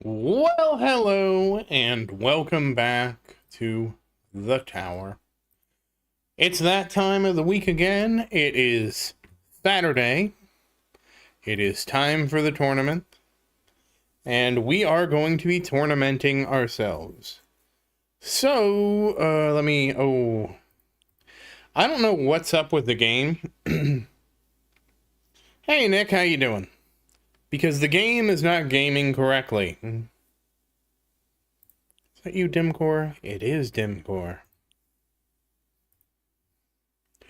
Well, hello, and welcome back to the tower. It's that time of the week again. It is Saturday. It is time for the tournament. And we are going to be tournamenting ourselves. So, I don't know what's up with the game. Hey, Nick, how you doing? Because the game is not gaming correctly. Is that you, Dimcore? It is Dimcore.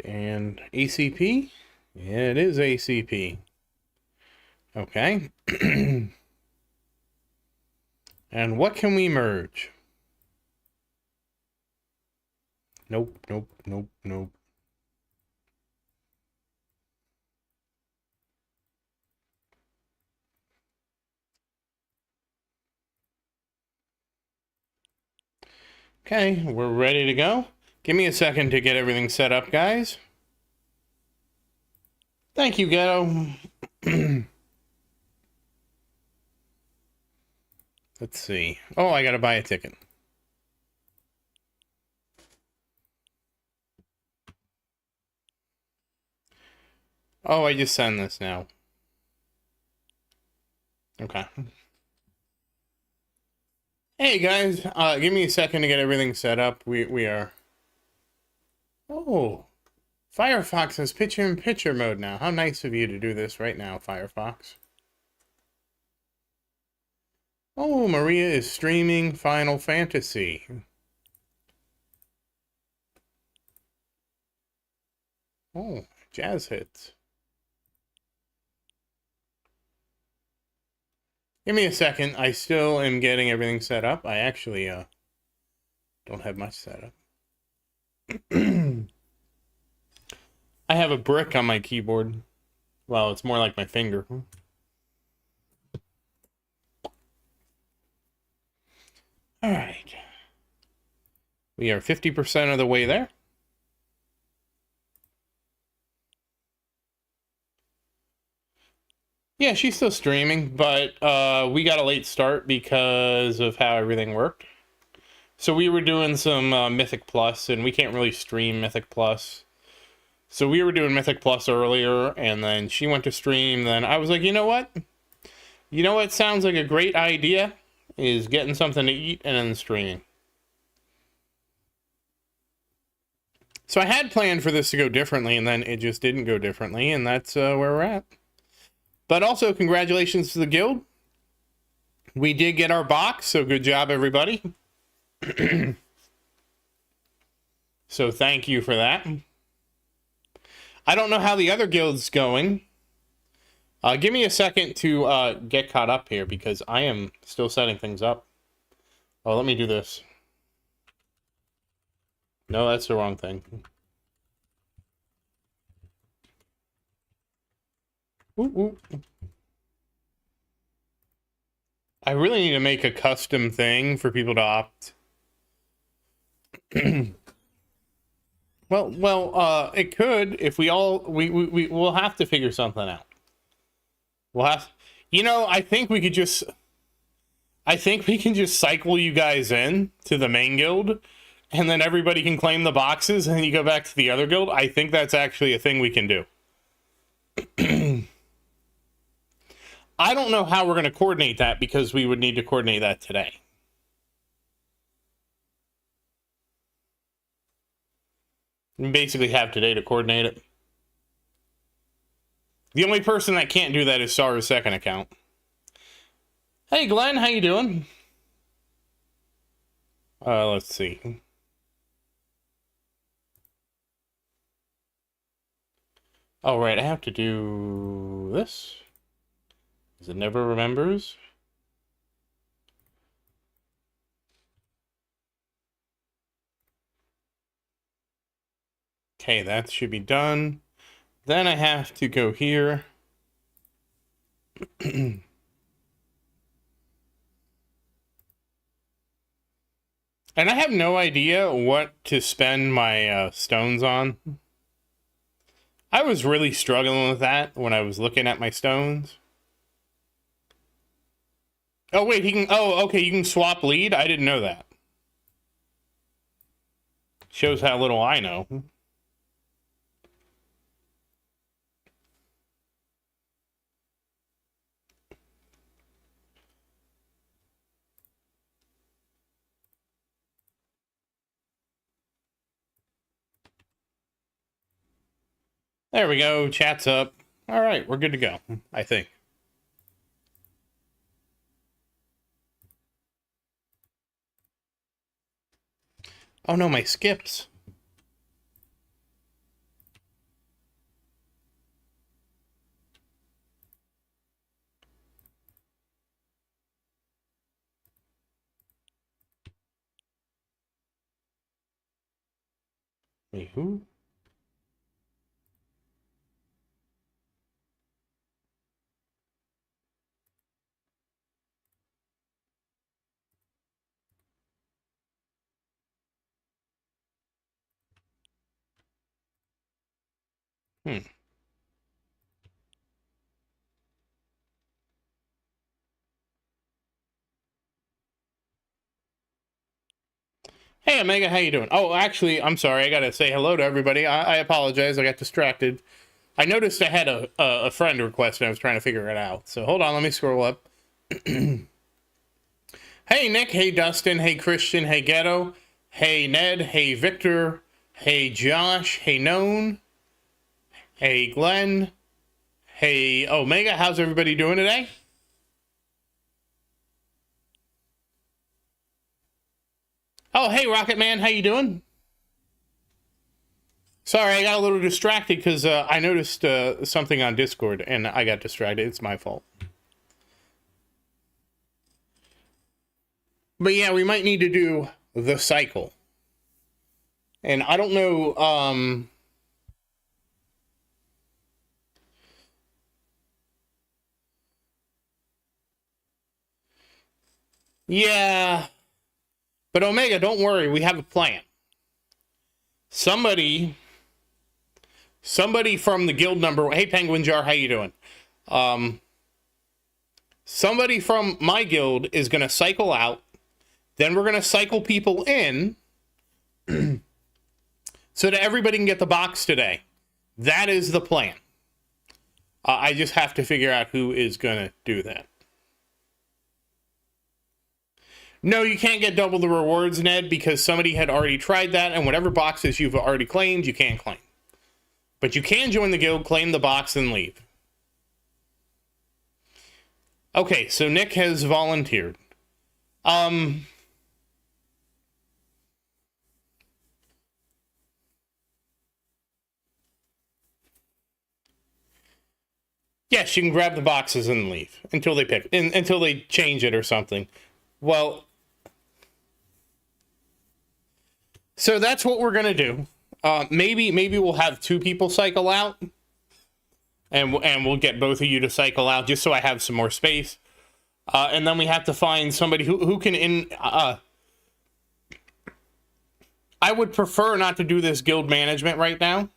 And ACP? Yeah, it is ACP. Okay. And what can we merge? Nope. Okay, we're ready to go. Give me a second to get everything set up, guys. Thank you, Ghetto. Let's see. Oh, I gotta buy a ticket. Oh, I just send this now. Okay. Hey, guys. Give me a second to get everything set up. We are... Oh. Firefox has picture-in-picture mode now. How nice of you to do this right now, Firefox. Oh, Maria is streaming Final Fantasy. Oh, jazz hits. Give me a second. I still am getting everything set up. I actually don't have much set up. I have a brick on my keyboard. Well, it's more like my finger. All right. We are 50% of the way there. Yeah, she's still streaming, but we got a late start because of how everything worked. So we were doing some Mythic Plus, and we can't really stream Mythic Plus. So we were doing Mythic Plus earlier, and then she went to stream. Then I was like, you know what? You know what sounds like a great idea? Is getting something to eat and then streaming. So I had planned for this to go differently, and then it just didn't go differently, and that's where we're at. But also, congratulations to the guild. We did get our box, so good job, everybody. So thank you for that. I don't know how the other guild's going. Give me a second to get caught up here, because I am still setting things up. Oh, let me do this. No, that's the wrong thing. Ooh. I really need to make a custom thing for people to opt. Well, it could if we'll have to figure something out. We'll have, I think we can just cycle you guys in to the main guild, and then everybody can claim the boxes, and then you go back to the other guild. I think that's actually a thing we can do. I don't know how we're going to coordinate that, because we would need to coordinate that today. We basically have today to coordinate it. The only person that can't do that is Sarah's second account. Hey, Glenn, how you doing? Let's see. Oh, right, I have to do this. Because it never remembers. Okay, that should be done. Then I have to go here. And I have no idea what to spend my stones on. I was really struggling with that when I was looking at my stones. Oh, wait, he can... Oh, okay, you can swap lead? I didn't know that. Shows how little I know. There we go. Chat's up. All right, we're good to go, I think. Oh, no, my skips. Wait, who? Hmm. Hey, Omega, how you doing? Oh, actually, I'm sorry. I gotta say hello to everybody. I apologize. I got distracted. I noticed I had a friend request, and I was trying to figure it out. So hold on. Let me scroll up. Hey, Nick. Hey, Dustin. Hey, Christian. Hey, Ghetto. Hey, Ned. Hey, Victor. Hey, Josh. Hey, Known. Hey, Glenn. Hey, Omega. How's everybody doing today? Oh, hey, Rocket Man. How you doing? Sorry, I got a little distracted because I noticed something on Discord, and I got distracted. It's my fault. But yeah, we might need to do the cycle. And I don't know... Yeah... But Omega, don't worry. We have a plan. Somebody from the guild number... Hey, Penguin Jar, how you doing? Somebody from my guild is going to cycle out. Then we're going to cycle people in so that everybody can get the box today. That is the plan. I just have to figure out who is going to do that. No, you can't get double the rewards, Ned, because somebody had already tried that, and whatever boxes you've already claimed, you can't claim. But you can join the guild, claim the box, and leave. Okay, so Nick has volunteered. Yes, you can grab the boxes and leave until they until they change it or something. Well, so that's what we're gonna do. Maybe we'll have 2 people cycle out, and we'll get both of you to cycle out just so I have some more space. And then we have to find somebody who can I would prefer not to do this guild management right now.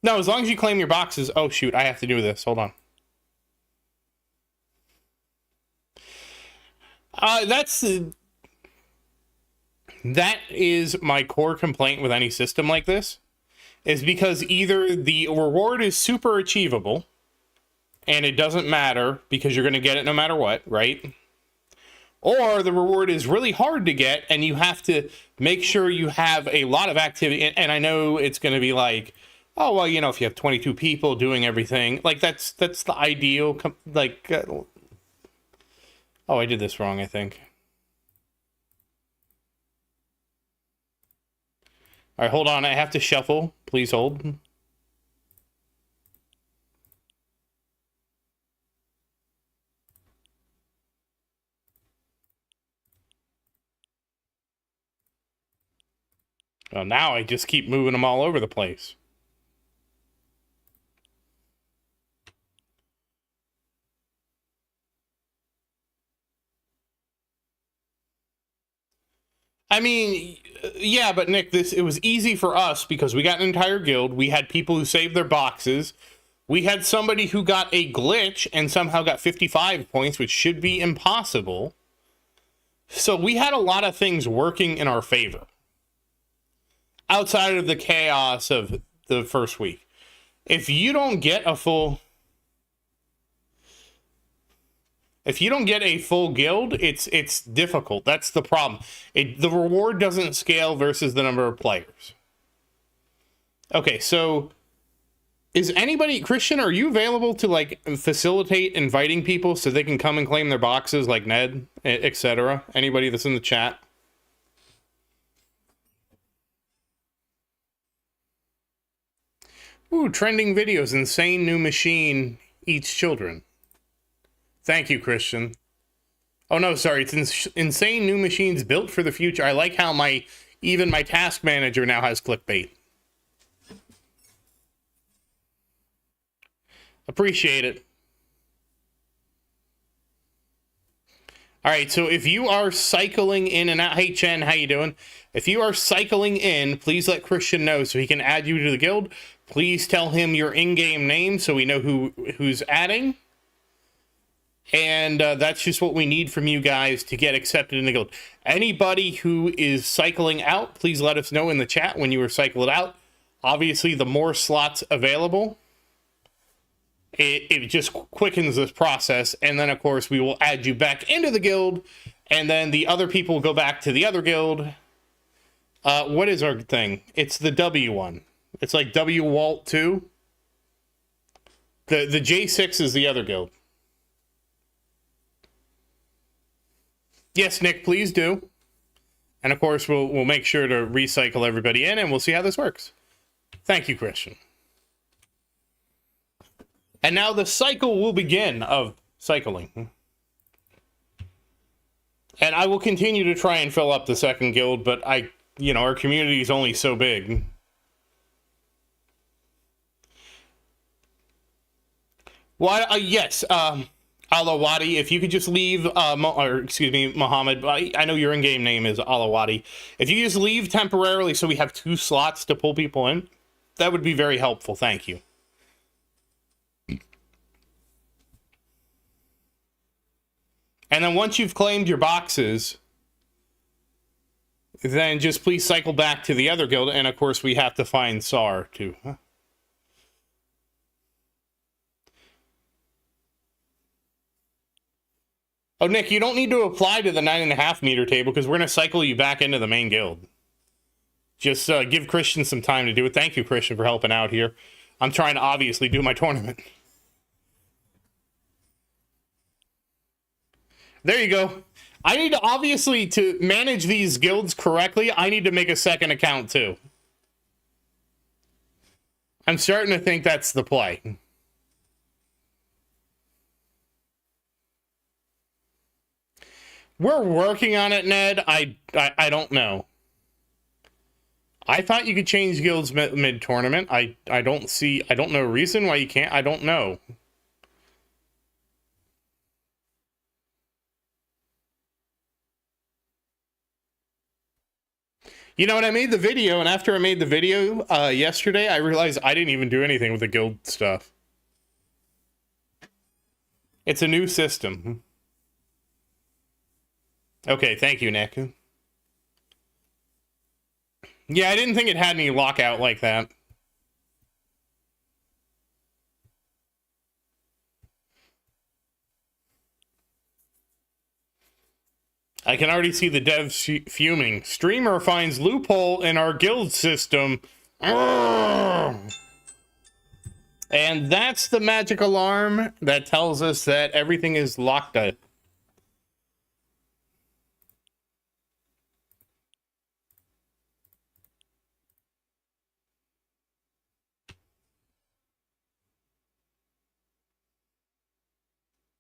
No, as long as you claim your boxes. Oh shoot, I have to do this. Hold on. That is my core complaint with any system like this, is because either the reward is super achievable and it doesn't matter because you're going to get it no matter what, right? Or the reward is really hard to get and you have to make sure you have a lot of activity. And I know it's going to be like, oh, well, you know, if you have 22 people doing everything, like that's the ideal, like, oh, I did this wrong, I think. All right, hold on. I have to shuffle. Please hold. Well, now I just keep moving them all over the place. I mean, yeah, but Nick, it was easy for us because we got an entire guild. We had people who saved their boxes. We had somebody who got a glitch and somehow got 55 points, which should be impossible. So we had a lot of things working in our favor. Outside of the chaos of the first week. If you don't get a full guild, it's difficult. That's the problem. The reward doesn't scale versus the number of players. Okay, so is anybody, Christian, are you available to like facilitate inviting people so they can come and claim their boxes like Ned, etc.? Anybody that's in the chat? Ooh, trending videos, insane new machine eats children. Thank you, Christian. Oh no, sorry, it's insane new machines built for the future. I like how even my task manager now has clickbait. Appreciate it. All right, so if you are cycling in and out, hey Chen, how you doing? If you are cycling in, please let Christian know so he can add you to the guild. Please tell him your in-game name so we know who's adding. And that's just what we need from you guys to get accepted in the guild. Anybody who is cycling out, please let us know in the chat when you were cycled out. Obviously, the more slots available, it just quickens this process. And then, of course, we will add you back into the guild. And then the other people will go back to the other guild. What is our thing? It's the W one. It's like W Walt 2. The J6 is the other guild. Yes, Nick, please do. And of course, we'll make sure to recycle everybody in, and we'll see how this works. Thank you, Christian. And now the cycle will begin of cycling. And I will continue to try and fill up the second guild, but our community is only so big. Well, yes, Alawadi, if you could just leave, Mohammed, I know your in-game name is Alawadi. If you just leave temporarily so we have 2 slots to pull people in, that would be very helpful. Thank you. And then once you've claimed your boxes, then just please cycle back to the other guild. And of course, we have to find SAR too. Huh? Oh, Nick, you don't need to apply to the 9.5 meter table because we're going to cycle you back into the main guild. Just give Christian some time to do it. Thank you, Christian, for helping out here. I'm trying to obviously do my tournament. There you go. I need to, obviously, to manage these guilds correctly, I need to make a second account too. I'm starting to think that's the play. We're working on it, Ned. I don't know. I thought you could change guilds mid-tournament. I don't know a reason why you can't. I don't know. You know what, I made the video, and after I made the video yesterday, I realized I didn't even do anything with the guild stuff. It's a new system. Okay, thank you, Nick. Yeah, I didn't think it had any lockout like that. I can already see the devs fuming. Streamer finds loophole in our guild system. And that's the magic alarm that tells us that everything is locked up.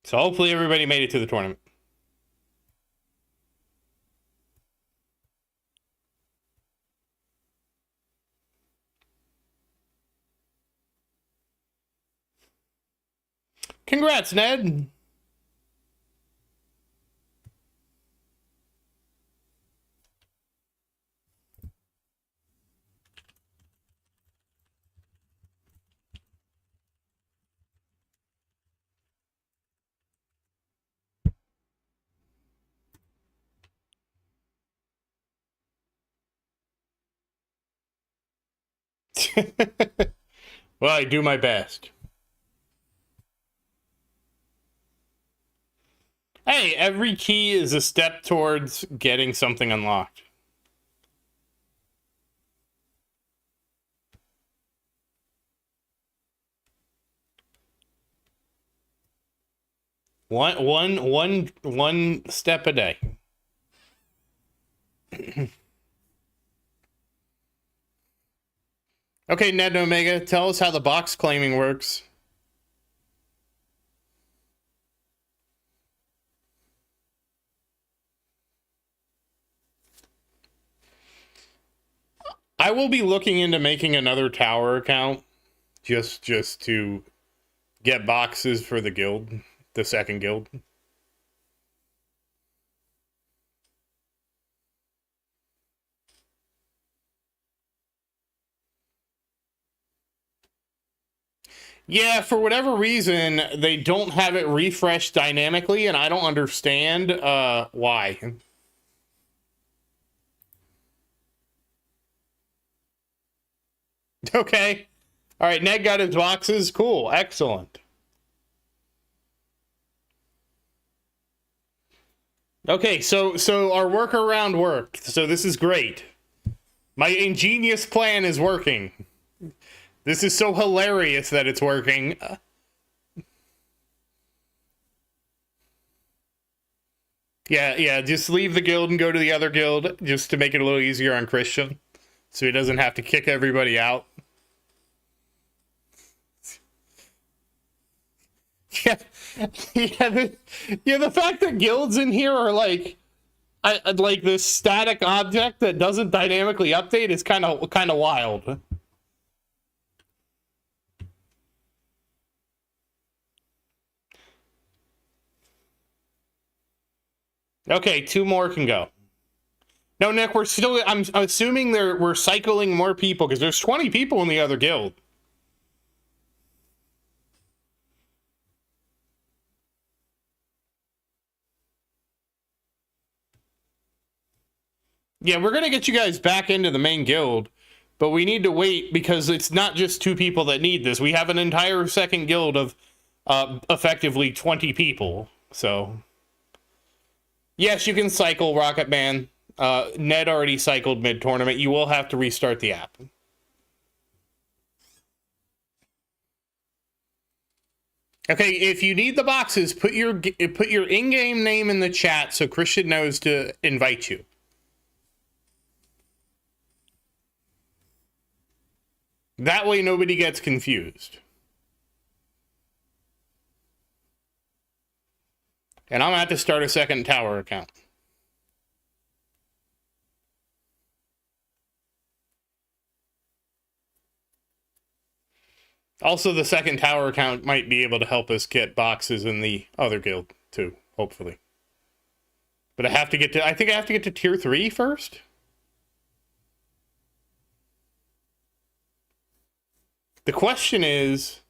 So hopefully everybody made it to the tournament. Congrats, Ned. Well, I do my best. Hey, every key is a step towards getting something unlocked. One step a day. Okay, Ned and Omega, tell us how the box claiming works. I will be looking into making another tower account just to get boxes for the guild, the second guild. Yeah, for whatever reason, they don't have it refreshed dynamically, and I don't understand why. Okay. All right, Ned got his boxes. Cool. Excellent. Okay, so our workaround worked. So this is great. My ingenious plan is working. This is so hilarious that it's working. Yeah, just leave the guild and go to the other guild just to make it a little easier on Christian. So he doesn't have to kick everybody out. Yeah, the fact that guilds in here are like this static object that doesn't dynamically update is kind of wild. Okay, 2 more can go. No, Nick, we're still. I'm assuming we're cycling more people because there's 20 people in the other guild. Yeah, we're gonna get you guys back into the main guild, but we need to wait because it's not just 2 people that need this. We have an entire second guild of effectively 20 people. So yes, you can cycle, Rocket Man. Ned already cycled mid-tournament. You will have to restart the app. Okay, if you need the boxes, put your in-game name in the chat so Christian knows to invite you. That way nobody gets confused. And I'm going to have to start a second tower account. Also, the second tower account might be able to help us get boxes in the other guild, too, hopefully. But I think I have to get to tier 3 first? The question is...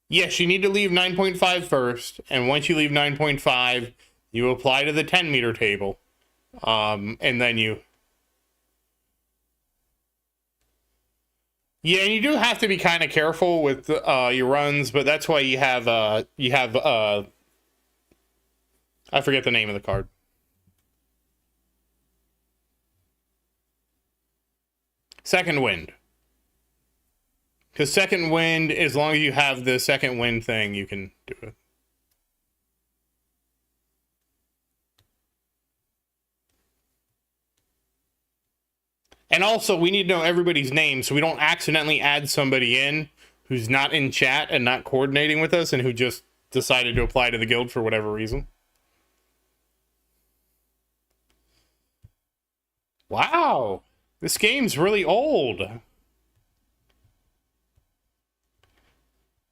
Yes, you need to leave 9.5 first, and once you leave 9.5, you apply to the 10-meter table, and then you... Yeah, and you do have to be kind of careful with your runs, but that's why you have I forget the name of the card. Second Wind. Because Second Wind, as long as you have the Second Wind thing, you can do it. And also, we need to know everybody's name so we don't accidentally add somebody in who's not in chat and not coordinating with us and who just decided to apply to the guild for whatever reason. Wow. This game's really old.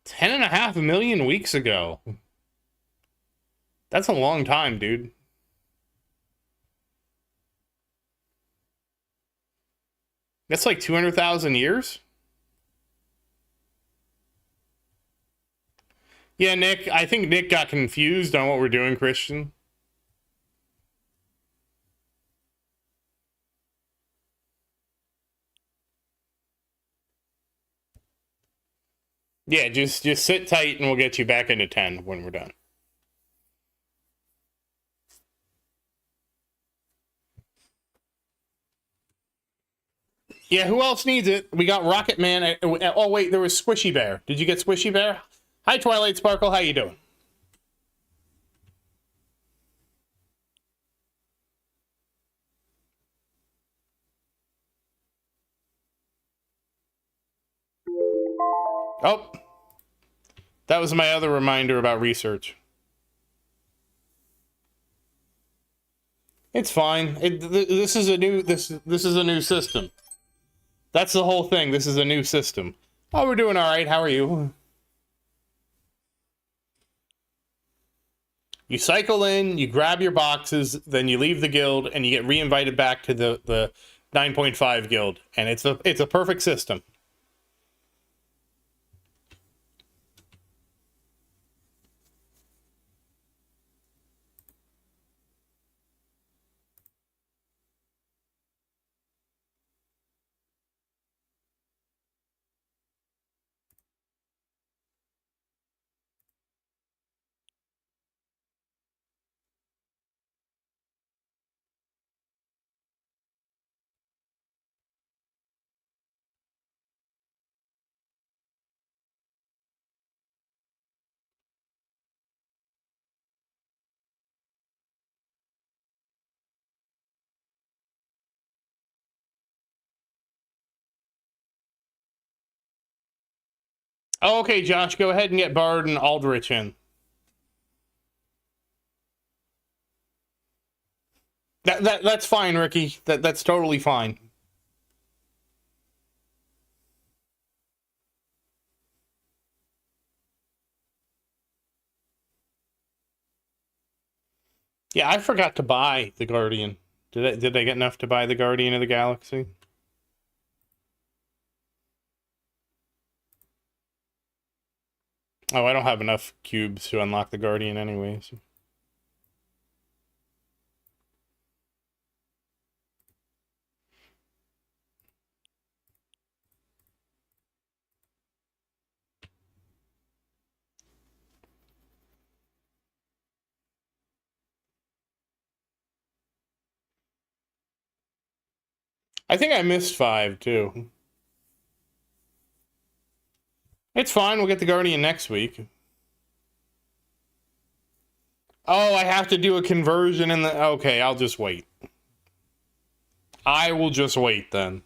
10.5 million weeks ago. That's a long time, dude. That's like 200,000 years? Yeah, Nick, I think Nick got confused on what we're doing, Christian. Yeah, just sit tight and we'll get you back into 10 when we're done. Yeah, who else needs it? We got Rocket Man. Oh, wait, there was Squishy Bear. Did you get Squishy Bear? Hi, Twilight Sparkle. How you doing? Oh, that was my other reminder about research. It's fine. This is a new system. That's the whole thing. This is a new system. Oh, we're doing all right. How are you? You cycle in, you grab your boxes, then you leave the guild, and you get re-invited back to the 9.5 guild, and it's a perfect system. Oh, okay, Josh, go ahead and get Bard and Aldrich in. That's fine, Ricky. That's totally fine. Yeah, I forgot to buy the Guardian. Did I get enough to buy the Guardian of the Galaxy? Oh, I don't have enough cubes to unlock the Guardian anyways. I think I missed 5 too. It's fine. We'll get the Guardian next week. Oh, I have to do a conversion in the... Okay, I'll just wait. I will just wait then.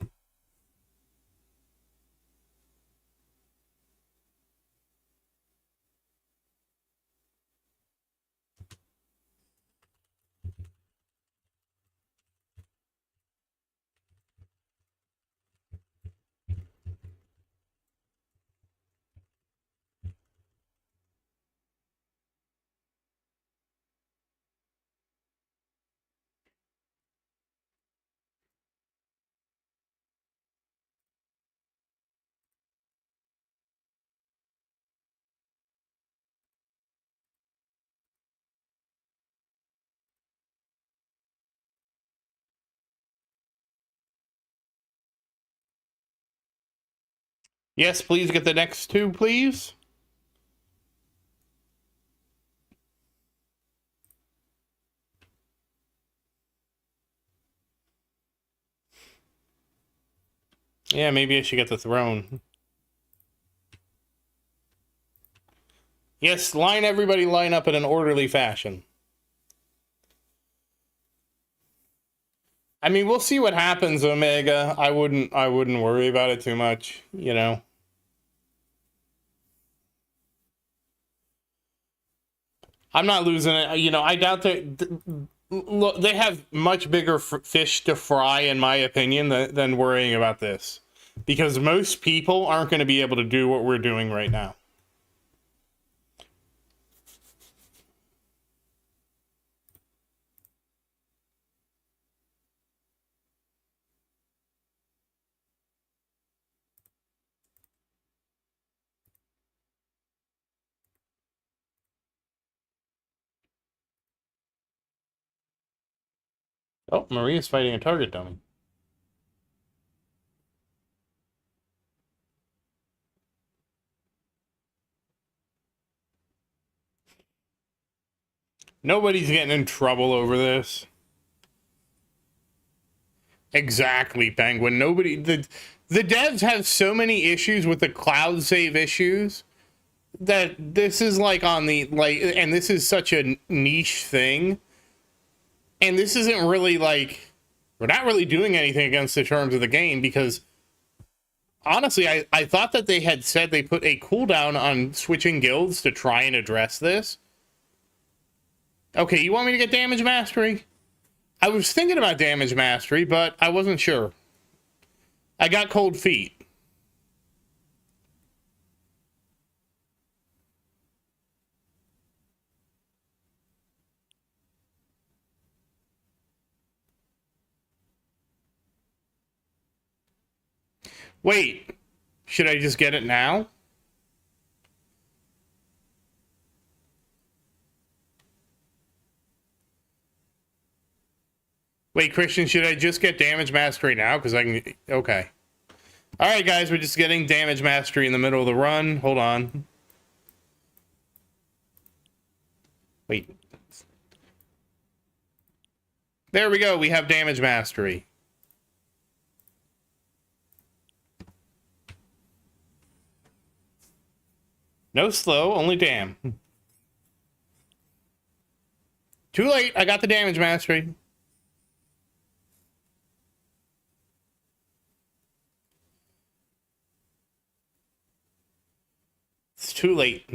Yes, please get the next 2, please. Yeah, maybe I should get the throne. Yes, everybody line up in an orderly fashion. I mean, we'll see what happens, Omega. I wouldn't worry about it too much, you know. I'm not losing it. You know, I doubt that. Look, they have much bigger fish to fry, in my opinion, than worrying about this. Because most people aren't going to be able to do what we're doing right now. Oh, Maria's fighting a target dummy. Nobody's getting in trouble over this. Exactly, Penguin. Nobody... The devs have so many issues with the cloud save issues that this is like on the... like, and this is such a niche thing. And this isn't really like... We're not really doing anything against the terms of the game because... Honestly, I thought that they had said they put a cooldown on switching guilds to try and address this. Okay, you want me to get damage mastery? I was thinking about damage mastery, but I wasn't sure. I got cold feet. Wait, should I just get it now? Wait, Christian, should I just get damage mastery now? Because I can... Okay. Alright, guys, we're just getting damage mastery in the middle of the run. Hold on. Wait. There we go. We have damage mastery. No slow, only damn. Too late. I got the damage mastery. It's too late.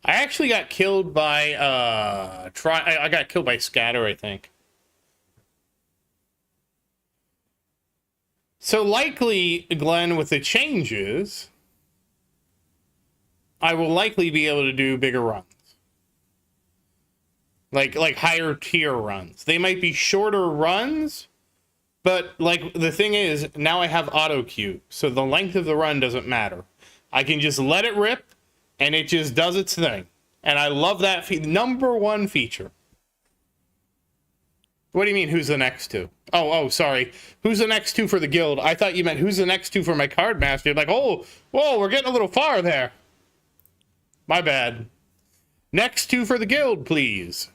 I actually got killed by I got killed by Scatter, I think. So likely, Glenn, with the changes, I will likely be able to do bigger runs. Like higher tier runs. They might be shorter runs, but like the thing is, now I have auto queue, so the length of the run doesn't matter. I can just let it rip, and it just does its thing. And I love that number one feature. What do you mean, who's the next two? Oh, sorry. Who's the next two for the guild? I thought you meant who's the next two for my card master. Like, oh, whoa, we're getting a little far there. My bad. Next two for the guild, please.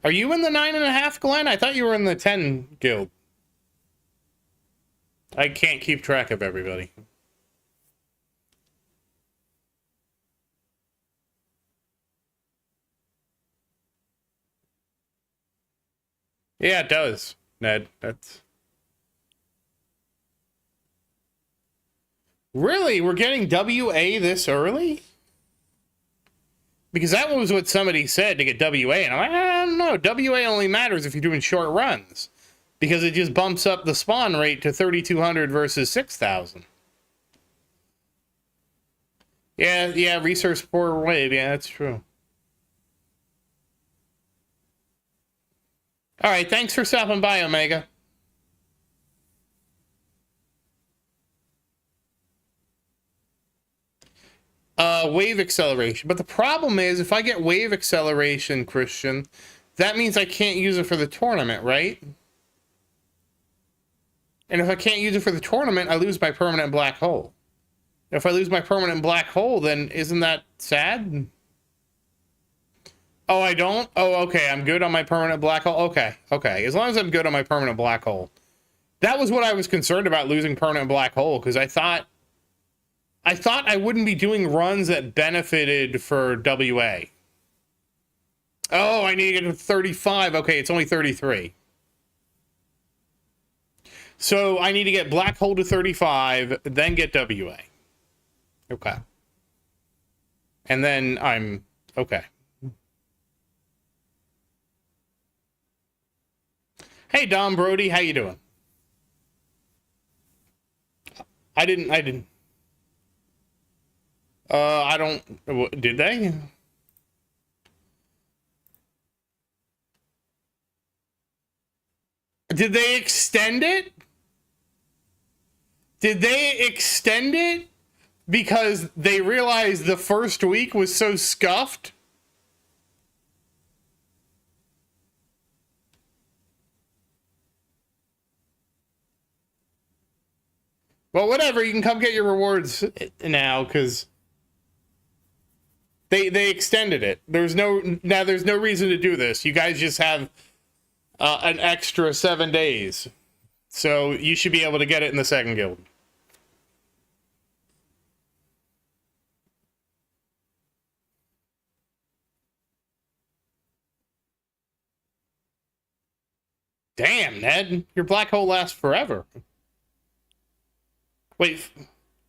Are you in the 9.5, Glenn? I thought you were in the 10 guild. I can't keep track of everybody. Yeah, it does, Ned. That's... Really? We're getting WA this early? Because that was what somebody said to get WA, and I'm like, I don't know. WA only matters if you're doing short runs. Because it just bumps up the spawn rate to 3,200 versus 6,000. Yeah, resource poor wave. Yeah, that's true. All right, thanks for stopping by, Omega. Wave acceleration. But the problem is, if I get wave acceleration, Christian, that means I can't use it for the tournament, right? And if I can't use it for the tournament, I lose my permanent black hole. If I lose my permanent black hole, then isn't that sad? Oh, I don't? Oh, okay. I'm good on my permanent black hole. Okay. As long as I'm good on my permanent black hole. That was what I was concerned about, losing permanent black hole, because I thought I wouldn't be doing runs that benefited for WA. Oh, I need to get to 35. Okay, it's only 33. So I need to get black hole to 35, then get WA. Okay. And then I'm okay. Hey, Dom Brody, how you doing? I didn't. I don't... Did they? Did they extend it? Did they extend it because they realized the first week was so scuffed? Well, whatever. You can come get your rewards now because they extended it. There's no reason to do this. You guys just have an extra 7 days, so you should be able to get it in the second guild. Damn, Ned, your black hole lasts forever. Wait,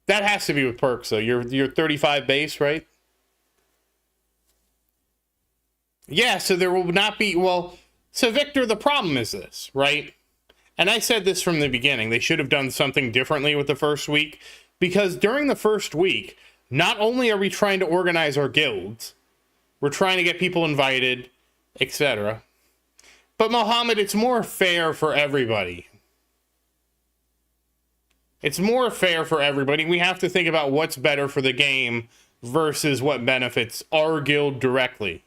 that has to be with perks, though. You're 35 base, right? Yeah, so there will not be... Well, so Victor, the problem is this, right? And I said this from the beginning. They should have done something differently with the first week. Because during the first week, not only are we trying to organize our guilds, we're trying to get people invited, etc. But Mohammed, it's more fair for everybody. It's more fair for everybody. We have to think about what's better for the game versus what benefits our guild directly.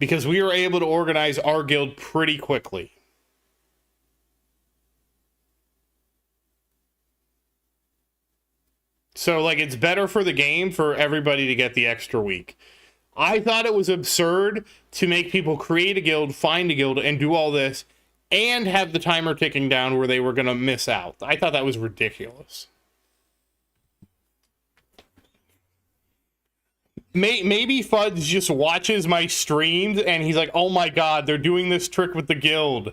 Because we were able to organize our guild pretty quickly. So, like, it's better for the game for everybody to get the extra week. I thought it was absurd to make people create a guild, find a guild, and do all this, and have the timer ticking down where they were going to miss out. I thought that was ridiculous. Maybe Fuds just watches my streams, and he's like, oh my god, they're doing this trick with the guild.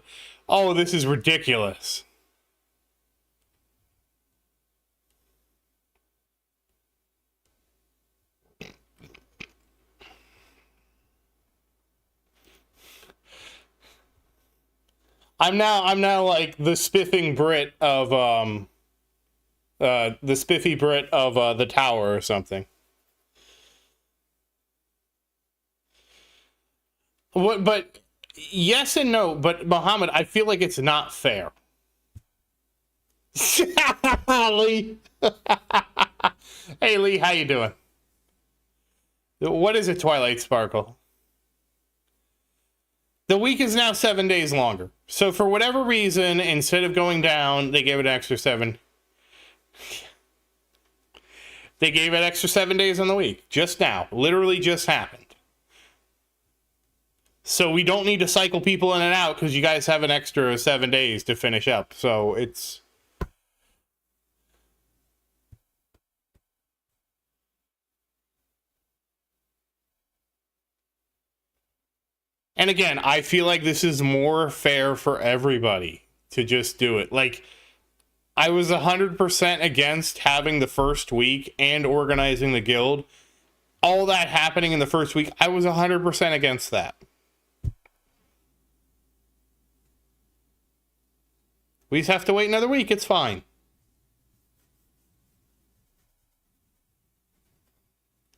Oh, this is ridiculous. I'm now like the spiffing Brit of the spiffy Brit of the tower or something. What? But yes and no. But Muhammad, I feel like it's not fair. Lee. Hey Lee, how you doing? What is it, Twilight Sparkle? The week is now 7 days longer. So for whatever reason, instead of going down, they gave it an extra 7. They gave it extra 7 days on the week. Just now. Literally just happened. So we don't need to cycle people in and out because you guys have an extra 7 days to finish up. So it's... And again, I feel like this is more fair for everybody to just do it. Like, I was 100% against having the first week and organizing the guild. All that happening in the first week, I was 100% against that. We just have to wait another week. It's fine.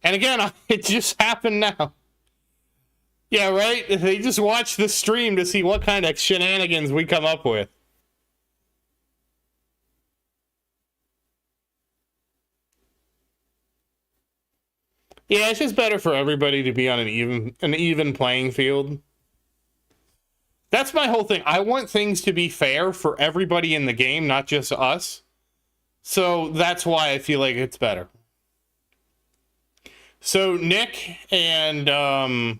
And again, it just happened now. Yeah, right? They just watch the stream to see what kind of shenanigans we come up with. Yeah, it's just better for everybody to be on an even playing field. That's my whole thing. I want things to be fair for everybody in the game, not just us. So that's why I feel like it's better. So Nick and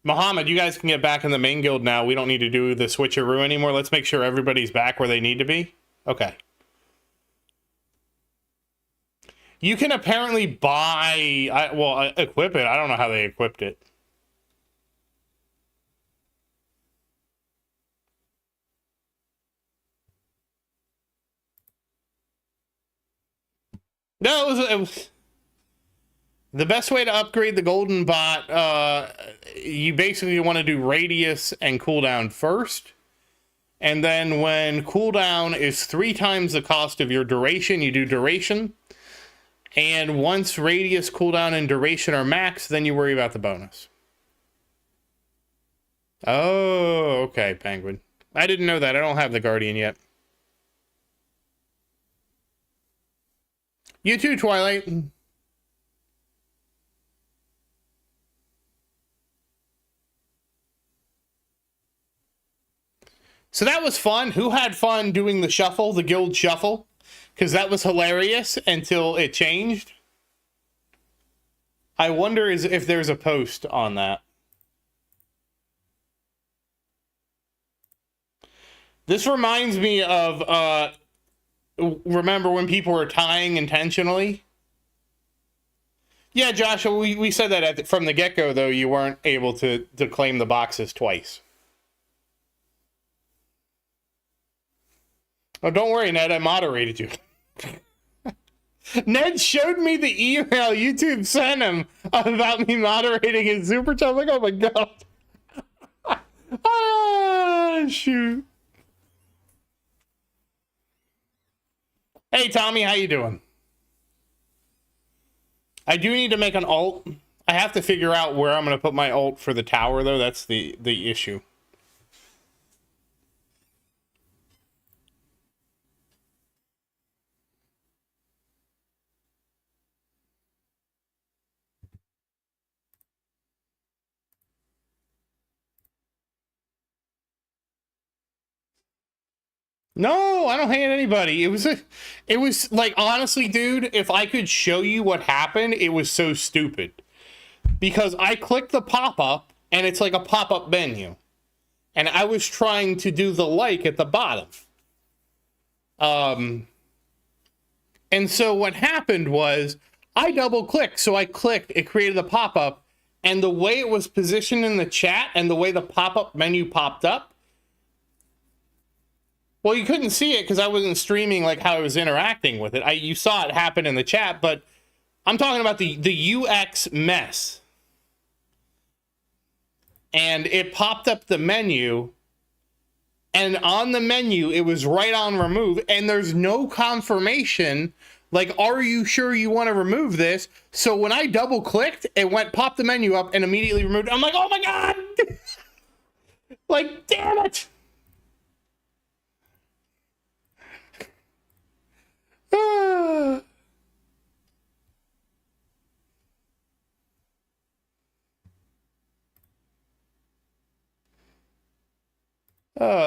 Muhammad, you guys can get back in the main guild now. We don't need to do the switcheroo anymore. Let's make sure everybody's back where they need to be. Okay. You can apparently buy... equip it. I don't know how they equipped it. No, it was the best way to upgrade the golden bot. You basically want to do radius and cooldown first. And then when cooldown is 3 times the cost of your duration, you do duration. And once radius, cooldown, and duration are maxed, then you worry about the bonus. Oh, okay, Penguin. I didn't know that. I don't have the Guardian yet. You too, Twilight. So that was fun. Who had fun doing the shuffle, the guild shuffle? because that was hilarious until it changed. I wonder if there's a post on that. This reminds me of, remember when people were tying intentionally? Yeah, Joshua, we said that from the get-go, though, you weren't able to claim the boxes twice. Oh, don't worry, Ned, I moderated you. Ned showed me the email YouTube sent him about me moderating his super chat. I'm like, oh my god. Ah, shoot. Hey, Tommy, how you doing? I do need to make an alt. I have to figure out where I'm going to put my alt for the tower, though. That's the issue. No, I don't hate anybody. It was like, honestly, dude, if I could show you what happened, it was so stupid. Because I clicked the pop-up, and it's like a pop-up menu. And I was trying to do the like at the bottom. And so what happened was, I double-clicked, so I clicked, it created the pop-up, and the way it was positioned in the chat, and the way the pop-up menu popped up, well, you couldn't see it because I wasn't streaming like how I was interacting with it. You saw it happen in the chat, but I'm talking about the UX mess. And it popped up the menu, and on the menu, it was right on remove, and there's no confirmation, like, are you sure you want to remove this? So when I double clicked, it went, popped the menu up and immediately removed it. I'm like, oh my God! Like, damn it! Oh,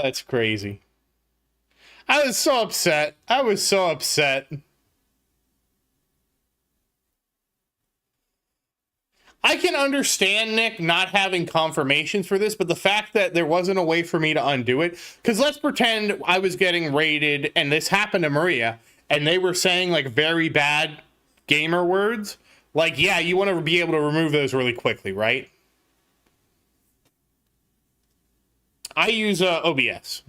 that's crazy. I was so upset. I was so upset. I can understand, Nick, not having confirmations for this, but the fact that there wasn't a way for me to undo it, because let's pretend I was getting raided, and this happened to Maria, and they were saying, like, very bad gamer words. Like, yeah, you want to be able to remove those really quickly, right? I use OBS.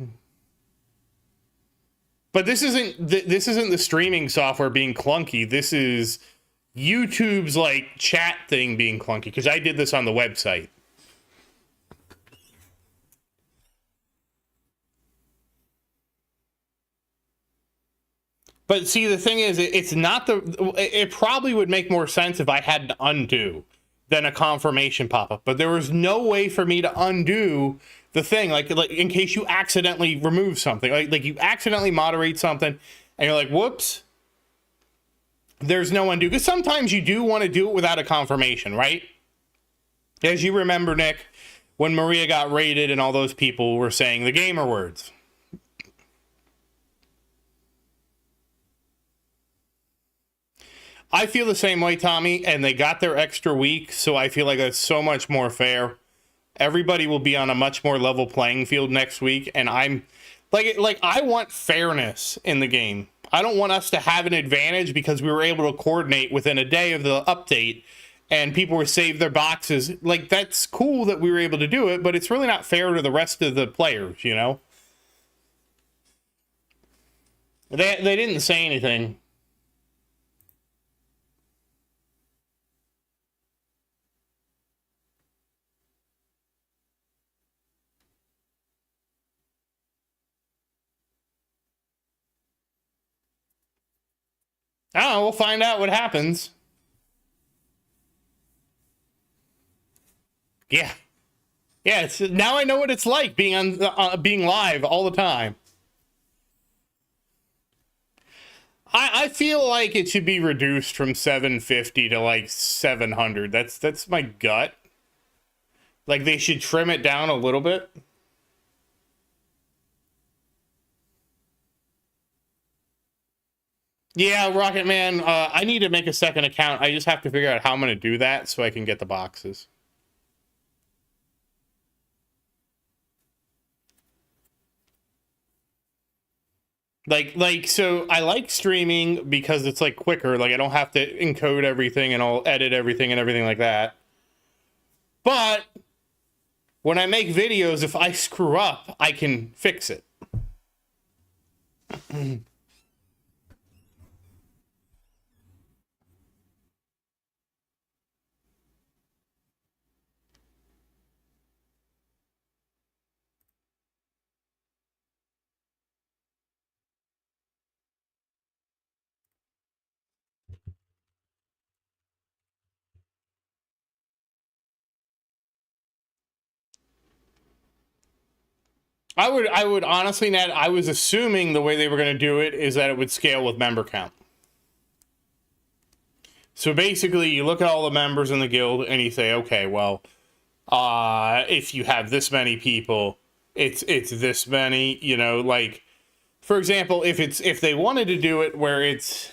But this isn't the streaming software being clunky. This is YouTube's, like, chat thing being clunky, because I did this on the website. But see, the thing is, it's not it probably would make more sense if I had to undo than a confirmation pop-up. But there was no way for me to undo the thing, like in case you accidentally remove something, like you accidentally moderate something, and you're like, whoops. There's no undo, because sometimes you do want to do it without a confirmation, right? As you remember, Nick, when Maria got raided and all those people were saying the gamer words. I feel the same way, Tommy, and they got their extra week, so I feel like that's so much more fair. Everybody will be on a much more level playing field next week, and I'm like I want fairness in the game. I don't want us to have an advantage because we were able to coordinate within a day of the update and people were saved their boxes. Like, that's cool that we were able to do it, but it's really not fair to the rest of the players, you know? They didn't say anything. I don't know, we'll find out what happens. Yeah. Yeah, now I know what it's like being on being live all the time. I feel like it should be reduced from 750 to like 700. That's my gut. Like, they should trim it down a little bit. Yeah, Rocket Man, I need to make a second account. I just have to figure out how I'm going to do that so I can get the boxes. So I like streaming because it's like quicker. Like I don't have to encode everything and I'll edit everything and everything like that. But when I make videos, if I screw up, I can fix it. I would honestly, Ned, I was assuming the way they were going to do it is that it would scale with member count. So basically, you look at all the members in the guild and you say, okay, well, if you have this many people, it's this many. You know, like for example, if they wanted to do it where it's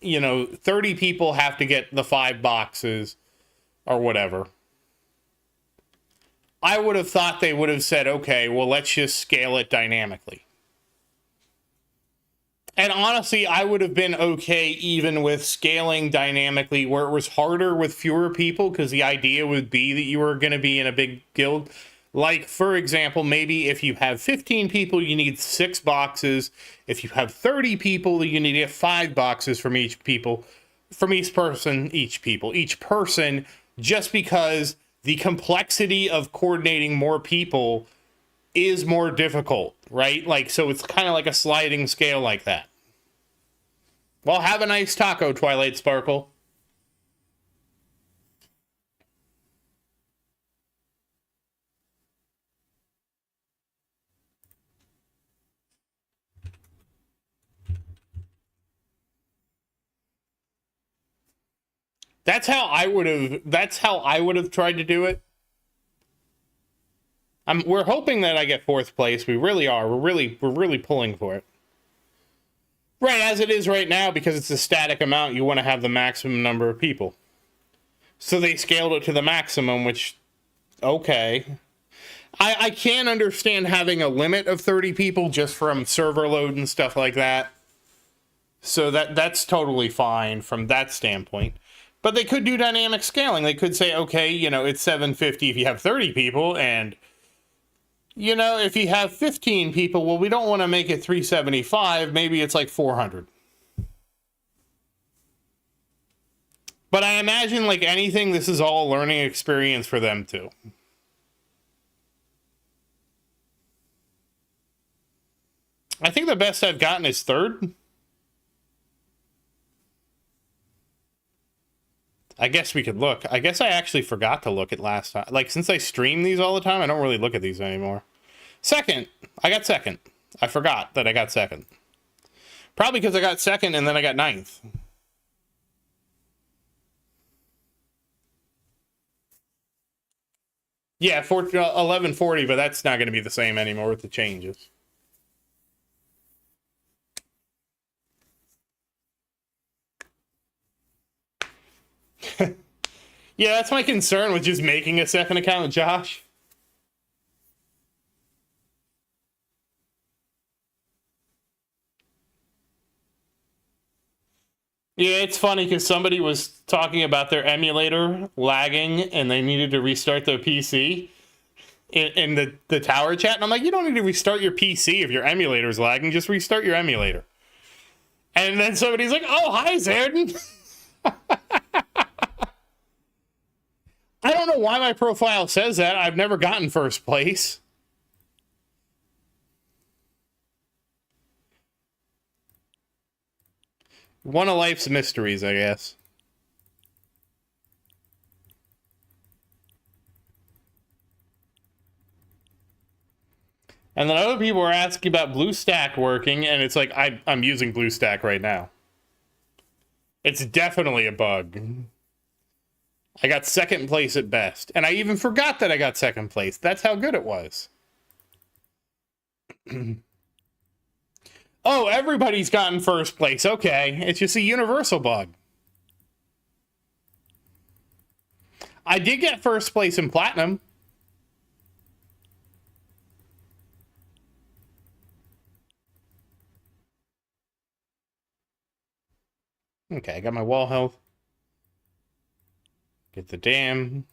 30 people have to get the 5 boxes or whatever. I would have thought they would have said, okay, well, let's just scale it dynamically. And honestly, I would have been okay even with scaling dynamically where it was harder with fewer people because the idea would be that you were going to be in a big guild. Like, for example, maybe if you have 15 people, you need 6 boxes. If you have 30 people, you need to get 5 boxes from each person, just because the complexity of coordinating more people is more difficult, right? Like, so it's kind of like a sliding scale like that. Well, have a nice taco, Twilight Sparkle. That's how I would have tried to do it. We're hoping that I get 4th place. We really are. We're really pulling for it. Right, as it is right now, because it's a static amount, you want to have the maximum number of people. So they scaled it to the maximum, which, okay. I can understand having a limit of 30 people just from server load and stuff like that. So that's totally fine from that standpoint. But they could do dynamic scaling. They could say, okay, it's 750 if you have 30 people, and if you have 15 people, well, we don't want to make it 375. Maybe it's like 400. But I imagine, like anything, this is all a learning experience for them, too. I think the best I've gotten is 3rd. I guess we could look. I guess I actually forgot to look at last time. Like, since I stream these all the time, I don't really look at these anymore. 2nd. I got 2nd. I forgot that I got 2nd. Probably because I got 2nd and then I got 9th. Yeah, 1140, but that's not going to be the same anymore with the changes. Yeah, that's my concern with just making a 2nd account, Josh. Yeah, it's funny because somebody was talking about their emulator lagging and they needed to restart their PC in the tower chat. And I'm like, you don't need to restart your PC if your emulator is lagging. Just restart your emulator. And then somebody's like, oh, hi, Zerden. I don't know why my profile says that. I've never gotten 1st place. One of life's mysteries, I guess. And then other people are asking about BlueStack working, and it's like, I'm using BlueStack right now. It's definitely a bug. I got 2nd place at best. And I even forgot that I got 2nd place. That's how good it was. Oh, everybody's gotten first place. Okay, it's just a universal bug. I did get first place in platinum. Okay, I got my wall health. Get the dam.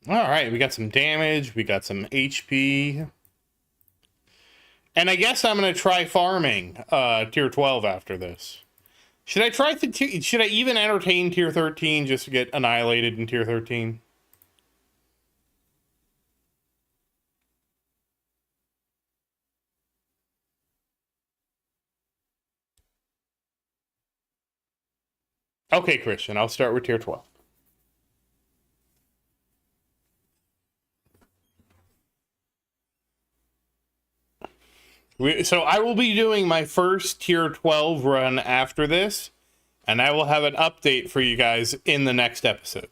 All right, we got some damage. We got some HP. And I guess I'm going to try farming tier 12 after this. Should I try should I even entertain tier 13 just to get annihilated in tier 13? Okay, Christian, I'll start with tier 12. So I will be doing my first tier 12 run after this, and I will have an update for you guys in the next episode.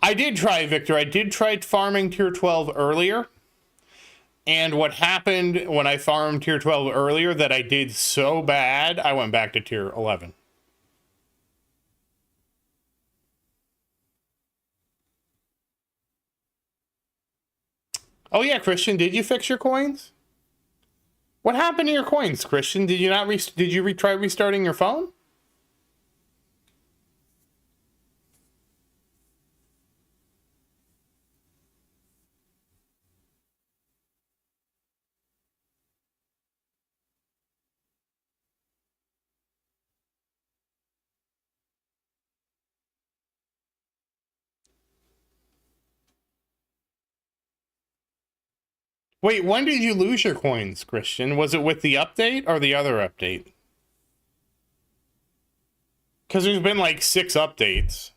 I did try, Victor. I did try farming tier 12 earlier. And what happened when I farmed tier 12 earlier that I did so bad, I went back to tier 11. Oh yeah, Christian, did you fix your coins? What happened to your coins, Christian? Did you not did you try restarting your phone? Wait, when did you lose your coins, Christian? Was it with the update or the other update? Because there's been like 6 updates.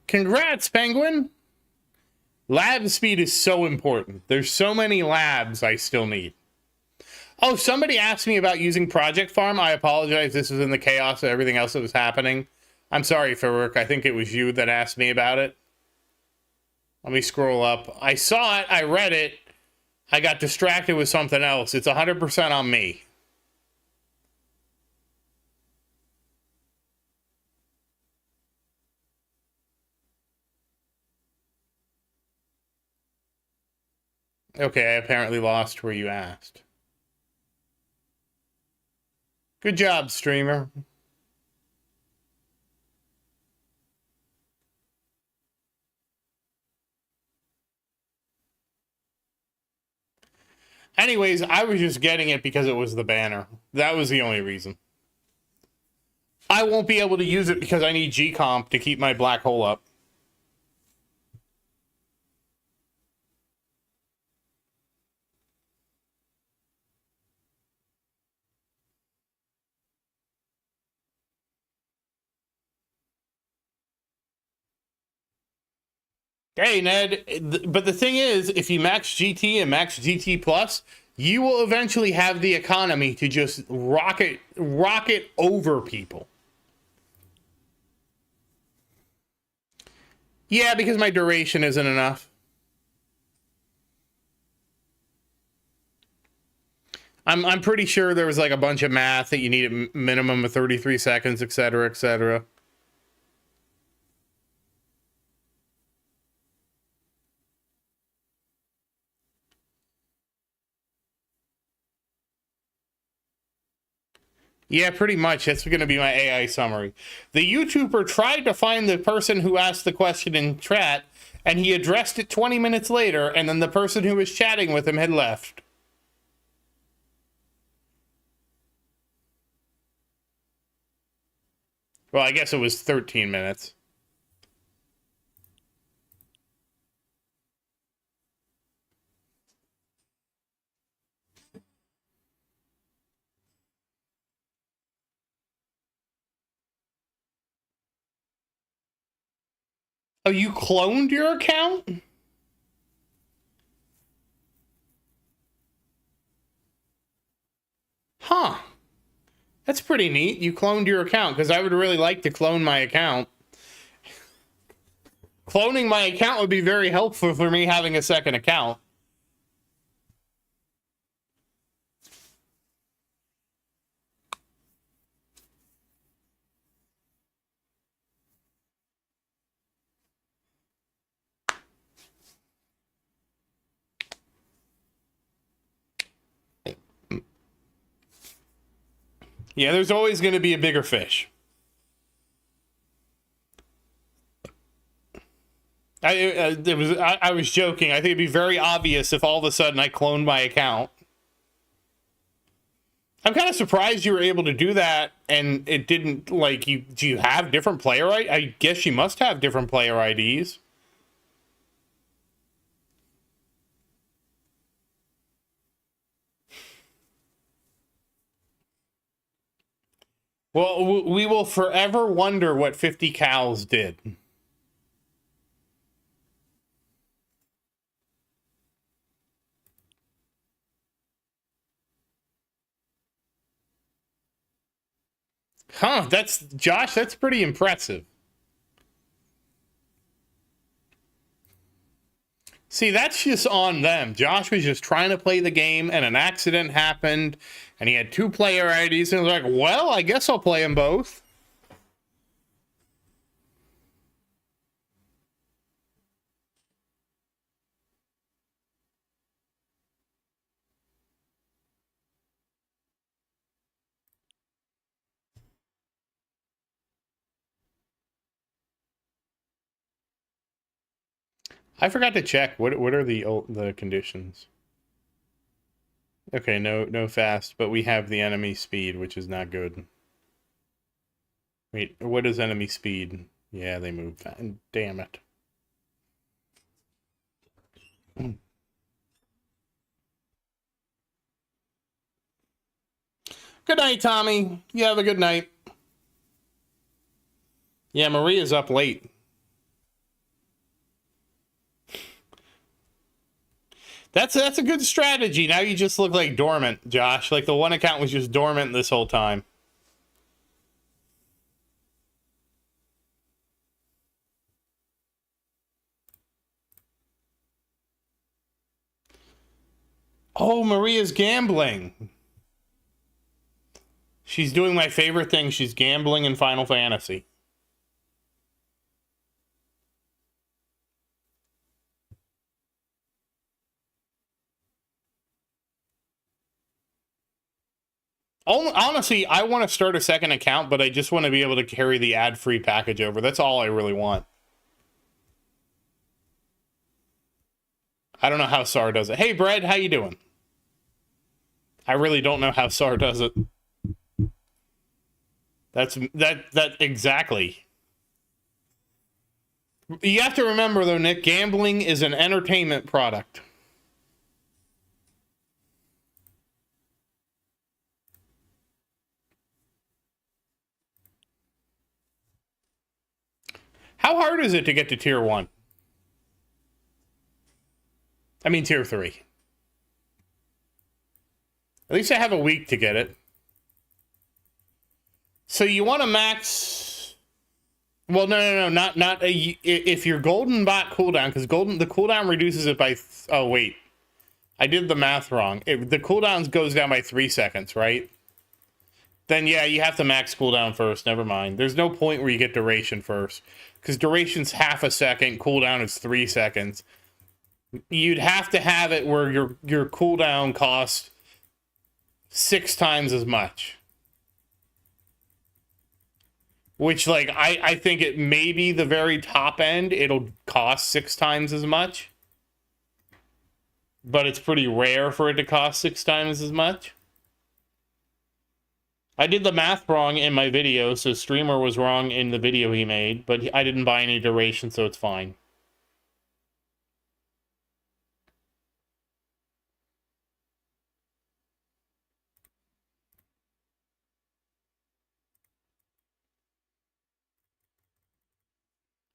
Congrats, Penguin! Lab speed is so important. There's so many labs I still need. Oh, somebody asked me about using Project Farm. I apologize. This was in the chaos of everything else that was happening. I'm sorry, Farouk. I think it was you that asked me about it. Let me scroll up. I saw it. I read it. I got distracted with something else. It's 100% on me. Okay, I apparently lost where you asked. Good job, streamer. Anyways, I was just getting it because it was the banner. That was the only reason. I won't be able to use it because I need G-Comp to keep my black hole up. Hey, Ned, but the thing is, if you max GT and max GT Plus, you will eventually have the economy to just rocket over people. Yeah, because my duration isn't enough. I'm pretty sure there was like a bunch of math that you need a minimum of 33 seconds, etc., etc. Yeah, pretty much. That's going to be my AI summary. The YouTuber tried to find the person who asked the question in chat, and he addressed it 20 minutes later, and then the person who was chatting with him had left. Well, I guess it was 13 minutes. Oh, you cloned your account? Huh. That's pretty neat. You cloned your account, because I would really like to clone my account. Cloning my account would be very helpful for me having a second account. Yeah, there's always going to be a bigger fish. I was joking. I think it'd be very obvious if all of a sudden I cloned my account. I'm kind of surprised you were able to do that and it didn't, like, do you have different player I guess you must have different player IDs. Well, we will forever wonder what 50 cows did. Huh, Josh, that's pretty impressive. See, that's just on them. Josh was just trying to play the game, and an accident happened, and he had two player IDs, and he was like, well, I guess I'll play them both. I forgot to check. What are the conditions? Okay, no fast, but we have the enemy speed, which is not good. Wait, what is enemy speed? Yeah, they move fast. Damn it. Good night, Tommy. You have a good night. Yeah, Maria's up late. That's a good strategy. Now you just look like dormant, Josh. Like the one account was just dormant this whole time. Oh, Maria's gambling. She's doing my favorite thing. She's gambling in Final Fantasy. Honestly, I want to start a second account, but I just want to be able to carry the ad-free package over. That's all I really want. I don't know how SAR does it. Hey, Brad, how you doing? I really don't know how SAR does it. That exactly. You have to remember, though, Nick, gambling is an entertainment product. How hard is it to get to tier 1? I mean, tier 3. At least I have a week to get it. So you want to max... Well, no, not a... If your golden bot cooldown, because the cooldown reduces it by... Oh, wait. I did the math wrong. The cooldown goes down by 3 seconds, right? Then, yeah, you have to max cooldown first. Never mind. There's no point where you get duration first. Because duration's half a second, cooldown is 3 seconds. You'd have to have it where your cooldown costs 6 times as much. Which, like, I think it may be the very top end. It'll cost 6 times as much. But it's pretty rare for it to cost 6 times as much. I did the math wrong in my video, so streamer was wrong in the video he made, but I didn't buy any duration, so it's fine.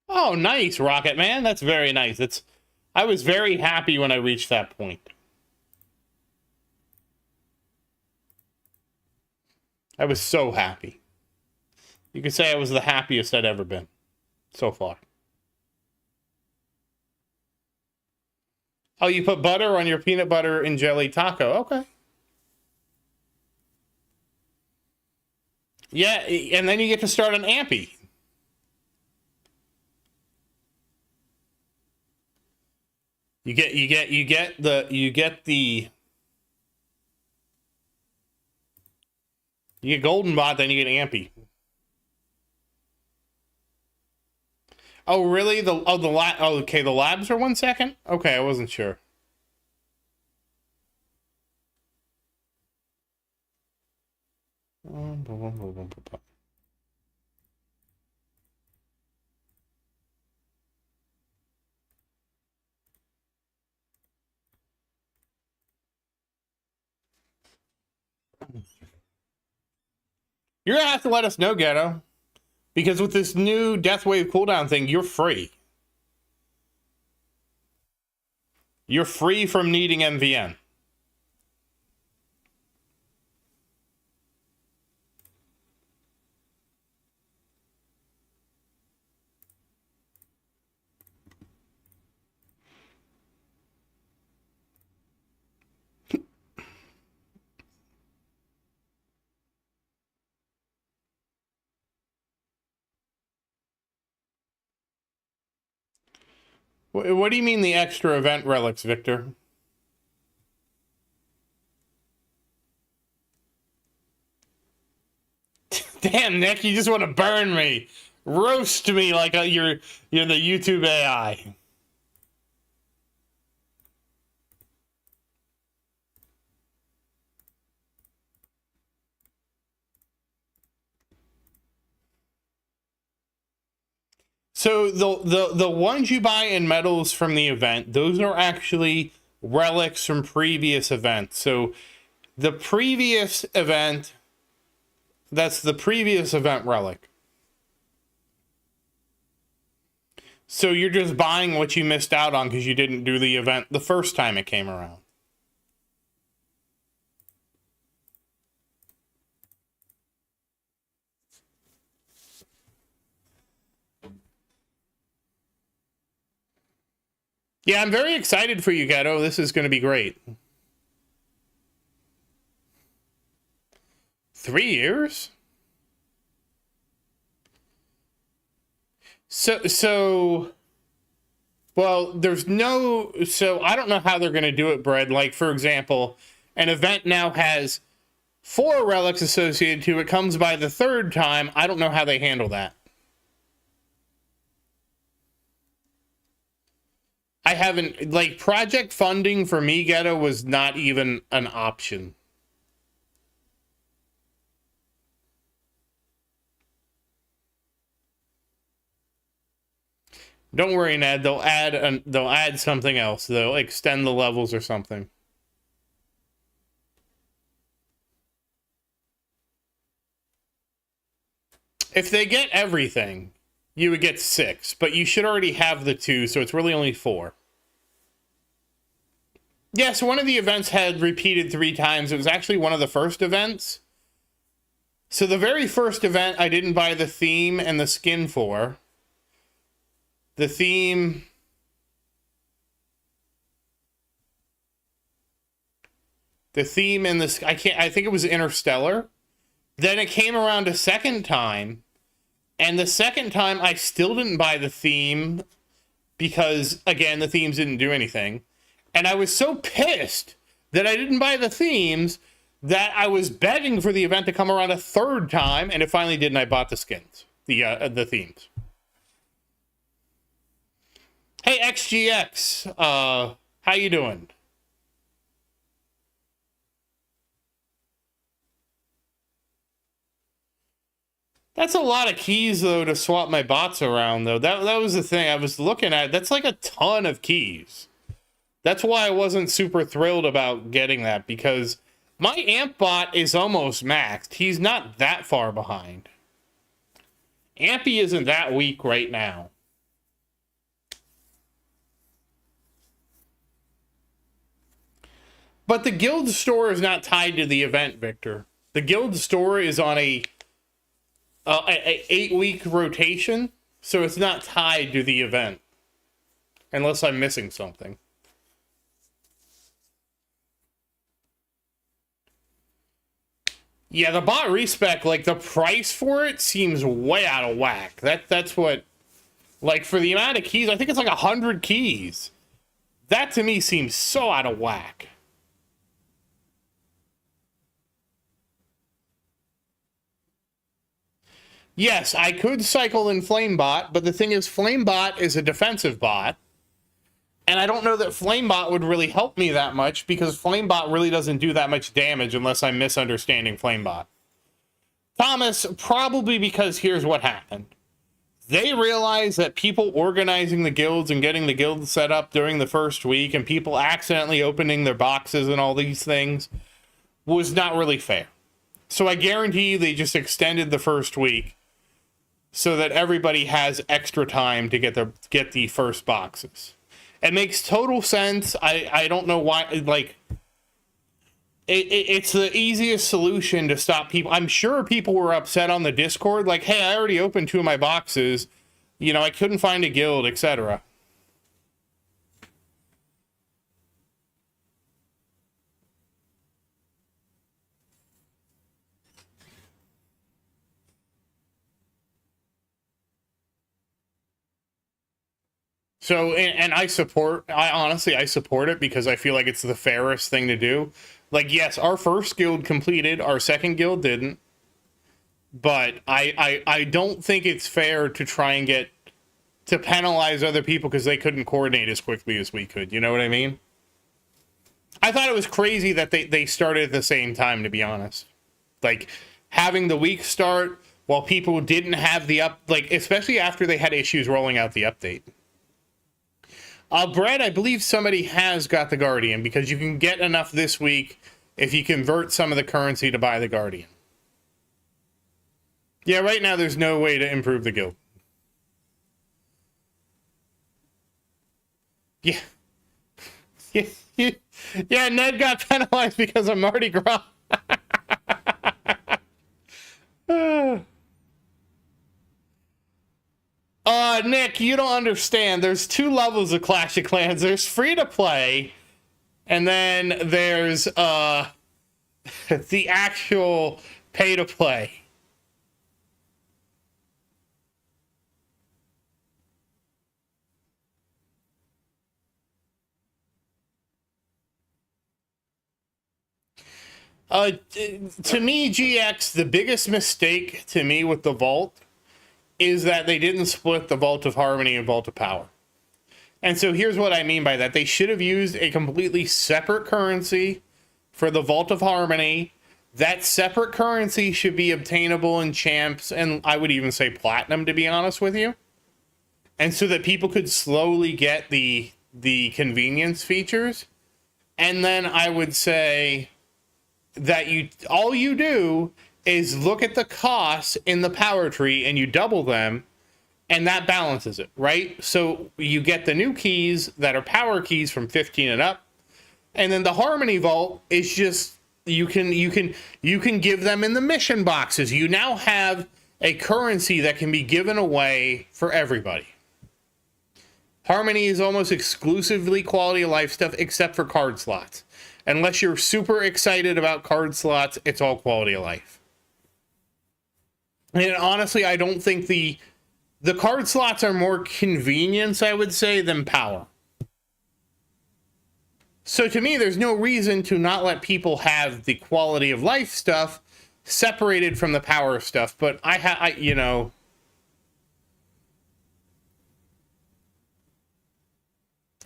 Oh, nice, Rocket Man. That's very nice. I was very happy when I reached that point. I was so happy. You could say I was the happiest I'd ever been so far. Oh, you put butter on your peanut butter and jelly taco. Okay. Yeah, and then you get to start an ampy. You get golden bot, then you get ampy. Oh, really? Okay, the labs are 1 second? Okay, I wasn't sure. You're gonna have to let us know, Ghetto. Because with this new Death Wave cooldown thing, you're free. You're free from needing MVN. What do you mean the extra event relics, Victor? Damn, Nick, you just want to burn me. Roast me like you're the YouTube AI. So the ones you buy in medals from the event, those are actually relics from previous events. So the previous event, that's the previous event relic. So you're just buying what you missed out on because you didn't do the event the first time it came around. Yeah, I'm very excited for you, Ghetto. This is going to be great. 3 years? Well, there's no, so I don't know how they're going to do it, Brad. Like, for example, an event now has 4 relics associated to it, comes by the 3rd time. I don't know how they handle that. I haven't, like, project funding for me, Ghetto, was not even an option. Don't worry, Ned. They'll add something else. They'll extend the levels or something. If they get everything, you would get 6, but you should already have the 2, so it's really only 4. Yes, one of the events had repeated 3 times. It was actually one of the first events. So the very first event, I didn't buy the theme and the skin for. The theme... The theme and the... I think it was Interstellar. Then it came around a second time. And the second time, I still didn't buy the theme. Because, again, the themes didn't do anything. And I was so pissed that I didn't buy the themes that I was begging for the event to come around a 3rd time. And it finally did, and I bought the skins. The themes. Hey, XGX, how you doing? That's a lot of keys, though, to swap my bots around, though. That was the thing I was looking at. That's like a ton of keys. That's why I wasn't super thrilled about getting that, because my amp bot is almost maxed. He's not that far behind. Ampy isn't that weak right now. But the guild store is not tied to the event, Victor. The guild store is on a 8-week rotation, so it's not tied to the event. Unless I'm missing something. Yeah, the bot respec, like, the price for it seems way out of whack. That's what, like, for the amount of keys, I think it's like 100 keys. That, to me, seems so out of whack. Yes, I could cycle in Flamebot, but the thing is, Flamebot is a defensive bot. And I don't know that Flamebot would really help me that much, because Flamebot really doesn't do that much damage unless I'm misunderstanding Flamebot. Thomas, probably because here's what happened. They realized that people organizing the guilds and getting the guilds set up during the first week and people accidentally opening their boxes and all these things was not really fair. So I guarantee you they just extended the first week so that everybody has extra time to get the first boxes. It makes total sense. I don't know why, like, it's the easiest solution to stop people. I'm sure people were upset on the Discord, like, hey, I already opened 2 of my boxes, you know, I couldn't find a guild, etc. So, and I honestly support it because I feel like it's the fairest thing to do. Like, yes, our first guild completed, our second guild didn't. But I don't think it's fair to try and to penalize other people because they couldn't coordinate as quickly as we could. You know what I mean? I thought it was crazy that they started at the same time, to be honest. Like, having the week start while people didn't have like, especially after they had issues rolling out the update. Brett, I believe somebody has got the Guardian because you can get enough this week if you convert some of the currency to buy the Guardian. Yeah, right now there's no way to improve the guild. Yeah. Yeah, Ned got penalized because of Mardi Gras. Nick, you don't understand. There's 2 levels of Clash of Clans. There's free to play, and then there's the actual pay to play. To me, GX, the biggest mistake to me with the Vault is that they didn't split the Vault of Harmony and Vault of Power. And so here's what I mean by that. They should have used a completely separate currency for the Vault of Harmony. That separate currency should be obtainable in Champs, and I would even say Platinum, to be honest with you. And so that people could slowly get the convenience features. And then I would say that all you do is look at the costs in the power tree and you double them, and that balances it, right? So you get the new keys that are power keys from 15 and up, and then the Harmony Vault is just you can give them in the mission boxes. You now have a currency that can be given away for everybody. Harmony is almost exclusively quality of life stuff, except for card slots. Unless you're super excited about card slots, it's all quality of life. And honestly, I don't think the card slots are more convenience, I would say, than power. So to me, there's no reason to not let people have the quality of life stuff separated from the power stuff. But you know,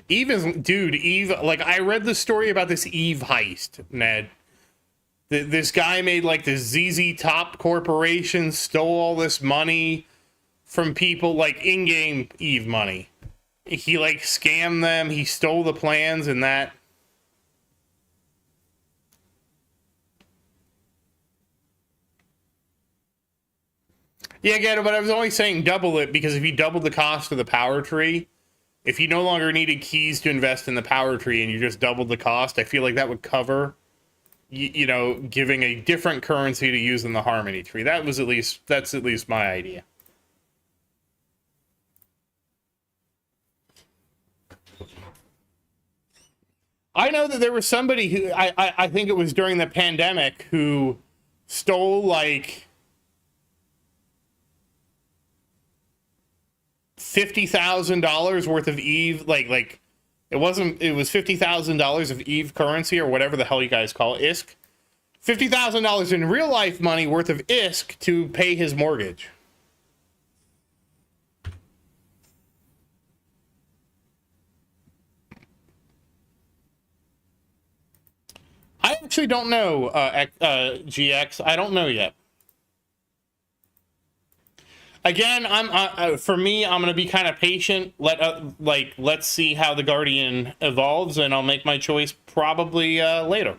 Eve, like, I read the story about this Eve heist, Ned. This guy made like the ZZ Top Corporation, stole all this money from people, like in-game Eve money. He like scammed them, he stole the plans and that. Yeah, again, but I was only saying double it because if you double the cost of the power tree, if you no longer needed keys to invest in the power tree and you just doubled the cost, I feel like that would cover, you know, giving a different currency to use in the Harmony tree. That's at least my idea. I know that there was somebody who, I think it was during the pandemic, who stole like $50,000 worth of Eve, like it was $50,000 of Eve currency or whatever the hell you guys call it, ISK. $50,000 in real life money worth of ISK to pay his mortgage. I actually don't know, GX. I don't know yet. Again, for me, I'm gonna be kind of patient. Let's see how the Guardian evolves, and I'll make my choice probably later.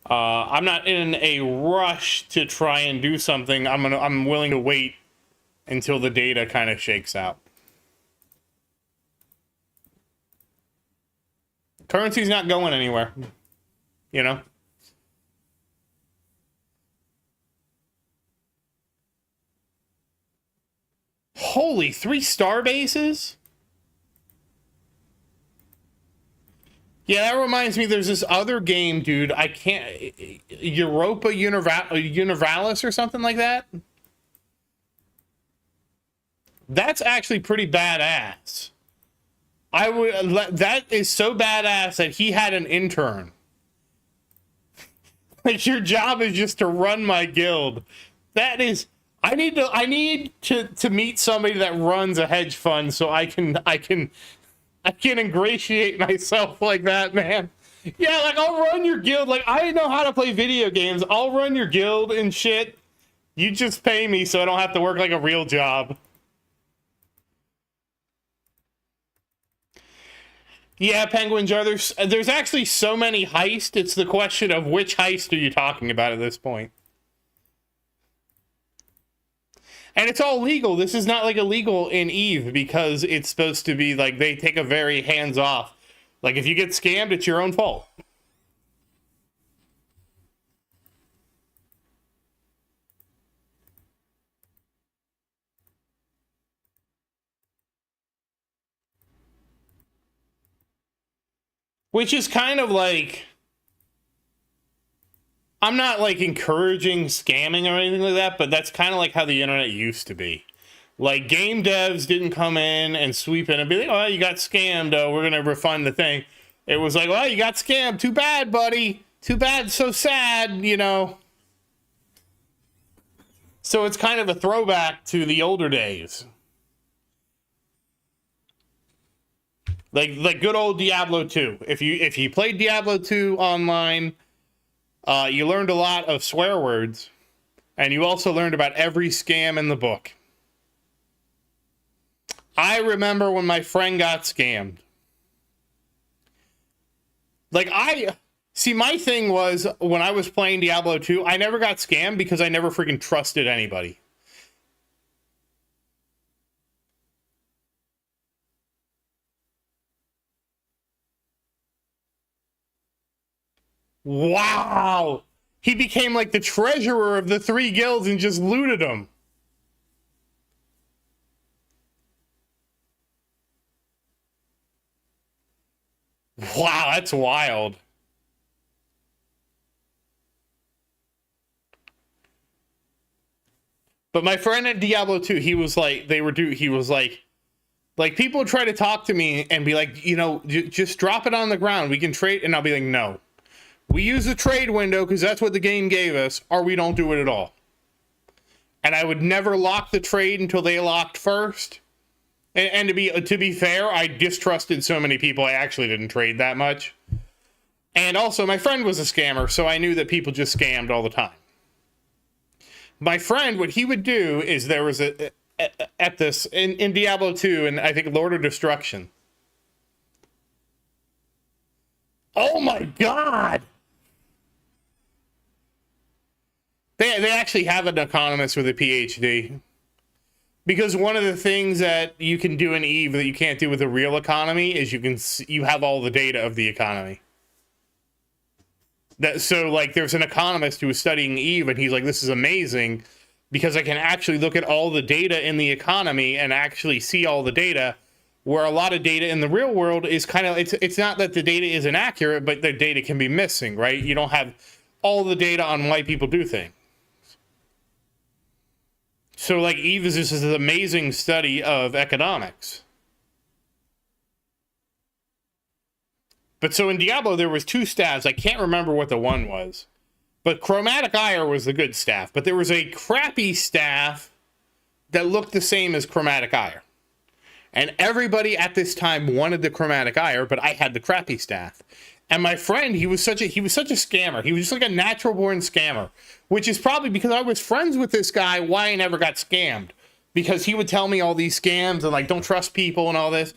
I'm not in a rush to try and do something. I'm willing to wait until the data kind of shakes out. Currency's not going anywhere, you know. Holy, 3-star bases? Yeah, that reminds me, there's this other game, dude. I can't... Europa Universalis or something like that? That's actually pretty badass. That is so badass that he had an intern. Like, your job is just to run my guild. That is... I need to meet somebody that runs a hedge fund so I can ingratiate myself like that, man. Yeah, like, I'll run your guild. Like, I know how to play video games. I'll run your guild and shit. You just pay me so I don't have to work like a real job. Yeah, Penguin Jar, there's actually so many heists. It's the question of which heist are you talking about at this point. And it's all legal. This is not like illegal in Eve because it's supposed to be like they take a very hands-off. Like, if you get scammed, it's your own fault. Which is kind of like... I'm not, like, encouraging scamming or anything like that, but that's kind of like how the internet used to be. Like, game devs didn't come in and sweep in and be like, oh, you got scammed, we're going to refund the thing. It was like, well, you got scammed. Too bad, buddy. Too bad, so sad, you know. So it's kind of a throwback to the older days. Like good old Diablo 2. If you played Diablo 2 online... you learned a lot of swear words, and you also learned about every scam in the book. I remember when my friend got scammed. Like, my thing was, when I was playing Diablo 2, I never got scammed because I never freaking trusted anybody. Wow! He became like the treasurer of the 3 guilds and just looted them. Wow, that's wild. But my friend at Diablo 2, he was like, people try to talk to me and be like, you know, just drop it on the ground. We can trade. And I'll be like, no. We use the trade window because that's what the game gave us, or we don't do it at all. And I would never lock the trade until they locked first. And to be fair, I distrusted so many people I actually didn't trade that much. And also, my friend was a scammer, so I knew that people just scammed all the time. My friend, what he would do is there was at this in Diablo 2 and I think Lord of Destruction. Oh my God! They actually have an economist with a PhD. Because one of the things that you can do in EVE that you can't do with a real economy is you have all the data of the economy. So like there's an economist who was studying EVE and he's like, this is amazing because I can actually look at all the data in the economy and actually see all the data, where a lot of data in the real world is kind of, it's not that the data isn't accurate, but the data can be missing, right? You don't have all the data on why people do things. So like EVE is this amazing study of economics. But so in Diablo, there was 2 staffs. I can't remember what the one was. But Chromatic Ire was the good staff. But there was a crappy staff that looked the same as Chromatic Ire. And everybody at this time wanted the Chromatic Ire, but I had the crappy staff. And my friend, he was such a scammer. He was just like a natural born scammer, which is probably because I was friends with this guy why I never got scammed. Because he would tell me all these scams and like, don't trust people and all this.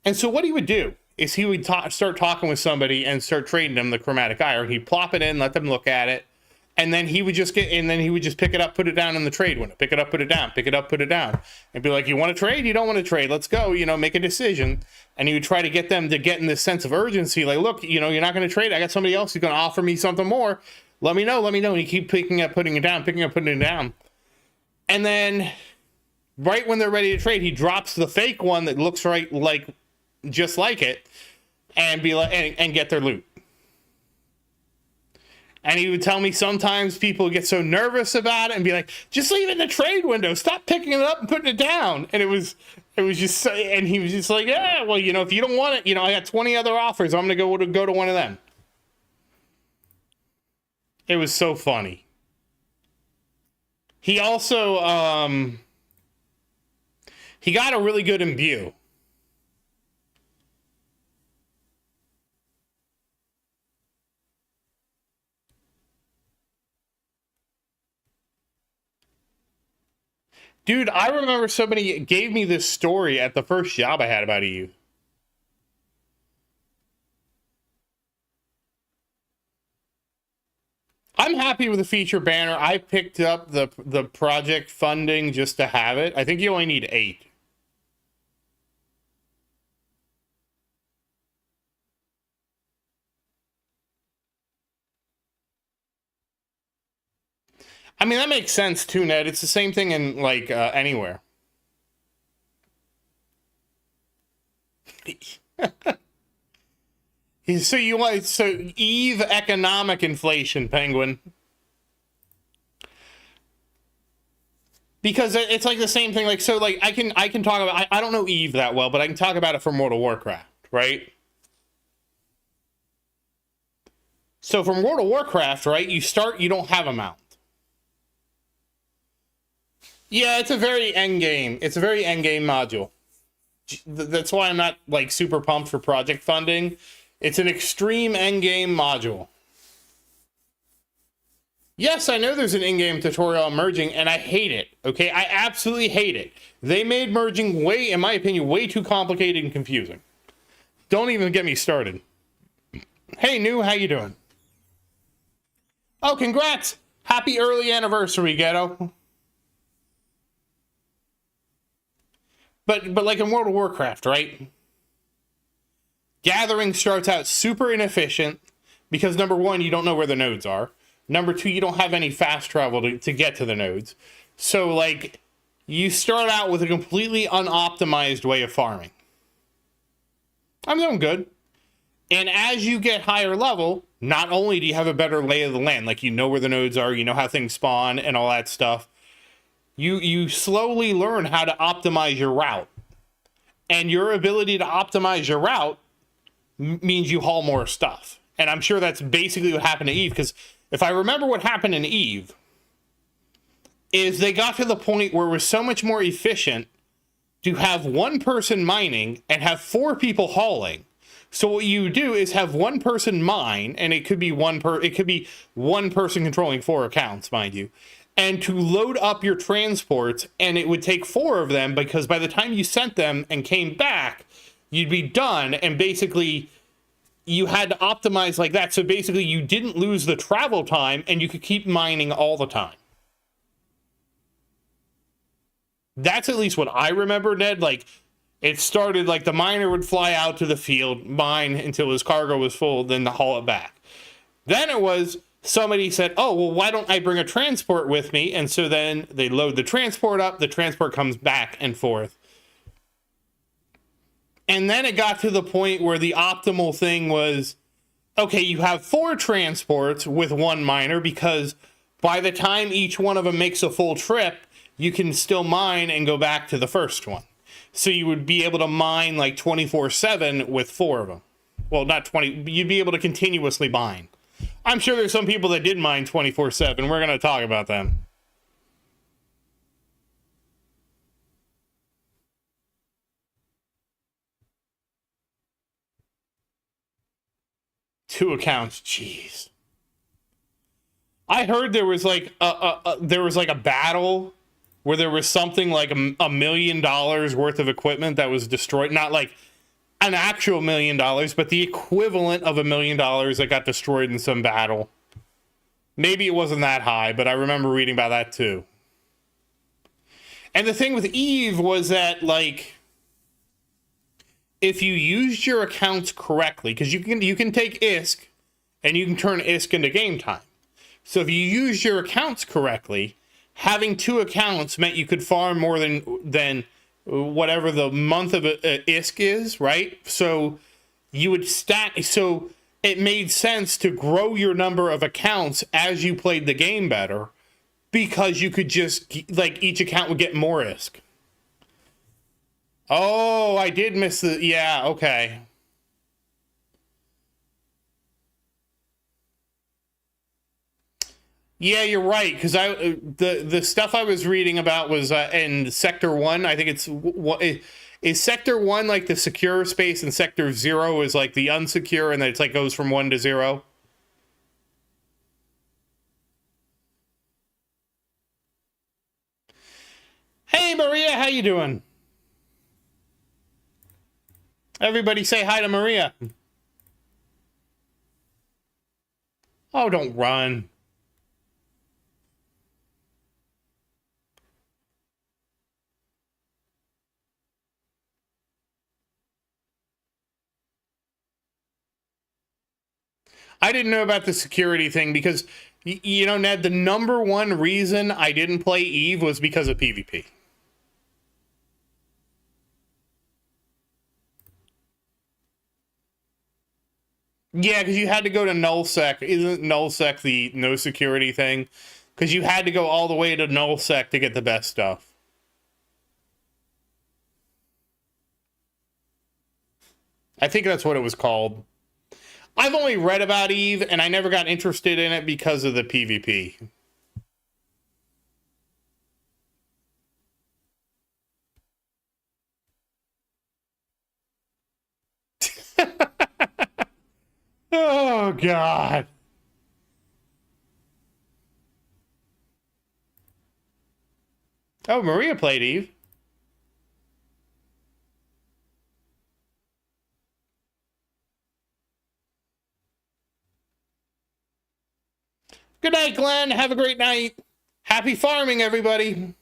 And so what he would do is he would start talking with somebody and start trading them the Chromatic Ire. He'd plop it in, let them look at it. And then he would just pick it up, put it down in the trade window. Pick it up, put it down, pick it up, put it down. And be like, you want to trade? You don't want to trade. Let's go, make a decision. And he would try to get them to get in this sense of urgency. Like, look, you're not going to trade. I got somebody else who's going to offer me something more. Let me know. And you keep picking up, putting it down, picking up, putting it down. And then right when they're ready to trade, he drops the fake one that looks just like it and be like, and get their loot. And he would tell me sometimes people get so nervous about it and be like, just leave it in the trade window. Stop picking it up and putting it down. And it was just, and he was just like, yeah, well, if you don't want it, I got 20 other offers. I'm going to go to one of them. It was so funny. He also, he got a really good imbue. Dude, I remember somebody gave me this story at the first job I had about Eve. I'm happy with the feature banner. I picked up the project funding just to have it. I think you only need 8. I mean, that makes sense too, Ned. It's the same thing in anywhere. So Eve economic inflation, Penguin. Because it's like the same thing. I can talk about. I don't know Eve that well, but I can talk about it for World of Warcraft, right? So from World of Warcraft, right? You don't have a mount. Yeah, it's a very end game. It's a very end game module. That's why I'm not super pumped for project funding. It's an extreme end game module. Yes, I know there's an in-game tutorial on merging, and I hate it. Okay, I absolutely hate it. They made merging in my opinion, way too complicated and confusing. Don't even get me started. Hey, New, how you doing? Oh, congrats! Happy early anniversary, Ghetto. But like in World of Warcraft, right? Gathering starts out super inefficient because number 1, you don't know where the nodes are. Number 2, you don't have any fast travel to get to the nodes. So you start out with a completely unoptimized way of farming. I'm doing good. And as you get higher level, not only do you have a better lay of the land, you know where the nodes are, you know how things spawn and all that stuff. You slowly learn how to optimize your route. And your ability to optimize your route means you haul more stuff. And I'm sure that's basically what happened to Eve, because if I remember what happened in Eve, is they got to the point where it was so much more efficient to have one person mining and have 4 people hauling, So what you do is have one person mine, and it could be one person controlling 4 accounts, mind you, and to load up your transports, and it would take 4 of them, because by the time you sent them and came back, you'd be done, and basically you had to optimize like that. So basically you didn't lose the travel time, and you could keep mining all the time. That's at least what I remember, Ned. Like, it started like the miner would fly out to the field, mine until his cargo was full, then to haul it back. Then it was somebody said, oh, well, why don't I bring a transport with me? And so then they load the transport up, the transport comes back and forth. And then it got to the point where the optimal thing was, okay, you have 4 transports with 1 miner, because by the time each one of them makes a full trip, you can still mine and go back to the first one. So you would be able to mine like 24/7 with 4 of them. Well, not 20, you'd be able to continuously mine. I'm sure there's some people that did mine 24/7. We're going to talk about them. Two accounts, jeez. I heard there was like a battle where there was something like $1 million worth of equipment that was destroyed. Not like an actual $1 million, but the equivalent of $1 million that got destroyed in some battle. Maybe it wasn't that high, but I remember reading about that too. And the thing with Eve was that, like, if you used your accounts correctly, because you can take ISK and you can turn ISK into game time. So if you use your accounts correctly, having 2 accounts meant you could farm more than whatever the month of ISK is, right? So you would stack. So it made sense to grow your number of accounts as you played the game better, because you could just, like, each account would get more ISK. Oh, I did miss the, yeah, okay. Yeah, you're right, because the stuff I was reading about was in Sector 1. I think is Sector 1 like the secure space, and Sector 0 is like the unsecure, and then it's like goes from 1 to 0? Hey, Maria, how you doing? Everybody say hi to Maria. Oh, don't run. I didn't know about the security thing because, you know, Ned, the number one reason I didn't play Eve was because of PvP. Yeah, because you had to go to nullsec. Isn't nullsec the no security thing? Because you had to go all the way to nullsec to get the best stuff. I think that's what it was called. I've only read about Eve, and I never got interested in it because of the PvP. Oh, God. Oh, Maria played Eve. Good night, Glenn. Have a great night. Happy farming, everybody.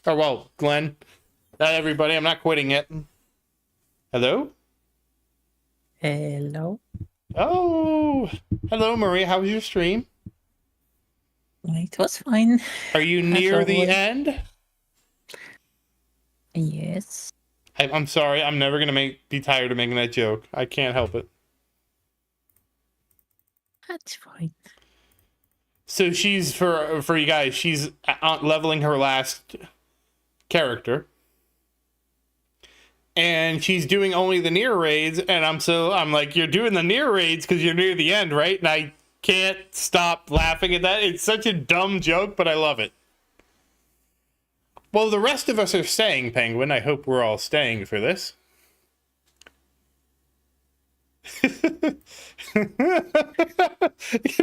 Oh, well, Glenn. Not everybody. I'm not quitting yet. Hello? Hello. Oh, hello, Maria. How was your stream? It was fine. Are you near the end? Yes. I'm sorry. I'm never going to be tired of making that joke. I can't help it. That's fine. So she's, for you guys, she's leveling her last character. And she's doing only the near raids, and I'm like, you're doing the near raids because you're near the end, right? And I can't stop laughing at that. It's such a dumb joke, but I love it. Well, the rest of us are staying, Penguin. I hope we're all staying for this.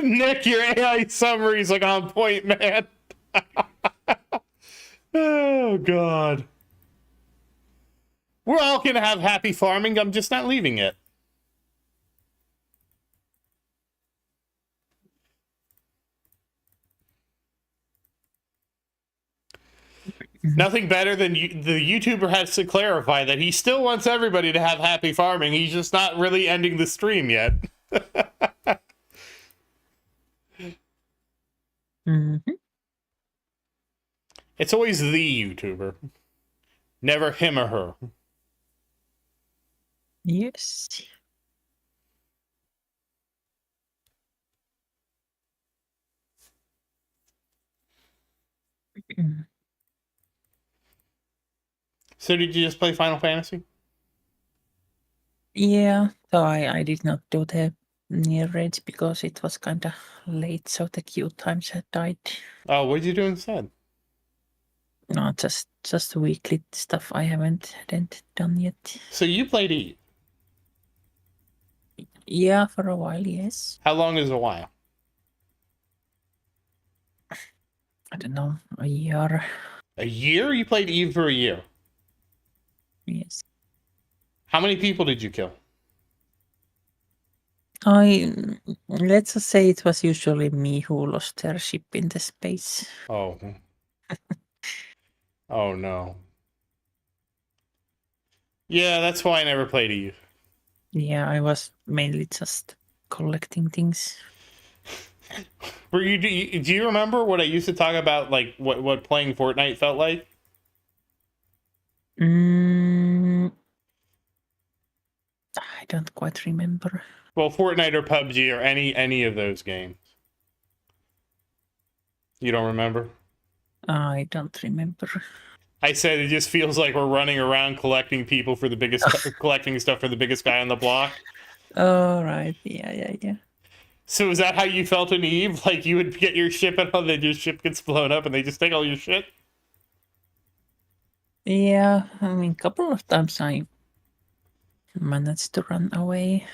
Nick, your AI summary's like on point, man. Oh god. We're all gonna have happy farming. I'm just not leaving it. Nothing better than the YouTuber has to clarify that he still wants everybody to have happy farming. He's just not really ending the stream yet. Mm-hmm. It's always the YouTuber, never him or her. Yes. So did you just play Final Fantasy? Yeah, so I did not do the near raids because it was kind of late, so the queue times had died. Oh, what did you do instead? No, just weekly stuff I hadn't done yet. So you played Eve. Yeah, for a while, yes. How long is a while? I don't know, a year. A year? You played Eve for a year. Yes. How many people did you kill? Let's just say it was usually me who lost their ship in the space. Oh. Oh no. Yeah, that's why I never played Eve. Yeah, I was mainly just collecting things. Were you? Do you remember what I used to talk about, like what playing Fortnite felt like? I don't quite remember. Well, Fortnite or PUBG or any of those games. You don't remember? I don't remember. I said it just feels like we're running around collecting people for the biggest, collecting stuff for the biggest guy on the block. Oh, right. Yeah. So is that how you felt in Eve? Like you would get your ship and then your ship gets blown up and they just take all your shit? Yeah, I mean, a couple of times I managed to run away.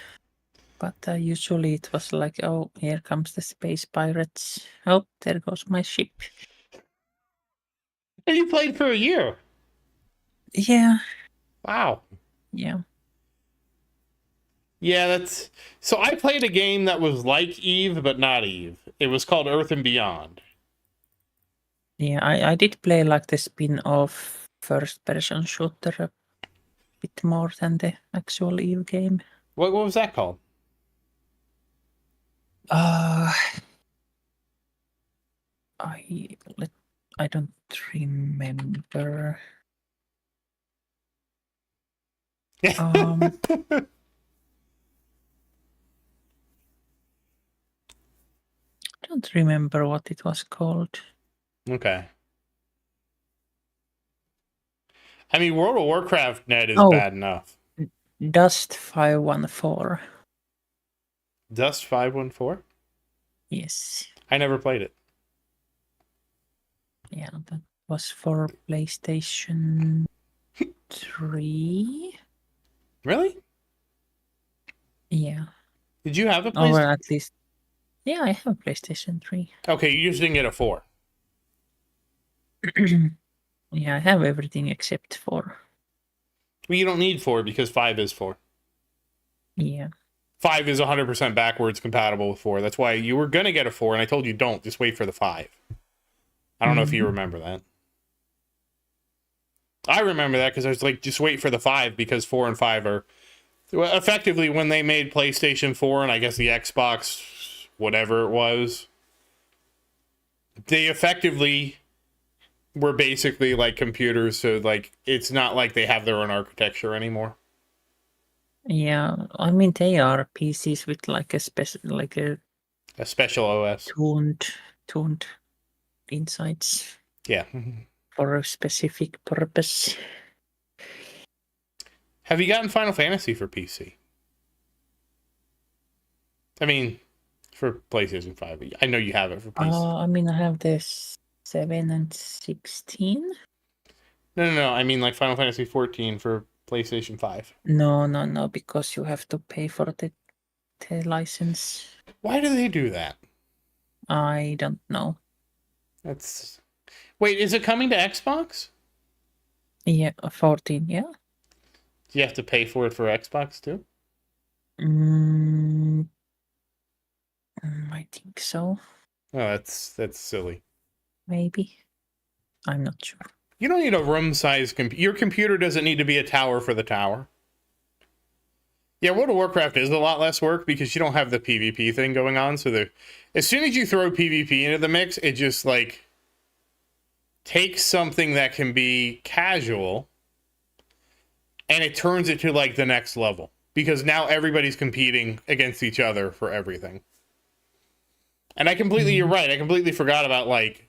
But usually it was like, oh, here comes the space pirates. Oh, there goes my ship. And you played for a year. Yeah. Wow. Yeah. Yeah, that's... So I played a game that was like Eve, but not Eve. It was called Earth and Beyond. Yeah, I did play like the spin-off first-person shooter a bit more than the actual Eve game. What was that called? I don't remember. I don't remember what it was called. Okay. I mean, World of Warcraft net is Oh. bad enough. Dust 514. Dust 514? Yes. I never played it. Yeah, that was for PlayStation 3. Really? Yeah. Did you have a Or PlayStation? at least, yeah, I have a PlayStation 3. Okay, you just didn't get a 4. Yeah, I have everything except 4. Well, you don't need 4 because 5 is 4. Yeah. 5 is 100% backwards compatible with 4. That's why you were going to get a 4, and I told you don't. Just wait for the 5. I don't know if you remember that. I remember that because I was like, just wait for the 5 because 4 and 5 are... Well, effectively, when they made PlayStation 4 and I guess the Xbox, whatever it was, they effectively were basically like computers, so like it's not like they have their own architecture anymore. Yeah, I mean they are PCs with like a special OS. tuned insides. Yeah. For a specific purpose. Have you gotten Final Fantasy for PC? I mean, for PlayStation 5. I know you have it for PC. I mean, I have this 7 and 16. No. I mean, like Final Fantasy 14 for PlayStation 5. No, because you have to pay for the license. Why do they do that? I don't know. That's... Wait, is it coming to Xbox? Yeah, 14, yeah. Do you have to pay for it for Xbox too? Mm, I think so. Oh, that's silly. Maybe. I'm not sure. You don't need a room-size computer. Your computer doesn't need to be a tower for the tower. Yeah, World of Warcraft is a lot less work because you don't have the PvP thing going on. So as soon as you throw PvP into the mix, it just like takes something that can be casual and it turns it to like the next level because now everybody's competing against each other for everything. And you're right. I completely forgot about like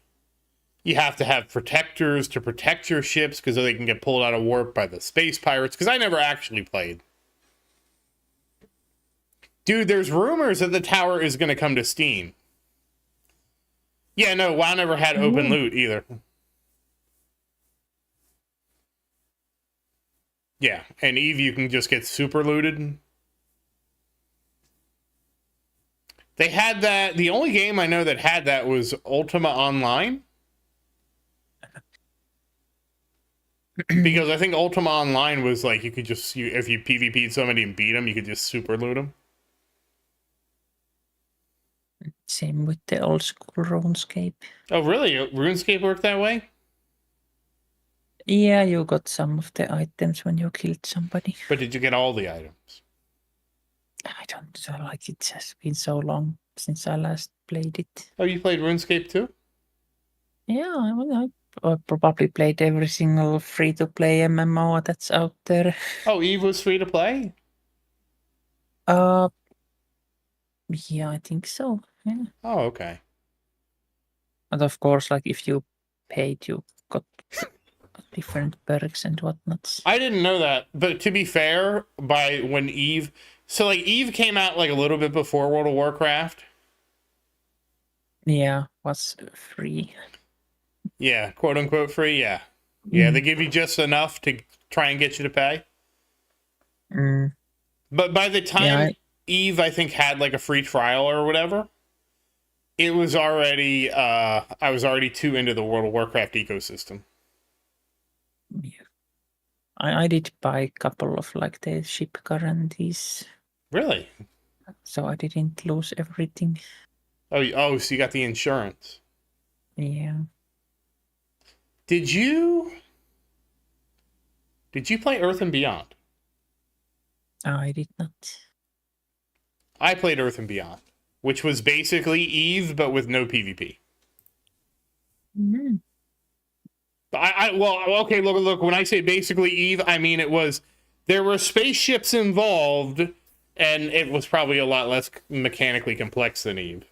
you have to have protectors to protect your ships because they can get pulled out of warp by the space pirates. Because I never actually played. Dude, there's rumors that the tower is going to come to Steam. Yeah, no, WoW never had open loot either. Yeah, and Eve, you can just get super looted. They had that. The only game I know that had that was Ultima Online. Because I think Ultima Online was like you could just if you PvP'd somebody and beat them, you could just super loot them. Same with the old school RuneScape. Oh, really? RuneScape worked that way? Yeah, you got some of the items when you killed somebody. But did you get all the items? I don't know, like it has been so long since I last played it. Oh, you played RuneScape too? Yeah, I probably played every single free-to-play MMO that's out there. Oh, Eve was free to play? Yeah, I think so. Yeah. Oh, okay. And of course, like if you paid, you got different perks and whatnots. I didn't know that, but to be fair, by when Eve... So, like, Eve came out, like, a little bit before World of Warcraft. Yeah, was free. Yeah, quote-unquote free, yeah. Yeah, they give you just enough to try and get you to pay. But by the time Eve, I think, had, like, a free trial or whatever, it was already... I was already too into the World of Warcraft ecosystem. Yeah. I did buy a couple of, like, the ship guarantees. Really? So I didn't lose everything. Oh, so you got the insurance. Yeah. Did you play Earth and Beyond? I did not. I played Earth and Beyond, which was basically Eve, but with no PvP. Well, okay, look, when I say basically Eve, I mean there were spaceships involved, and it was probably a lot less mechanically complex than Eve.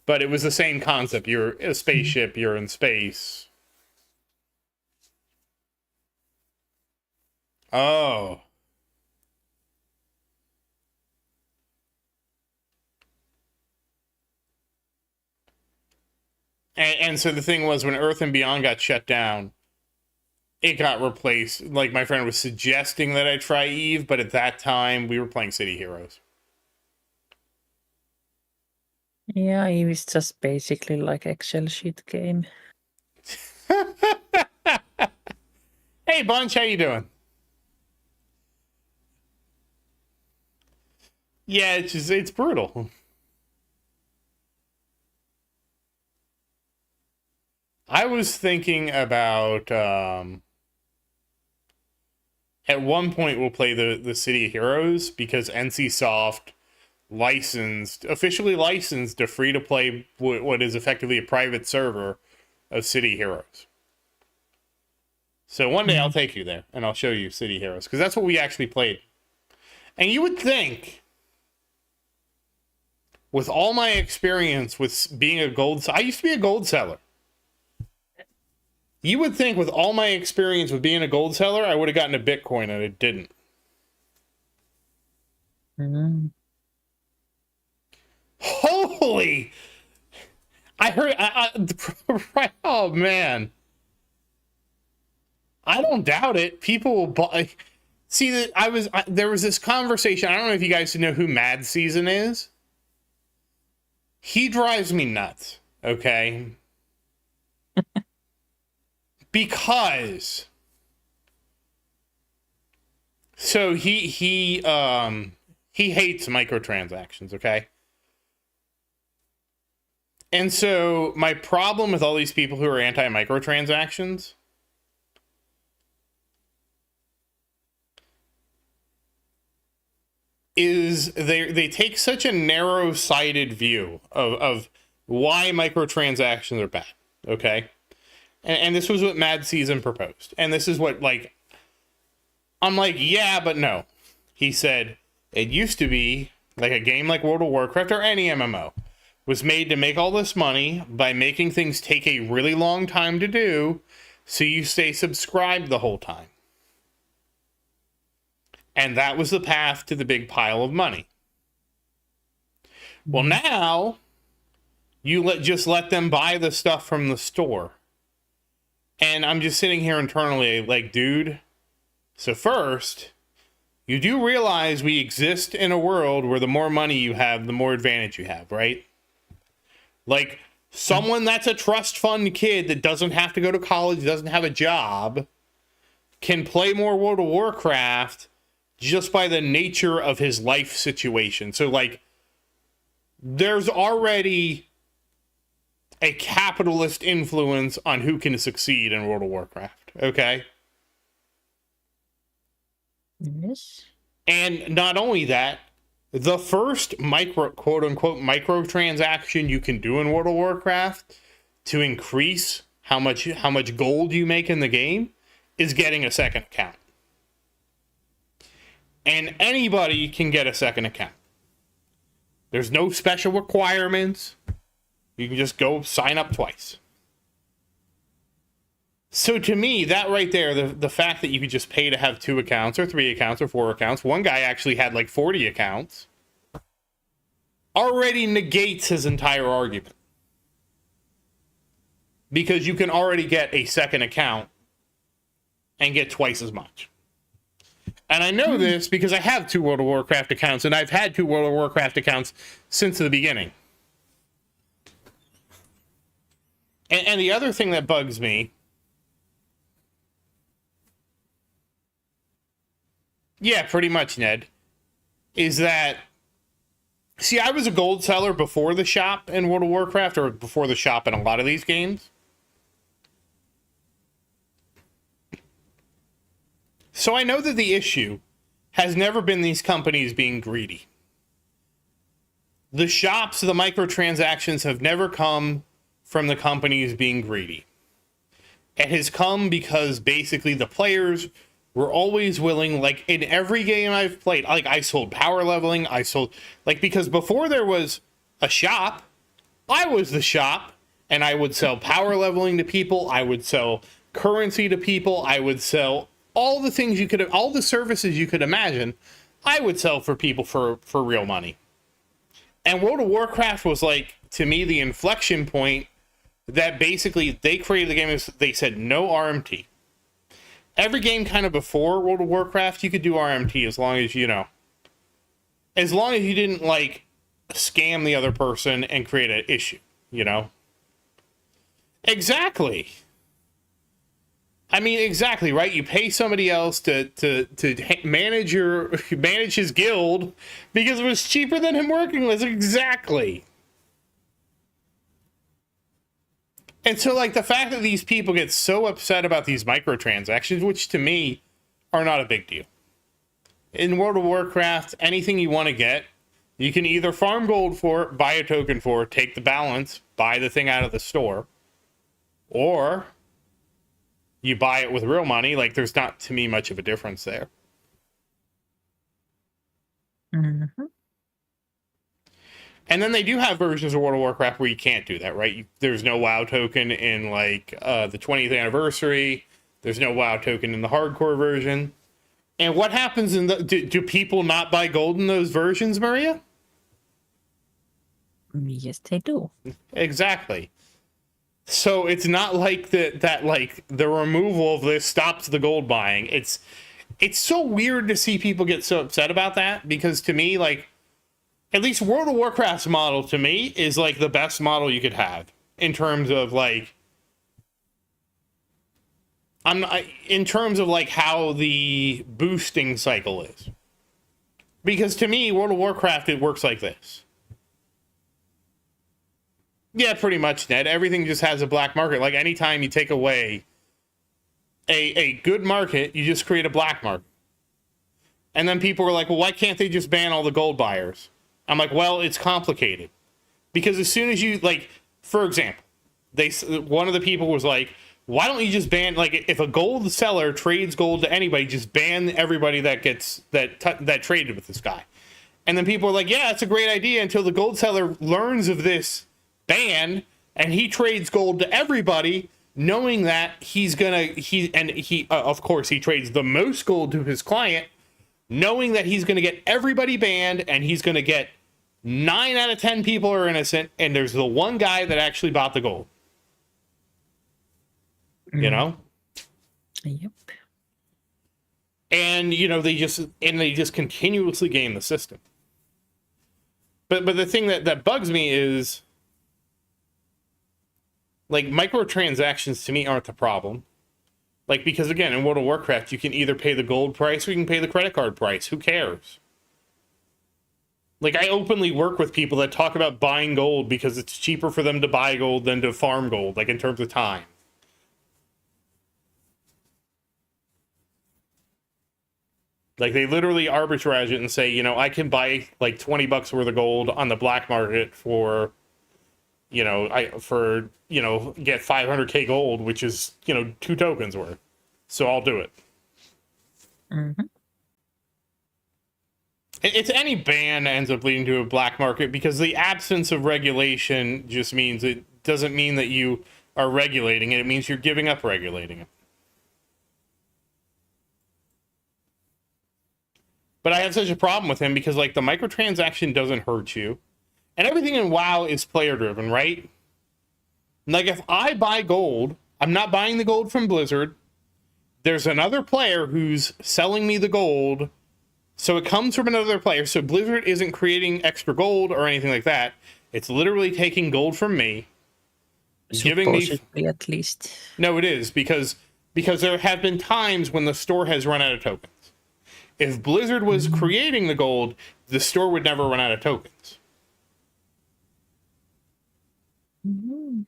But it was the same concept. You're a spaceship, you're in space. Oh. And so the thing was, when Earth and Beyond got shut down, it got replaced. Like, my friend was suggesting that I try Eve, but at that time, we were playing City Heroes. Yeah, Eve is just basically like Excel sheet game. Hey, Bunch, how you doing? Yeah, it's brutal. I was thinking about at one point we'll play the City Heroes because NCSoft officially licensed a free to play what is effectively a private server of City Heroes. So one day I'll take you there and I'll show you City Heroes because that's what we actually played. And you would think, with all my experience with being I used to be a gold seller. You would think with all my experience with being a gold seller, I would have gotten a Bitcoin, and it didn't. Holy! I heard... oh, man. I don't doubt it. People will buy... See, that there was this conversation. I don't know if you guys know who Mad Season is. He drives me nuts. Okay, because so he hates microtransactions. Okay. And so my problem with all these people who are anti-microtransactions is they take such a narrow-sighted view of why microtransactions are bad, okay? And this was what Mad Season proposed. And this is what, like, I'm like, yeah, but no. He said, it used to be, like a game like World of Warcraft or any MMO, was made to make all this money by making things take a really long time to do, so you stay subscribed the whole time. And that was the path to the big pile of money. Well, now you just let them buy the stuff from the store. And I'm just sitting here internally like, dude, so first, you do realize we exist in a world where the more money you have, the more advantage you have, right? Like, someone that's a trust fund kid that doesn't have to go to college, doesn't have a job, can play more World of Warcraft just by the nature of his life situation. So, like, there's already a capitalist influence on who can succeed in World of Warcraft, okay? Yes. And not only that, the first quote unquote microtransaction you can do in World of Warcraft to increase how much gold you make in the game is getting a second account. And anybody can get a second account. There's no special requirements. You can just go sign up twice. So to me, that right there, the fact that you could just pay to have 2 accounts or 3 accounts or 4 accounts, one guy actually had like 40 accounts, already negates his entire argument. Because you can already get a second account and get twice as much. And I know this because I have 2 World of Warcraft accounts, and I've had 2 World of Warcraft accounts since the beginning. And the other thing that bugs me, yeah, pretty much, Ned, is that, see, I was a gold seller before the shop in World of Warcraft, or before the shop in a lot of these games. So I know that the issue has never been these companies being greedy. The shops, the microtransactions have never come from the companies being greedy. It has come because basically the players were always willing, like in every game I've played, like I sold power leveling, because before there was a shop, I was the shop, and I would sell power leveling to people, I would sell currency to people, I would sell all the things all the services you could imagine, I would sell for people for real money. And World of Warcraft was, like, to me, the inflection point that basically they created the game. They said no RMT. Every game kind of before World of Warcraft, you could do RMT as long as, as long as you didn't, like, scam the other person and create an issue, Exactly. I mean, exactly, right? You pay somebody else to manage his guild because it was cheaper than him working with. Exactly. And so, like, the fact that these people get so upset about these microtransactions, which to me are not a big deal. In World of Warcraft, anything you want to get, you can either farm gold for, buy a token for, take the balance, buy the thing out of the store, or you buy it with real money. Like, there's not, to me, much of a difference there. Mm-hmm. And then they do have versions of World of Warcraft where you can't do that, right? There's no WoW token in, like, the 20th anniversary. There's no WoW token in the hardcore version. And what happens in do people not buy gold in those versions, Maria? Yes, they do. Exactly. So it's not like that like the removal of this stops the gold buying. it's so weird to see people get so upset about that, because to me, like, at least World of Warcraft's model to me is like the best model you could have in terms of like, in terms of like how the boosting cycle is. Because to me, World of Warcraft, it works like this. Yeah, pretty much, Ned. Everything just has a black market. Like, anytime you take away a good market, you just create a black market. And then people are like, well, why can't they just ban all the gold buyers? I'm like, well, it's complicated. Because as soon as you, like, for example, one of the people was like, why don't you just ban, like, if a gold seller trades gold to anybody, just ban everybody that gets that traded with this guy. And then people are like, yeah, that's a great idea, until the gold seller learns of this ban and he trades gold to everybody, knowing that of course he trades the most gold to his client, knowing that he's going to get everybody banned, and he's going to get 9 out of 10 people are innocent, and there's the one guy that actually bought the gold. You know? Yep. And they just continuously game the system. But the thing that bugs me is, like, microtransactions to me aren't the problem. Like, because again, in World of Warcraft, you can either pay the gold price or you can pay the credit card price. Who cares? Like, I openly work with people that talk about buying gold because it's cheaper for them to buy gold than to farm gold, like in terms of time. Like, they literally arbitrage it and say, I can buy like $20 worth of gold on the black market for, get 500k gold, which is, 2 tokens worth. So I'll do it. Mm-hmm. It's any ban ends up leading to a black market, because the absence of regulation just means, it doesn't mean that you are regulating it. It means you're giving up regulating it. But I have such a problem with him because, like, the microtransaction doesn't hurt you. And everything in WoW is player driven, right? Like, if I buy gold, I'm not buying the gold from Blizzard. There's another player who's selling me the gold. So it comes from another player. So Blizzard isn't creating extra gold or anything like that. It's literally taking gold from me. Giving me, at least. No, it is, because there have been times when the store has run out of tokens. If Blizzard was creating the gold, the store would never run out of tokens. Mm-hmm.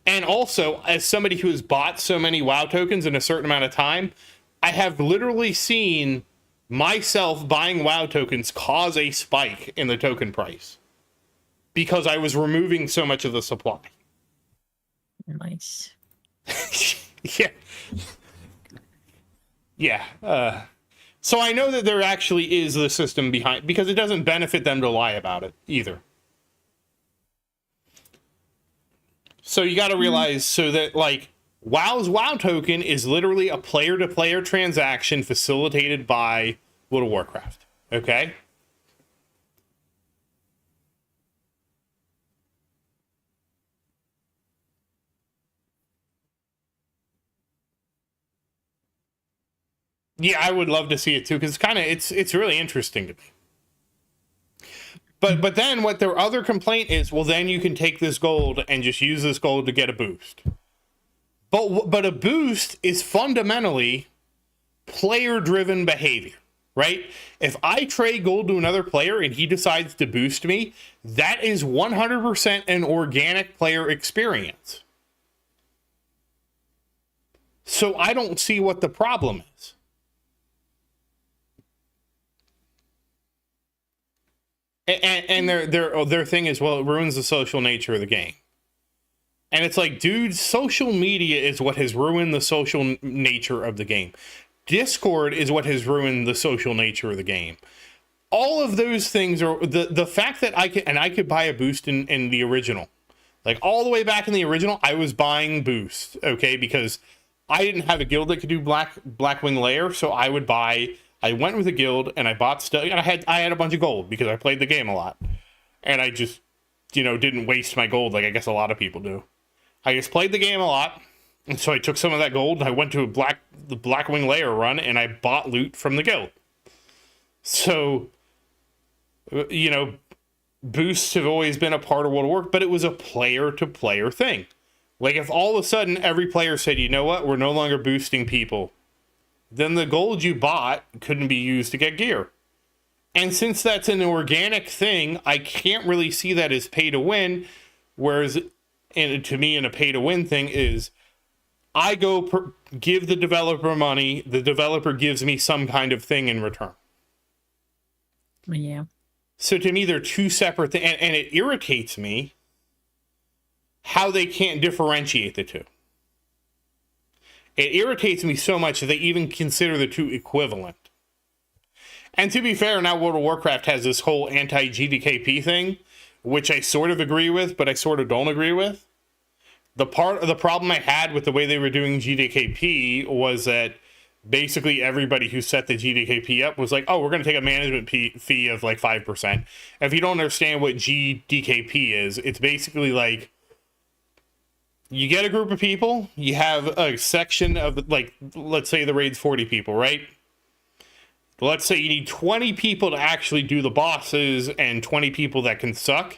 And also, as somebody who has bought so many WoW tokens in a certain amount of time, I have literally seen myself buying WoW tokens cause a spike in the token price because I was removing so much of the supply. Nice. Yeah. Yeah. So I know that there actually is the system behind, because it doesn't benefit them to lie about it either. So you got to realize, so that, like, WoW's WoW token is literally a player-to-player transaction facilitated by World of Warcraft. Okay? Yeah, I would love to see it too, because it's really interesting to me. But then what their other complaint is, well, then you can take this gold and just use this gold to get a boost. But a boost is fundamentally player-driven behavior, right? If I trade gold to another player and he decides to boost me, that is 100% an organic player experience. So I don't see what the problem is. And their thing is, well, it ruins the social nature of the game. And it's like, dude, social media is what has ruined the social nature of the game. Discord is what has ruined the social nature of the game. All of those things are the fact that I could buy a boost in the original. Like, all the way back in the original, I was buying boosts, okay, because I didn't have a guild that could do Blackwing Lair, so I went with a guild and I bought stuff, and I had a bunch of gold because I played the game a lot. And I just, didn't waste my gold like I guess a lot of people do. I just played the game a lot, And so I took some of that gold and I went to the Blackwing Lair run and I bought loot from the guild. So, you know, boosts have always been a part of World of Warcraft, but it was a player-to-player thing. Like, if all of a sudden every player said, you know what, we're no longer boosting people, then the gold you bought couldn't be used to get gear. And since that's an organic thing, I can't really see that as pay-to-win, whereas, and to me, in a pay-to-win thing is, I go give the developer money, the developer gives me some kind of thing in return. Yeah. So to me, they're two separate things, and it irritates me how they can't differentiate the two. It irritates me so much that they even consider the two equivalent. And to be fair, now World of Warcraft has this whole anti-GDKP thing, which I sort of agree with, but I sort of don't agree with. The problem I had with the way they were doing GDKP was that basically everybody who set the GDKP up was like, oh, we're going to take a management fee of like 5%. If you don't understand what GDKP is, it's basically like you get a group of people, you have a section of, like, let's say the raid's 40 people, right? Let's say you need 20 people to actually do the bosses and 20 people that can suck.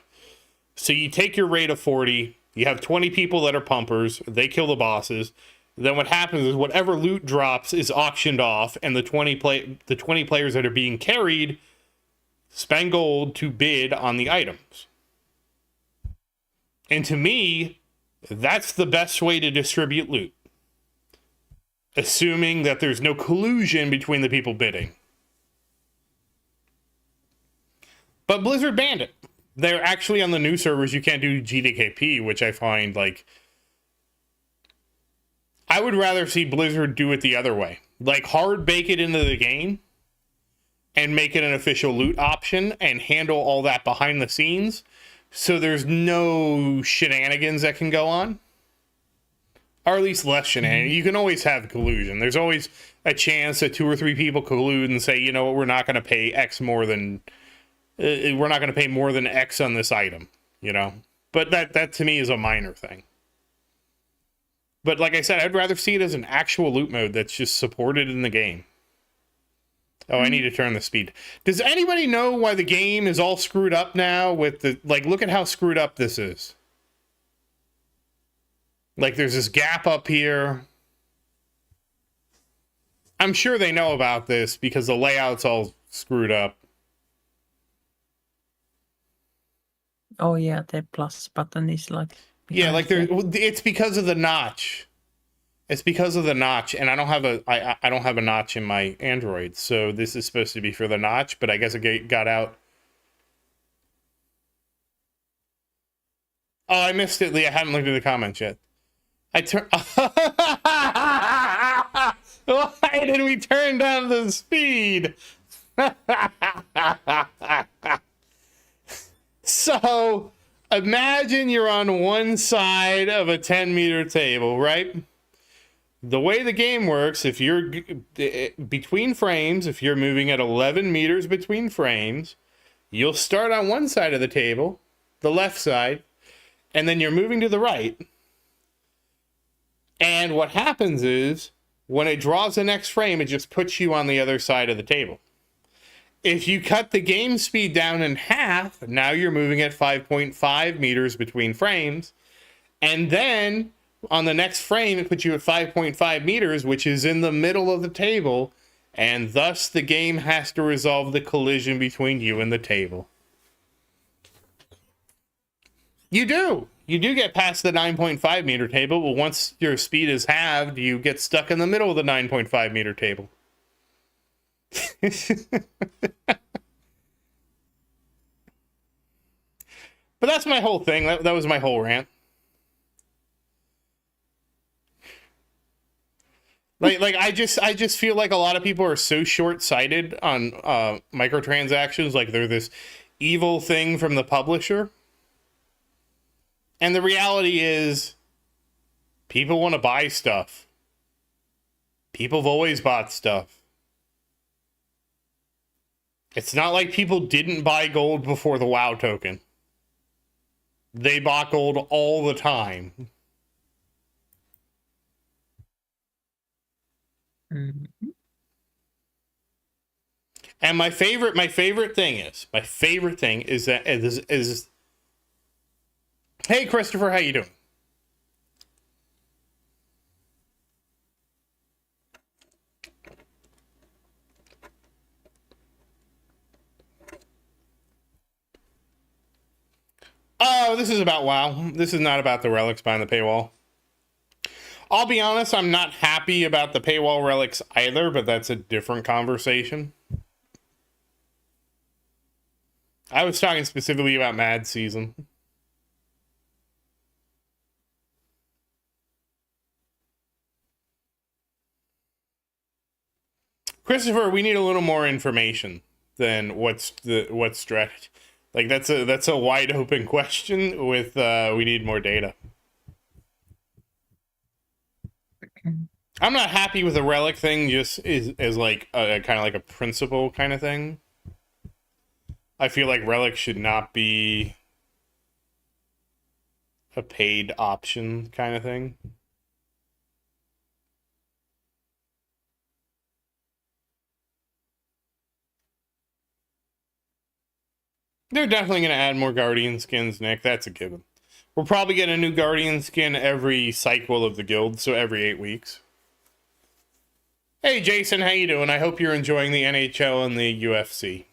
So you take your raid of 40, you have 20 people that are pumpers, they kill the bosses. Then what happens is whatever loot drops is auctioned off, and the 20 players that are being carried spend gold to bid on the items. And to me, that's the best way to distribute loot, assuming that there's no collusion between the people bidding. But Blizzard banned it. They're actually on the new servers, you can't do GDKP, which I find, like, I would rather see Blizzard do it the other way. Like, hard bake it into the game and make it an official loot option and handle all that behind the scenes so there's no shenanigans that can go on. Or at least less shenanigans. You can always have collusion. There's always a chance that 2 or 3 people collude and say, you know what, we're not going to pay X more than... we're not going to pay more than X on this item, you know? But that to me is a minor thing. But like I said, I'd rather see it as an actual loot mode that's just supported in the game. Oh, I need to turn the speed. Does anybody know why the game is all screwed up now with the... Like, look at how screwed up this is. Like, there's this gap up here. I'm sure they know about this because the layout's all screwed up. Oh yeah, the plus button is like... Yeah, like it's because of the notch. It's because of the notch, and I don't have a notch in my Android, so this is supposed to be for the notch, but I guess it got out. Oh, I missed it, Lee. I haven't looked at the comments yet. Why did we turn down the speed? So, imagine you're on one side of a 10-meter table, right? The way the game works, if you're between frames, if you're moving at 11 meters between frames, you'll start on one side of the table, the left side, and then you're moving to the right. And what happens is, when it draws the next frame, it just puts you on the other side of the table. If you cut the game speed down in half, now you're moving at 5.5 meters between frames. And then on the next frame, it puts you at 5.5 meters, which is in the middle of the table. And thus the game has to resolve the collision between you and the table. You do. You do get past the 9.5 meter table, but once your speed is halved, you get stuck in the middle of the 9.5 meter table. But that's my whole thing. That was my whole rant. Like I just feel like a lot of people are so short-sighted on microtransactions, like they're this evil thing from the publisher. And the reality is, people want to buy stuff. People have always bought stuff. It's not like people didn't buy gold before the WoW token. They bought gold all the time. Mhm. And my favorite thing is that is hey Christopher, how you doing? Oh, this is about WoW. This is not about the relics behind the paywall. I'll be honest, I'm not happy about the paywall relics either, but that's a different conversation. I was talking specifically about Mad Season. Christopher, we need a little more information than what's strategy. Like that's a wide open question with we need more data. I'm not happy with the relic thing just is like a kind of like a principle kind of thing. I feel like relic should not be a paid option kind of thing. They're definitely going to add more Guardian skins, Nick. That's a given. We'll probably get a new Guardian skin every cycle of the guild, so every 8 weeks. Hey, Jason, how you doing? I hope you're enjoying the NHL and the UFC.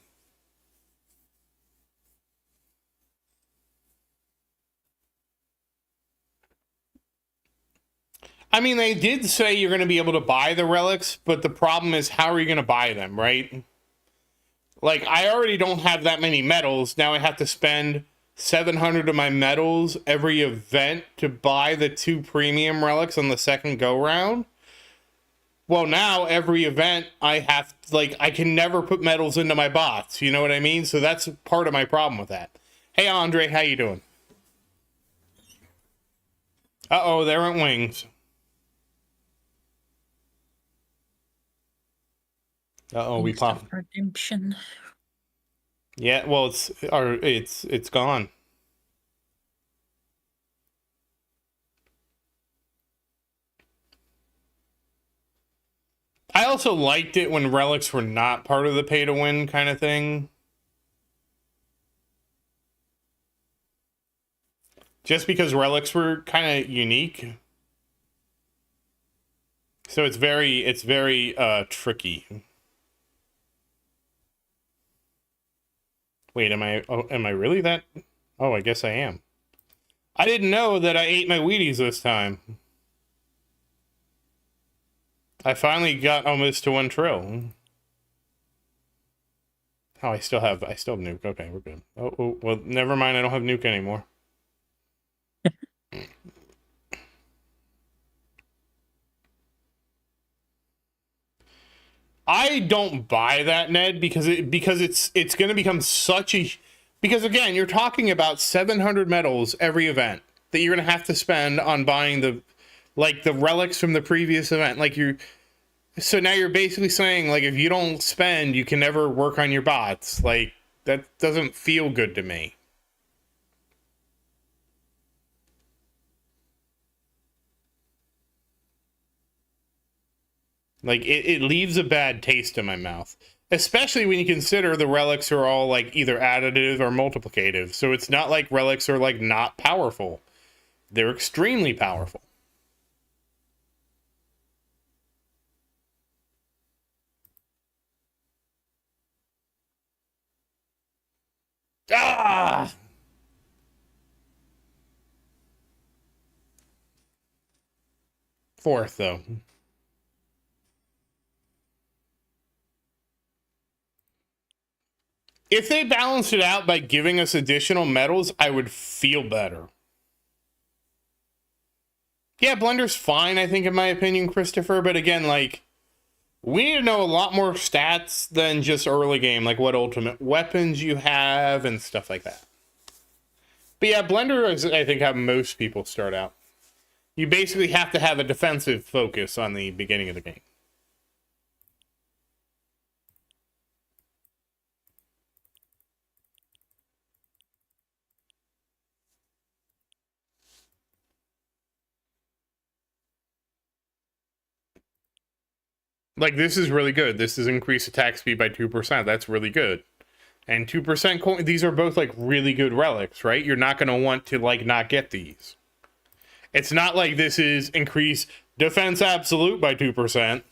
I mean, they did say you're going to be able to buy the relics, but the problem is, how are you going to buy them, right? Like, I already don't have that many medals. Now I have to spend 700 of my medals every event to buy the 2 premium relics on the second go-round. Well, now every event I have, like, I can never put medals into my bots. You know what I mean? So that's part of my problem with that. Hey, Andre, how you doing? Uh-oh, there went wings. Uh-oh, we popped. Redemption. Yeah, well, it's gone. I also liked it when relics were not part of the pay to win kind of thing. Just because relics were kind of unique. So it's very tricky. Wait, am I really that? Oh, I guess I am. I didn't know that I ate my Wheaties this time. I finally got almost to 1 trill. Oh, I still have nuke. Okay, we're good. Oh, well, never mind. I don't have nuke anymore. I don't buy that, Ned, because it's going to become such a, because again, you're talking about 700 medals every event that you're going to have to spend on buying the relics from the previous event. So now you're basically saying, like, if you don't spend, you can never work on your bots. Like, that doesn't feel good to me. Like, it leaves a bad taste in my mouth. Especially when you consider the relics are all, like, either additive or multiplicative. So it's not like relics are, like, not powerful. They're extremely powerful. Ah! Fourth, though. If they balanced it out by giving us additional medals, I would feel better. Yeah, Blender's fine, I think, in my opinion, Christopher. But again, like, we need to know a lot more stats than just early game, like what ultimate weapons you have and stuff like that. But yeah, Blender is, I think, how most people start out. You basically have to have a defensive focus on the beginning of the game. Like, this is really good. This is increased attack speed by 2%. That's really good. And 2% coin, these are both, like, really good relics, right? You're not going to want to, like, not get these. It's not like this is increase defense absolute by 2%.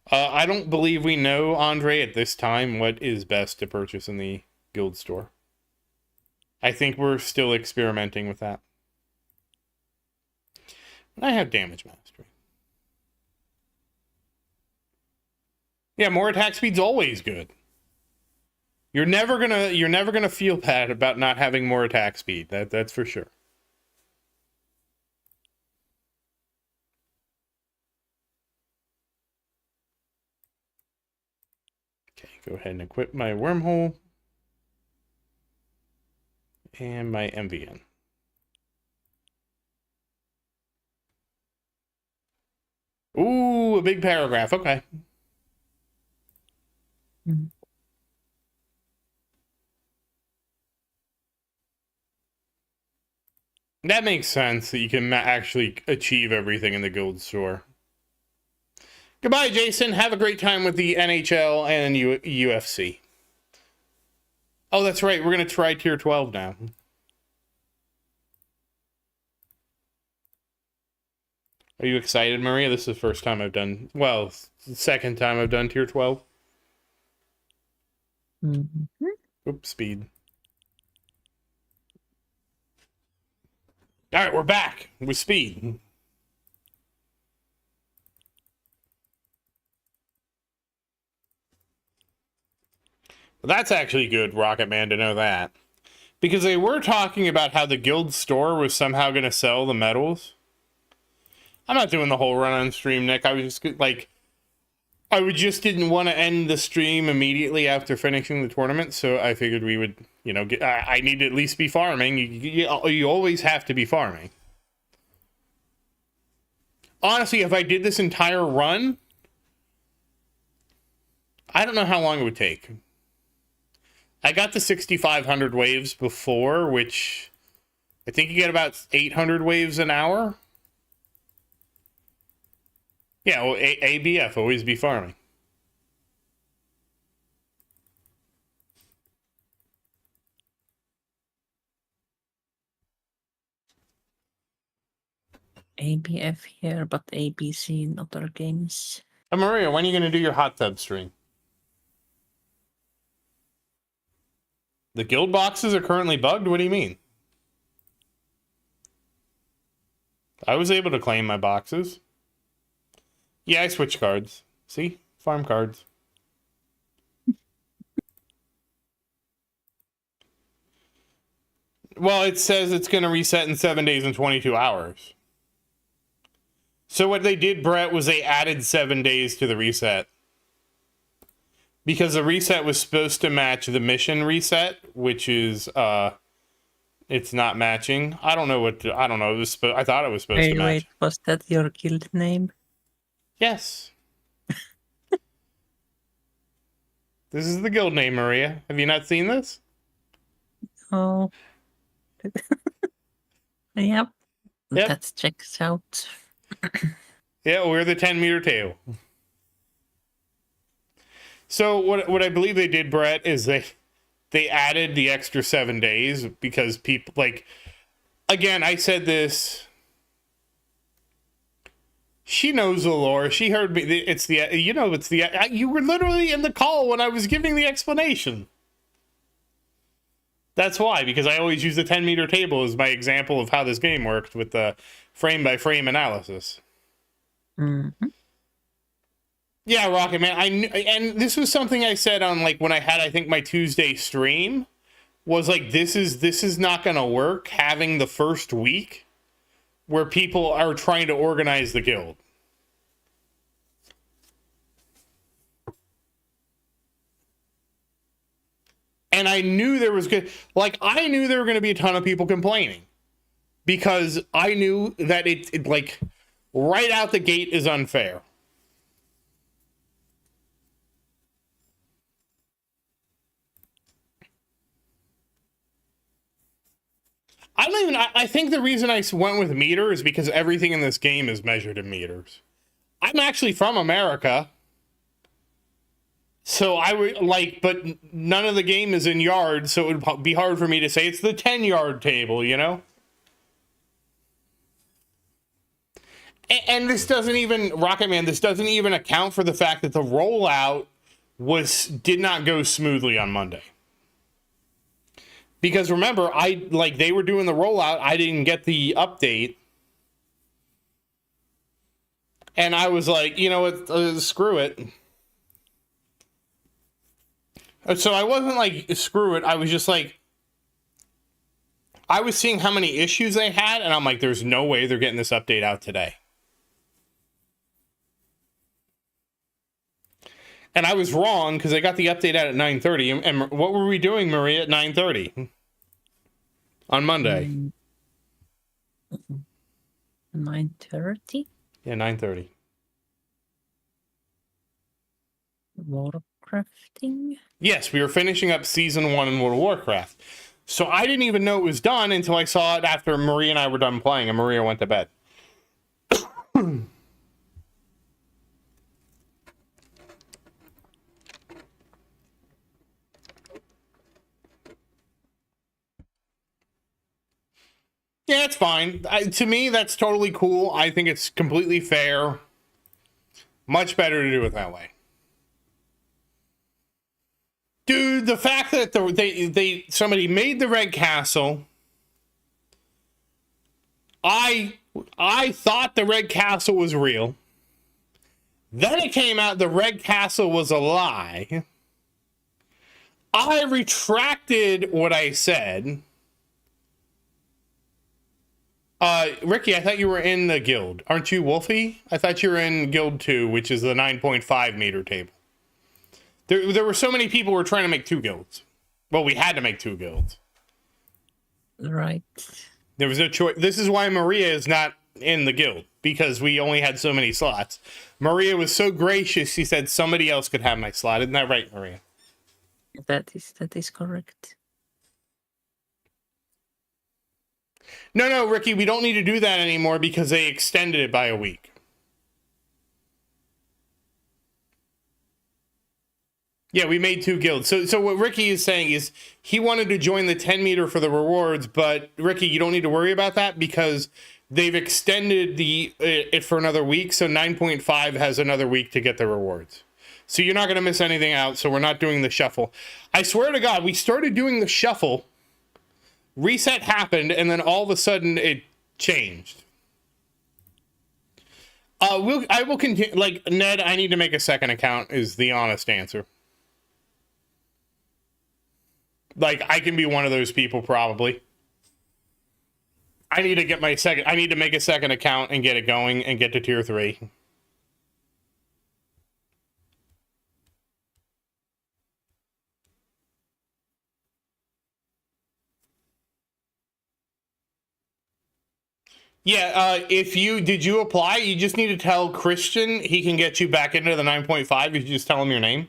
I don't believe we know, Andre, at this time, what is best to purchase in the guild store. I think we're still experimenting with that. I have damage mastery. Yeah, more attack speed's always good. You're never gonna feel bad about not having more attack speed. That's for sure. Okay, go ahead and equip my wormhole and my MVN. Ooh, a big paragraph. Okay. Mm. That makes sense that you can actually achieve everything in the guild store. Goodbye, Jason. Have a great time with the NHL and UFC. Oh, that's right. We're going to try tier 12 now. Are you excited, Maria? This is the first time I've done, well, the second time I've done tier 12. Mm-hmm. Oops, speed. All right, we're back with speed. That's actually good, Rocket Man, to know that. Because they were talking about how the guild store was somehow going to sell the medals. I'm not doing the whole run on stream, Nick. I was just like, I would just didn't want to end the stream immediately after finishing the tournament, so I figured we would, you know, I need to at least be farming. You always have to be farming. Honestly, if I did this entire run, I don't know how long it would take. I got the 6,500 waves before, which I think you get about 800 waves an hour. Yeah, well, ABF, always be farming. ABF here, but ABC in other games. Oh, Maria, when are you going to do your hot tub stream? The guild boxes are currently bugged? What do you mean? I was able to claim my boxes. Yeah, I switched cards. See? Farm cards. Well, it says it's going to reset in 7 days and 22 hours. So what they did, Brett, was they added 7 days to the reset. Because the reset was supposed to match the mission reset, which is, it's not matching. I don't know what, I don't know. It was I thought it was supposed to match. Wait, was that your guild name? Yes. This is the guild name, Maria. Have you not seen this? Oh. Yep. Yep. That checks out. Yeah, we're the 10-meter tail. So what I believe they did, Brett, is they added the extra 7 days because people, like, again, I said this. She knows the lore. She heard me. It's the, you know, it's the, you were literally in the call when I was giving the explanation. That's why, because I always use the 10-meter table as my example of how this game worked with the frame-by-frame analysis. Mm-hmm. Yeah, Rocket Man. I knew, and this was something I said on, like, when I had, I think, my Tuesday stream, was like, this is not going to work, having the first week where people are trying to organize the guild. And I knew there was I knew there were going to be a ton of people complaining, because I knew that it like right out the gate is unfair. I think the reason I went with meter is because everything in this game is measured in meters. I'm actually from America. So I would like, but none of the game is in yards, so it would be hard for me to say it's the 10-yard table, you know? And this doesn't even, Rocket Man, this doesn't even account for the fact that the rollout did not go smoothly on Monday. Because remember, they were doing the rollout, I didn't get the update. And I was like, you know what, screw it. So I wasn't like, screw it. I was just like, I was seeing how many issues they had, and I'm like, there's no way they're getting this update out today. And I was wrong because I got the update out at 9:30. And what were we doing, Maria, at 9:30 on Monday? 9:30? Yeah, 9:30. Warcrafting? Yes, we were finishing up Season 1 in World of Warcraft. So I didn't even know it was done until I saw it after Maria and I were done playing, and Maria went to bed. Yeah, it's fine. To me, that's totally cool. I think it's completely fair. Much better to do it that way. Dude, the fact that somebody made the Red Castle, I thought the Red Castle was real. Then it came out the Red Castle was a lie. I retracted what I said. Ricky, I thought you were in the guild. Aren't you Wolfie? I thought you were in Guild 2, which is the 9.5 meter table. There were so many people who were trying to make 2 guilds. Well, we had to make 2 guilds. Right. There was no choice. This is why Maria is not in the guild, because we only had so many slots. Maria was so gracious, she said somebody else could have my slot. Isn't that right, Maria? That is correct. No, Ricky, we don't need to do that anymore because they extended it by a week. Yeah, we made 2 guilds. So what Ricky is saying is he wanted to join the 10 meter for the rewards, but Ricky, you don't need to worry about that because they've extended it for another week. So 9.5 has another week to get the rewards. So you're not going to miss anything out. So we're not doing the shuffle. I swear to God, we started doing the shuffle. Reset happened, and then all of a sudden it changed. I will continue. Like, Ned, I need to make a second account is the honest answer. Like, I can be one of those people, probably. I need to get I need to make a second account and get it going and get to tier 3. Yeah, did you apply? You just need to tell Christian he can get you back into the 9.5 if you just tell him your name.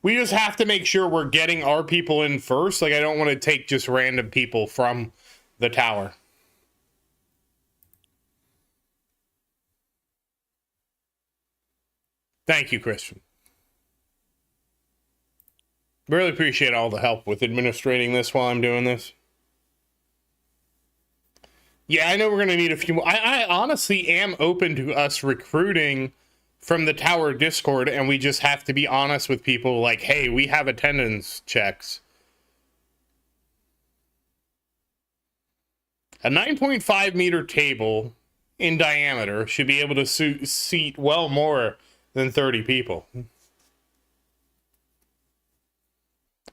We just have to make sure we're getting our people in first. Like, I don't want to take just random people from the tower. Thank you, Christian. Really appreciate all the help with administrating this while I'm doing this. Yeah, I know we're going to need a few more. I honestly am open to us recruiting from the tower Discord, and we just have to be honest with people like, hey, we have attendance checks. A 9.5 meter table in diameter should be able to seat well more than 30 people.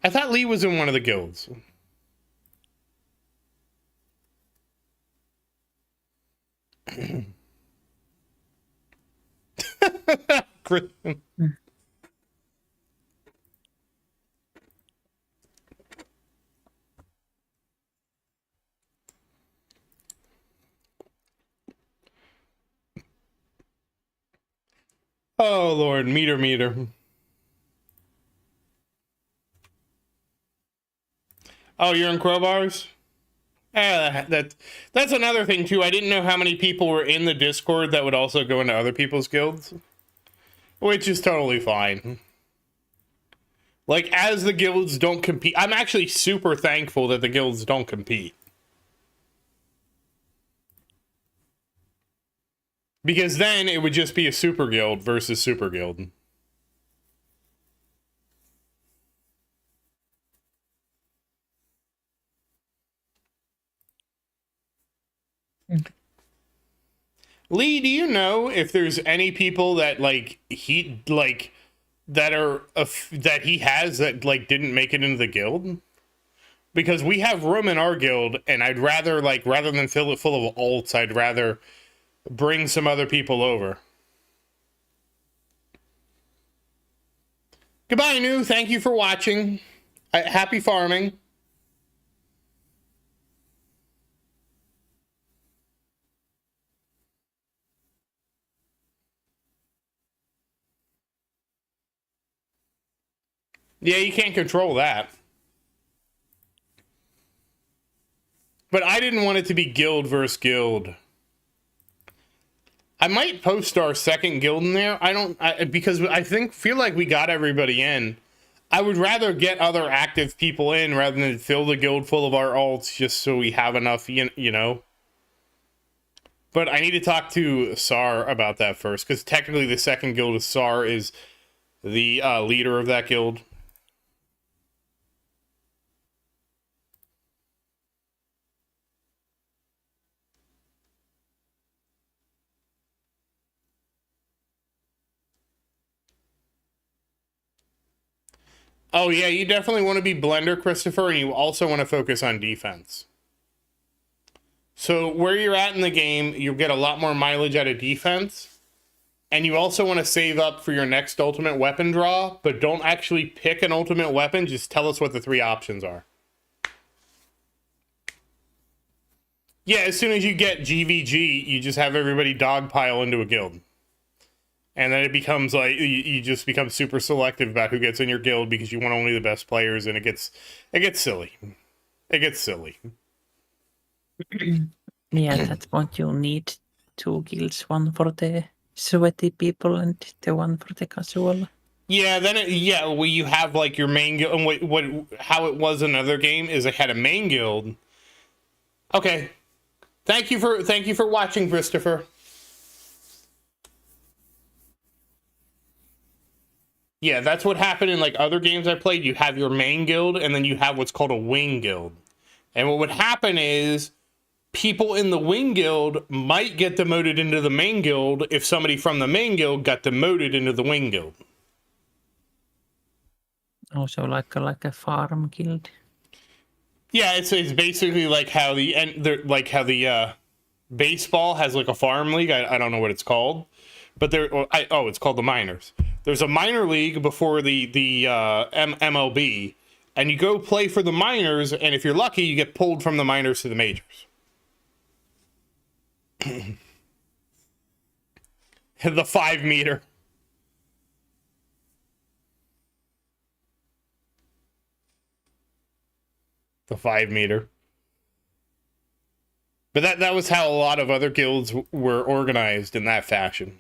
I thought Lee was in one of the guilds. Christian. Oh, Lord, meter. Oh, you're in Crowbars? That's another thing too. I didn't know how many people were in the Discord that would also go into other people's guilds, which is totally fine. Like, as the guilds don't compete, I'm actually super thankful that the guilds don't compete. Because then it would just be a super guild versus super guild. Lee, do you know if there's any people that that he has that like didn't make it into the guild? Because we have room in our guild, and I'd rather rather than fill it full of alts, I'd rather bring some other people over. Goodbye, New. Thank you for watching. Happy farming. Yeah, you can't control that. But I didn't want it to be guild versus guild. I might post our second guild in there. Because I feel like we got everybody in. I would rather get other active people in rather than fill the guild full of our alts just so we have enough, you know. But I need to talk to Sar about that first, because technically the second guild of Sar is the leader of that guild. Oh yeah, you definitely want to be Blender, Christopher, and you also want to focus on defense. So where you're at in the game, you'll get a lot more mileage out of defense. And you also want to save up for your next ultimate weapon draw, but don't actually pick an ultimate weapon, just tell us what the 3 options are. Yeah, as soon as you get GVG, you just have everybody dogpile into a guild. And then it becomes like, you just become super selective about who gets in your guild because you want only the best players, and it gets silly. It gets silly. Yeah, that's what you need. 2 guilds, one for the sweaty people and the one for the casual. Yeah, then well, you have like your main guild, and how it was in another game is it had a main guild. Okay. Thank you for watching, Christopher. Yeah, that's what happened in like other games I played. You have your main guild, and then you have what's called a wing guild. And what would happen is people in the wing guild might get demoted into the main guild if somebody from the main guild got demoted into the wing guild. Also like a farm guild. Yeah, it's basically like how the baseball has like a farm league. I don't know what it's called, but it's called the minors. There's a minor league before the MLB, and you go play for the minors, and if you're lucky, you get pulled from the minors to the majors. The 5 meter. The 5 meter. But that was how a lot of other guilds were organized in that fashion.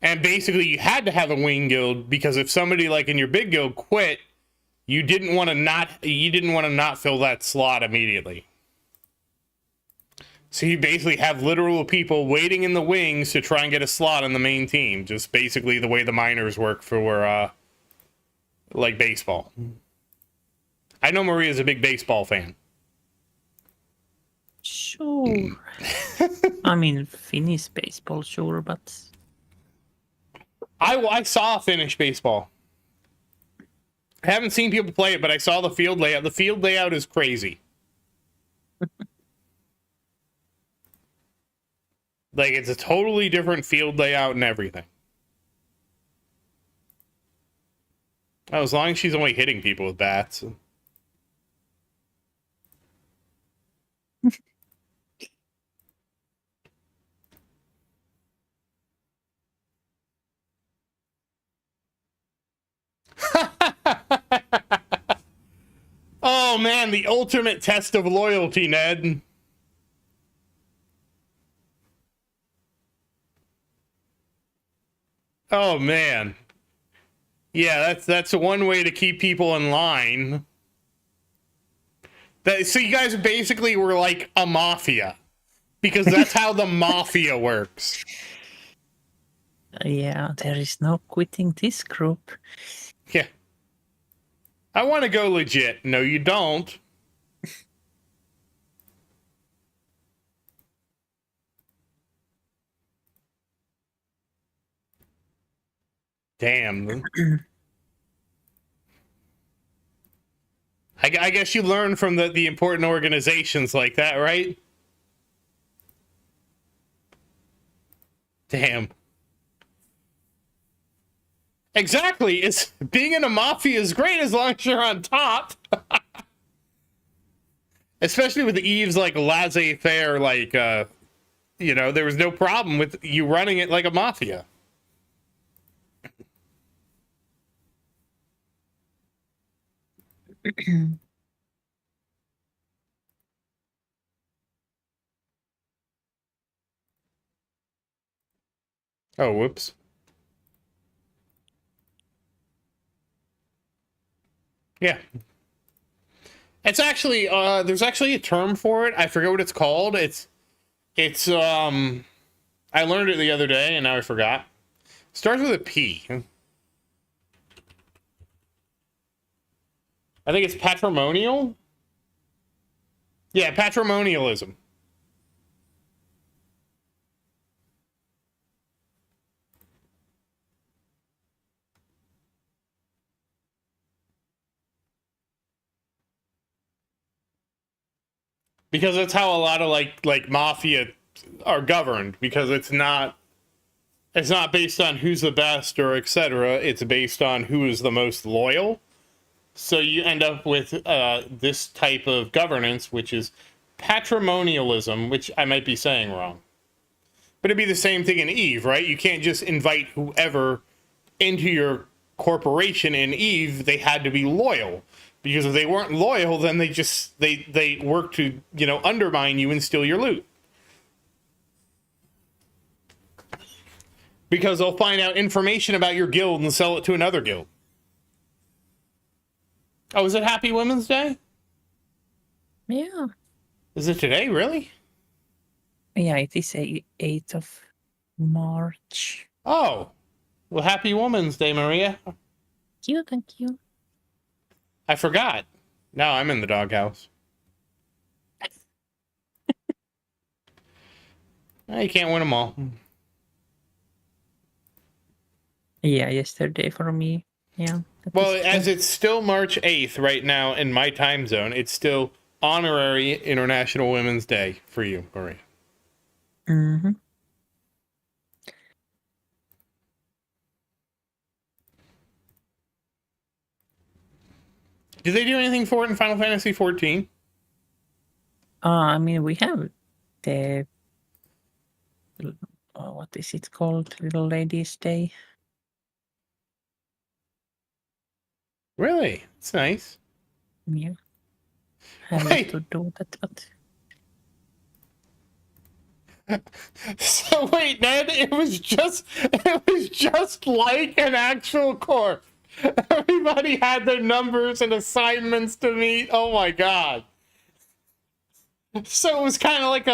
And basically, you had to have a wing guild because if somebody like in your big guild quit, you didn't want to not fill that slot immediately. So you basically have literal people waiting in the wings to try and get a slot on the main team. Just basically the way the minors work for like baseball. I know Maria's a big baseball fan. Sure. I mean, Finnish baseball, sure, but I saw Finnish baseball. I haven't seen people play it, but I saw the field layout. The field layout is crazy. Like, it's a totally different field layout and everything. Oh, as long as she's only hitting people with bats. Oh man, the ultimate test of loyalty, Ned. Oh man. Yeah, that's one way to keep people in line. So you guys basically were like a mafia. Because that's how the mafia works. Yeah, there is no quitting this group. Yeah. I want to go legit. No, you don't. Damn. I guess you learn from the important organizations like that, right? Damn. Exactly. It's being in a mafia is great as long as you're on top. Especially with Eve's like laissez-faire, like there was no problem with you running it like a mafia. Oh, whoops. Yeah. It's actually there's actually a term for it. I forget what it's called. It's I learned it the other day and now I forgot. Starts with a P. I think it's patrimonial. Yeah, patrimonialism. Because that's how a lot of like mafia are governed, because it's not based on who's the best or etc. It's based on who is the most loyal. So you end up with this type of governance, which is patrimonialism, which I might be saying wrong. But it'd be the same thing in Eve, right? You can't just invite whoever into your corporation in Eve. They had to be loyal. Because if they weren't loyal, then they work to, undermine you and steal your loot. Because they'll find out information about your guild and sell it to another guild. Oh, is it Happy Women's Day? Yeah. Is it today, really? Yeah, it is 8th of March. Oh, well, Happy Women's Day, Maria. Thank you. I forgot. Now I'm in the doghouse. You can't win them all. Yeah, yesterday for me. Yeah. Well, as it's still March 8th right now in my time zone, it's still honorary International Women's Day for you, Maria. Mm-hmm. Did they do anything for it in Final Fantasy 14? I mean, we have the what is it called? Little Ladies' Day. Really? It's nice. Yeah. Have Wait. to do that, but So wait, Ned, it was just like an actual corp. Everybody had their numbers and assignments to meet. Oh my god. So it was kind of like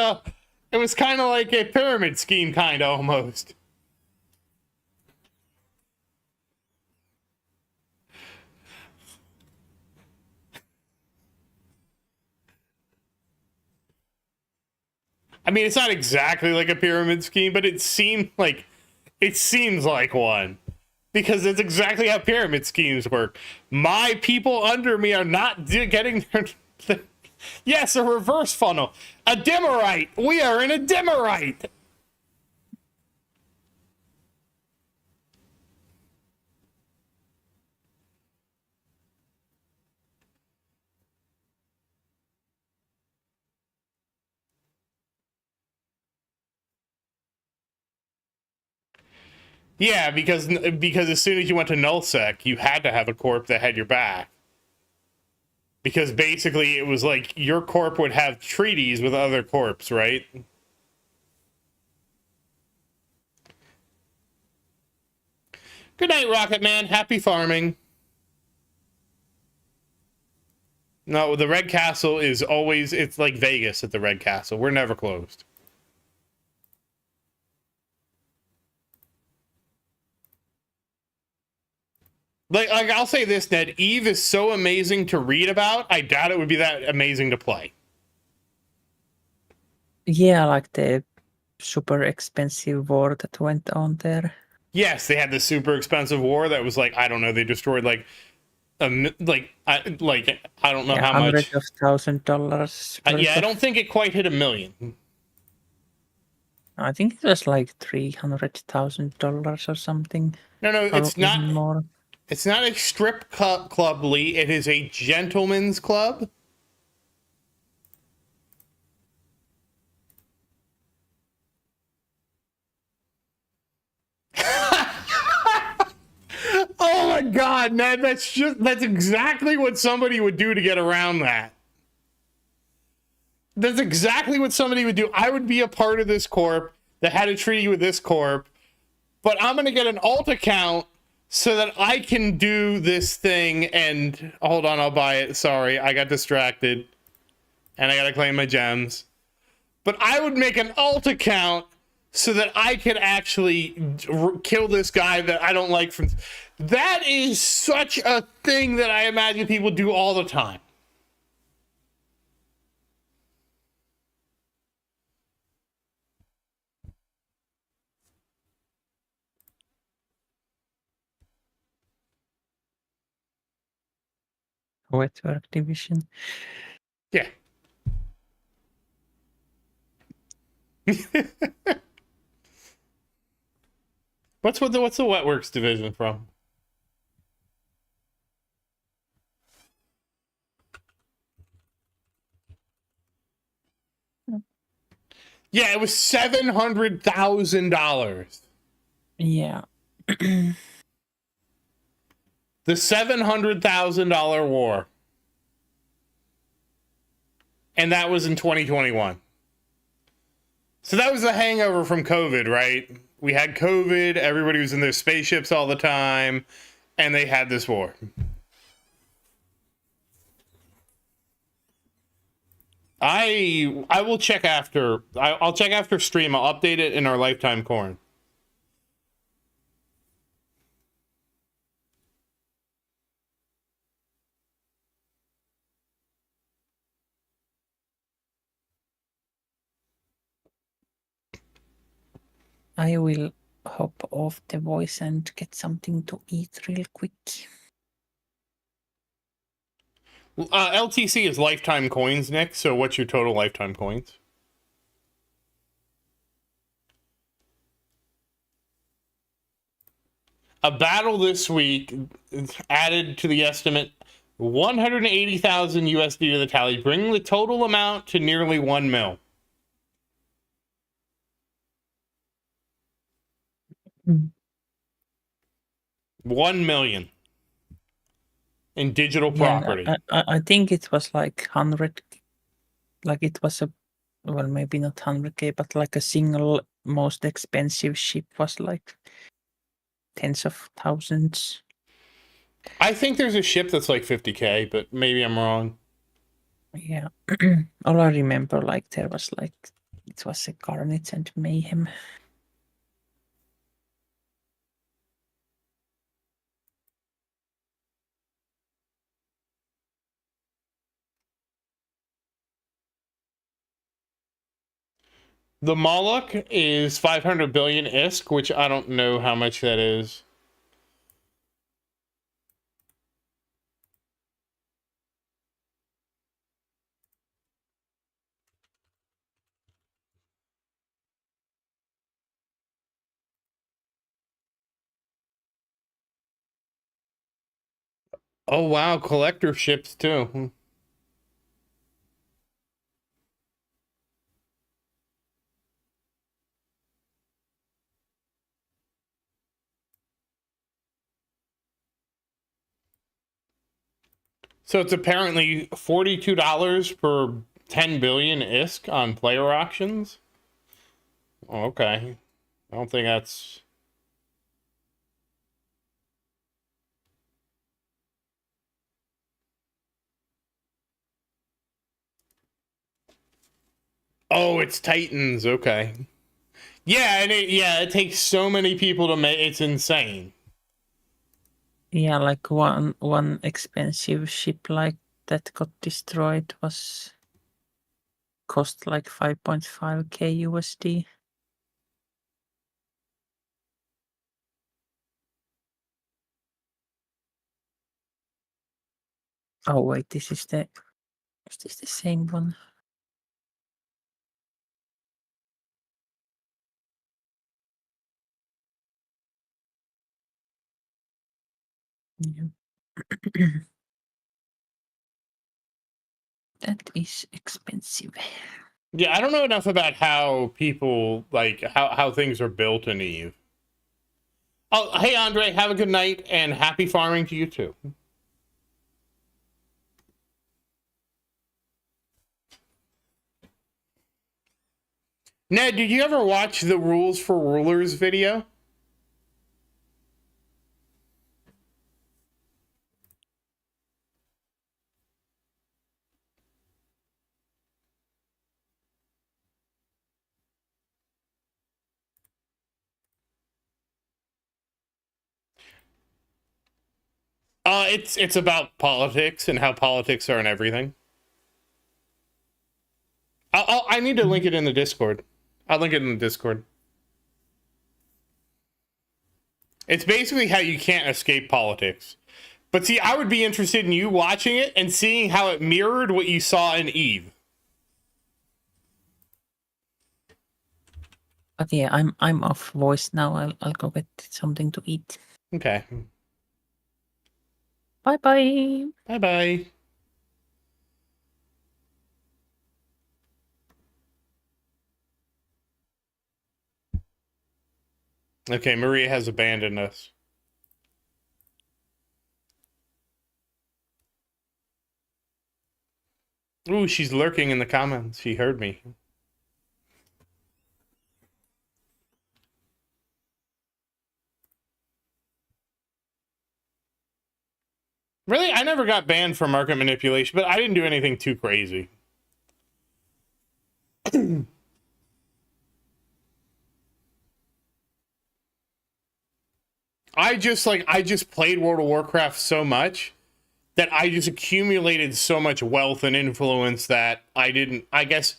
a pyramid scheme, kind of almost. I mean, it's not exactly like a pyramid scheme, but it seems like one. Because it's exactly how pyramid schemes work. My people under me are not getting their... Yes, a reverse funnel. A dimmerite. We are in a dimmerite. Yeah, because as soon as you went to nullsec, you had to have a corp that had your back. Because basically it was like your corp would have treaties with other corps, right? Good night, Rocket Man. Happy farming. No, the Red Castle is always, it's like Vegas at the Red Castle. We're never closed. Like I'll say this, Ned. Eve is so amazing to read about. I doubt it would be that amazing to play. Yeah, like the super expensive war that went on there. Yes, they had this super expensive war that was like, I don't know, they destroyed like I don't know Yeah, how much. $100,000 Yeah, worth I of. don't think it quite hit 1 million. I think it was like $300,000 or something, No, or it's not. even more. It's not a strip club, Lee. It is a gentleman's club. Oh my God, Ned! That's exactly what somebody would do to get around that. That's exactly what somebody would do. I would be a part of this corp that had a treaty with this corp, but I'm gonna get an alt account so that I can do this thing. And hold on, I'll buy it. Sorry, I got distracted, and I gotta claim my gems. But I would make an alt account so that I could actually kill this guy that I don't like from. That is such a thing that I imagine people do all the time. Network division. Yeah. What's the Wetworks division from? Yeah, it was $700,000. Yeah. The $700,000 war. And that was in 2021. So that was the hangover from COVID, right? We had COVID, everybody was in their spaceships all the time, and they had this war. I will check after. I'll check after stream. I'll update it in our lifetime corn. I will hop off the voice and get something to eat real quick. LTC is lifetime coins, Nick. So what's your total lifetime coins? A battle this week added to the estimate 180,000 USD to the tally, bringing the total amount to nearly 1 mil. Mm. 1 million in digital property. I think it was like 100, like it was a, well, maybe not 100K, but like a single most expensive ship was like tens of thousands. I think there's a ship that's like 50K, but maybe I'm wrong. Yeah. All I remember, like, there was like, it was a Garnet and Mayhem. The Moloch is 500 billion ISK, which I don't know how much that is. Oh, wow. Collector ships, too. So it's apparently $42 per 10 billion ISK on player auctions. Oh, okay. I don't think that's... Oh, it's Titans. Okay. Yeah, and it takes so many people to make it's insane. Yeah, like one expensive ship like that got destroyed was cost like 5.5k USD. Oh wait, is this the same one? Yeah. That is expensive. Yeah, I don't know enough about how people like how things are built in Eve. Oh, hey Andre, have a good night and happy farming to you too. Ned, did you ever watch the Rules for Rulers video? It's about politics and how politics are in everything. I need to link it in the Discord. I'll link it in the Discord. It's basically how you can't escape politics. But see, I would be interested in you watching it and seeing how it mirrored what you saw in Eve. But yeah, I'm off voice now. I'll go get something to eat. Okay. Bye bye. Bye bye. Okay, Maria has abandoned us. Ooh, she's lurking in the comments. She heard me. Really? I never got banned for market manipulation, but I didn't do anything too crazy. I just played World of Warcraft so much that I just accumulated so much wealth and influence that I guess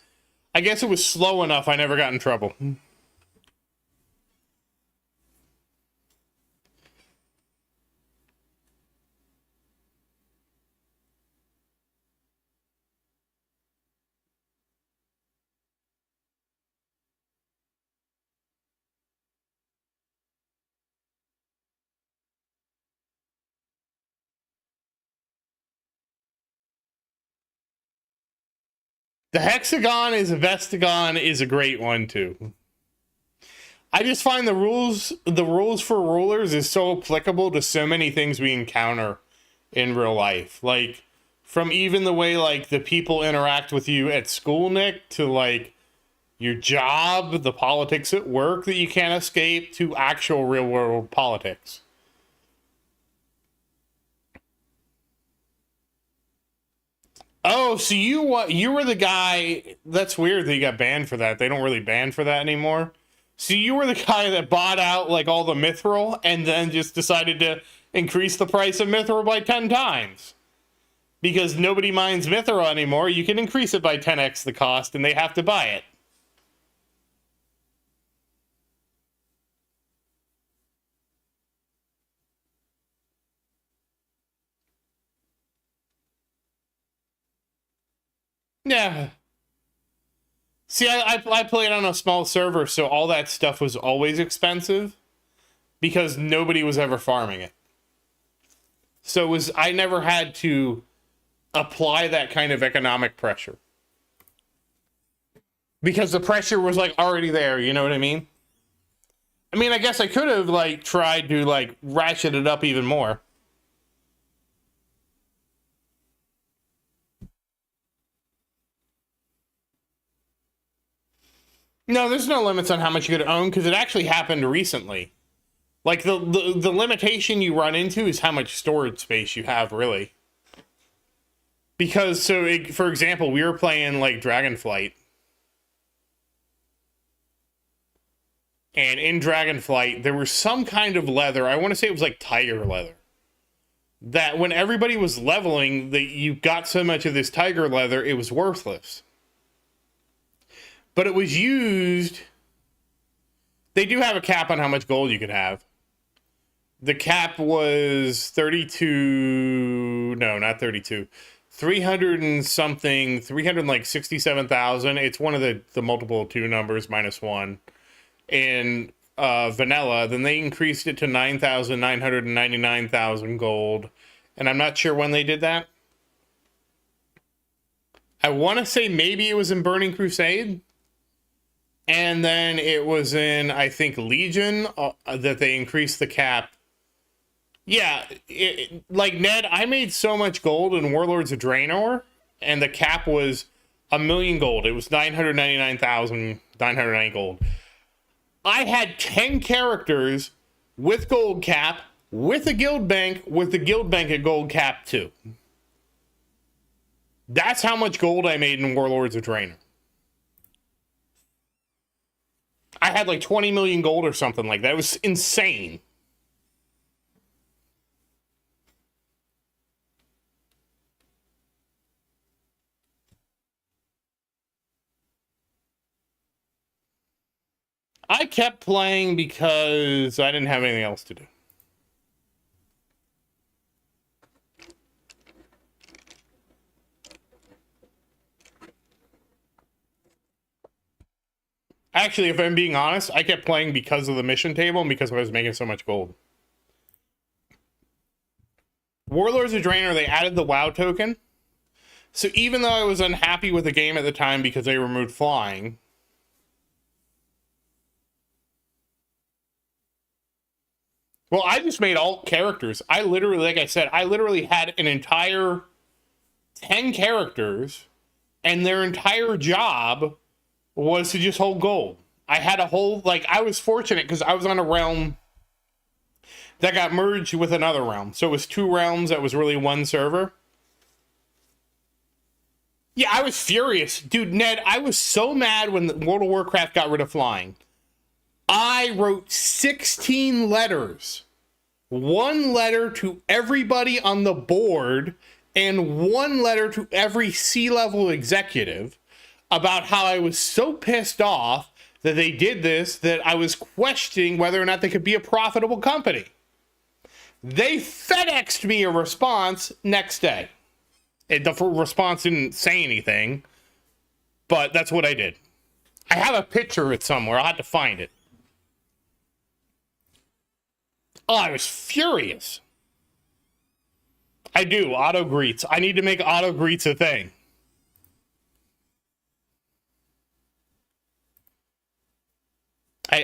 it was slow enough I never got in trouble. The hexagon is a vestagon is a great one too. I just find the rules for rulers is so applicable to so many things we encounter in real life. Like from even the way like the people interact with you at school, Nick, to like your job, the politics at work that you can't escape, to actual real world politics. Oh, so you were the guy. That's weird that you got banned for that. They don't really ban for that anymore. So you were the guy that bought out like all the mithril and then just decided to increase the price of mithril by 10 times. Because nobody mines mithril anymore, you can increase it by 10x the cost and they have to buy it. Yeah. See, I played on a small server, so all that stuff was always expensive because nobody was ever farming it. So I never had to apply that kind of economic pressure because the pressure was like already there. You know what I mean? I mean, I guess I could have like tried to like ratchet it up even more. No, there's no limits on how much you could own because it actually happened recently. Like the limitation you run into is how much storage space you have, really. Because for example, we were playing like Dragonflight, and in Dragonflight there was some kind of leather. I want to say it was like tiger leather. That when everybody was leveling, that you got so much of this tiger leather, it was worthless. But it was used. They do have a cap on how much gold you could have. The cap was 32. No, not 32. 300 and something. 367,000. It's one of the multiple two numbers minus one. In vanilla, then they increased it to 9,999,000 gold. And I'm not sure when they did that. I want to say maybe it was in Burning Crusade. And then it was in, I think, Legion that they increased the cap. Yeah, like Ned, I made so much gold in Warlords of Draenor, and the cap was 1,000,000 gold. It was 999,990 gold. I had 10 characters with gold cap, with a guild bank, with the guild bank at gold cap too. That's how much gold I made in Warlords of Draenor. I had like 20 million gold or something like that. It was insane. I kept playing because I didn't have anything else to do. Actually, if I'm being honest, I kept playing because of the mission table and because I was making so much gold. Warlords of Draenor, they added the WoW token. So even though I was unhappy with the game at the time because they removed flying, well, I just made alt characters. I literally, like I said, I literally had an entire 10 characters, and their entire job was to just hold gold. I had a whole, like, I was fortunate because I was on a realm that got merged with another realm. So it was two realms that was really one server. Yeah, I was furious. Dude, Ned, I was so mad when World of Warcraft got rid of flying. I wrote 16 letters. One letter to everybody on the board and one letter to every C-level executive about how I was so pissed off that they did this that I was questioning whether or not they could be a profitable company. They FedExed me a response next day. The response didn't say anything, but that's what I did. I have a picture of it somewhere. I'll have to find it. Oh, I was furious. I do. Auto greets. I need to make auto greets a thing.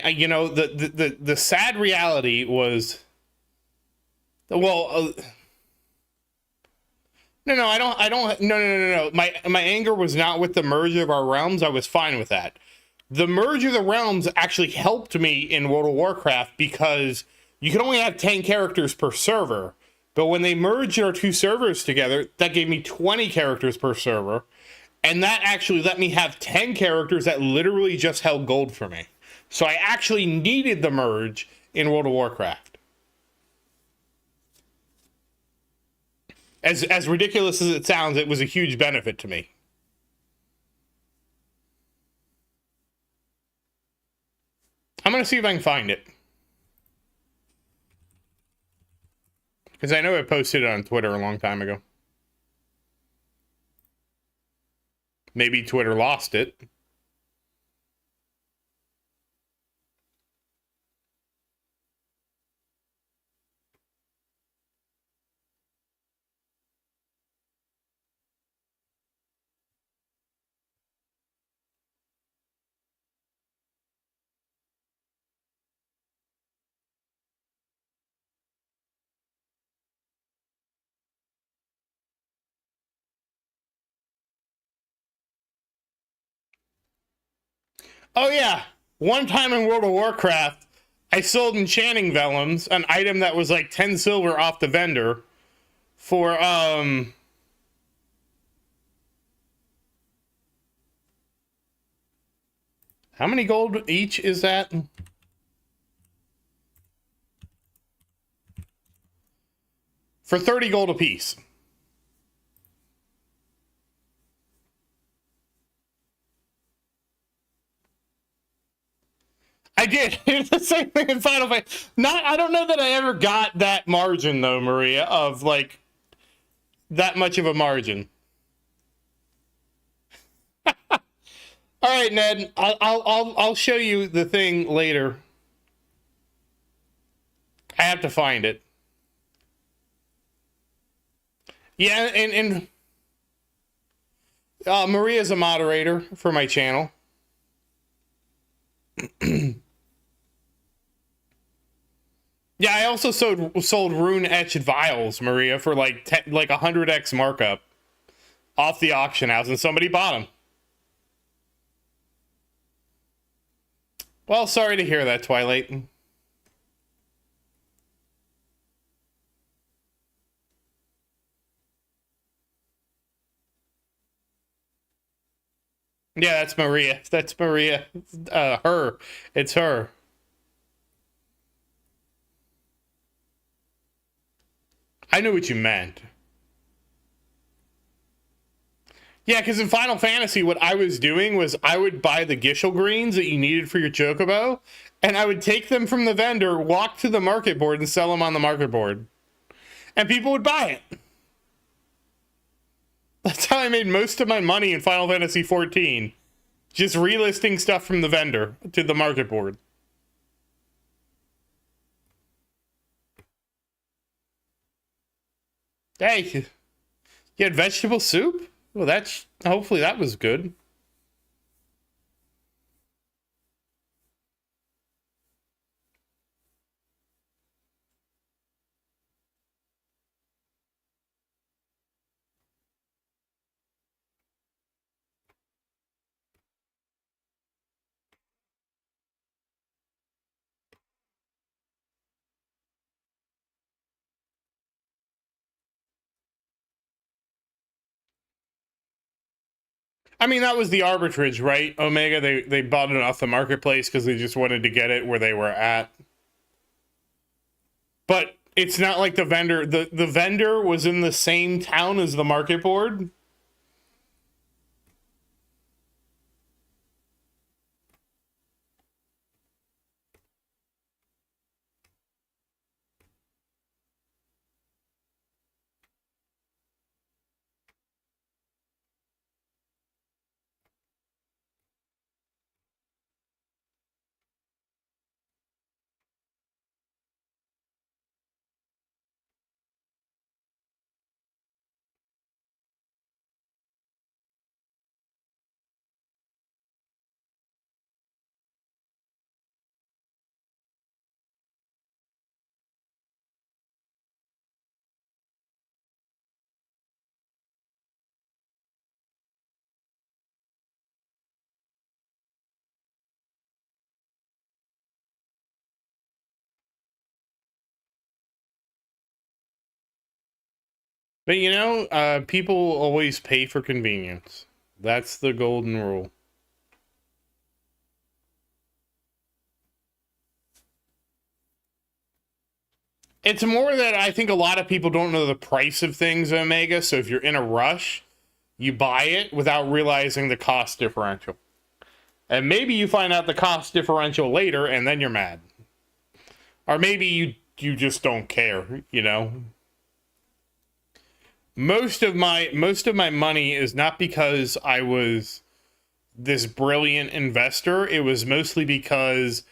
You know, the sad reality was, well, no, I don't, no. My anger was not with the merge of our realms. I was fine with that. The merge of the realms actually helped me in World of Warcraft because you can only have 10 characters per server. But when they merged our two servers together, that gave me 20 characters per server. And that actually let me have 10 characters that literally just held gold for me. So I actually needed the merge in World of Warcraft. As ridiculous as it sounds, it was a huge benefit to me. I'm going to see if I can find it. Because I know I posted it on Twitter a long time ago. Maybe Twitter lost it. Oh yeah, one time in World of Warcraft, I sold enchanting vellums, an item that was like 10 silver off the vendor, for how many gold each is that? For 30 gold apiece. I did. It's the same thing in Final Fantasy. I don't know that I ever got that margin though, Maria, of like that much of a margin. All right, Ned. I'll show you the thing later. I have to find it. Yeah, and Maria's a moderator for my channel. Yeah, I also sold rune etched vials, Maria, for like 100x markup off the auction house, and somebody bought them. Well, sorry to hear that, Twilight. Yeah, that's Maria. That's Maria. Her. It's her. I knew what you meant. Yeah, because in Final Fantasy, what I was doing was I would buy the Gishel greens that you needed for your chocobo, and I would take them from the vendor, walk to the market board, and sell them on the market board. And people would buy it. That's how I made most of my money in Final Fantasy XIV. Just relisting stuff from the vendor to the market board. Hey, you had vegetable soup? Well, hopefully that was good. I mean, that was the arbitrage, right? Omega, they bought it off the marketplace because they just wanted to get it where they were at. But it's not like the vendor. The vendor was in the same town as the market board. But people always pay for convenience. That's the golden rule. It's more that I think a lot of people don't know the price of things, Omega. So if you're in a rush, you buy it without realizing the cost differential. And maybe you find out the cost differential later and then you're mad. Or maybe you just don't care, Most of my money is not because I was this brilliant investor. It was mostly because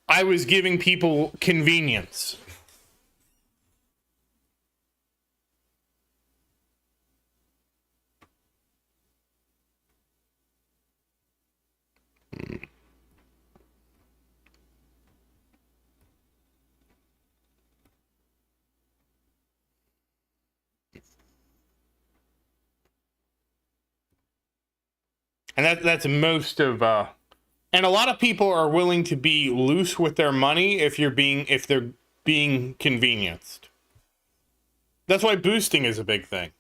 I was giving people convenience. And that's most of And a lot of people are willing to be loose with their money if they're being convenienced. That's why boosting is a big thing.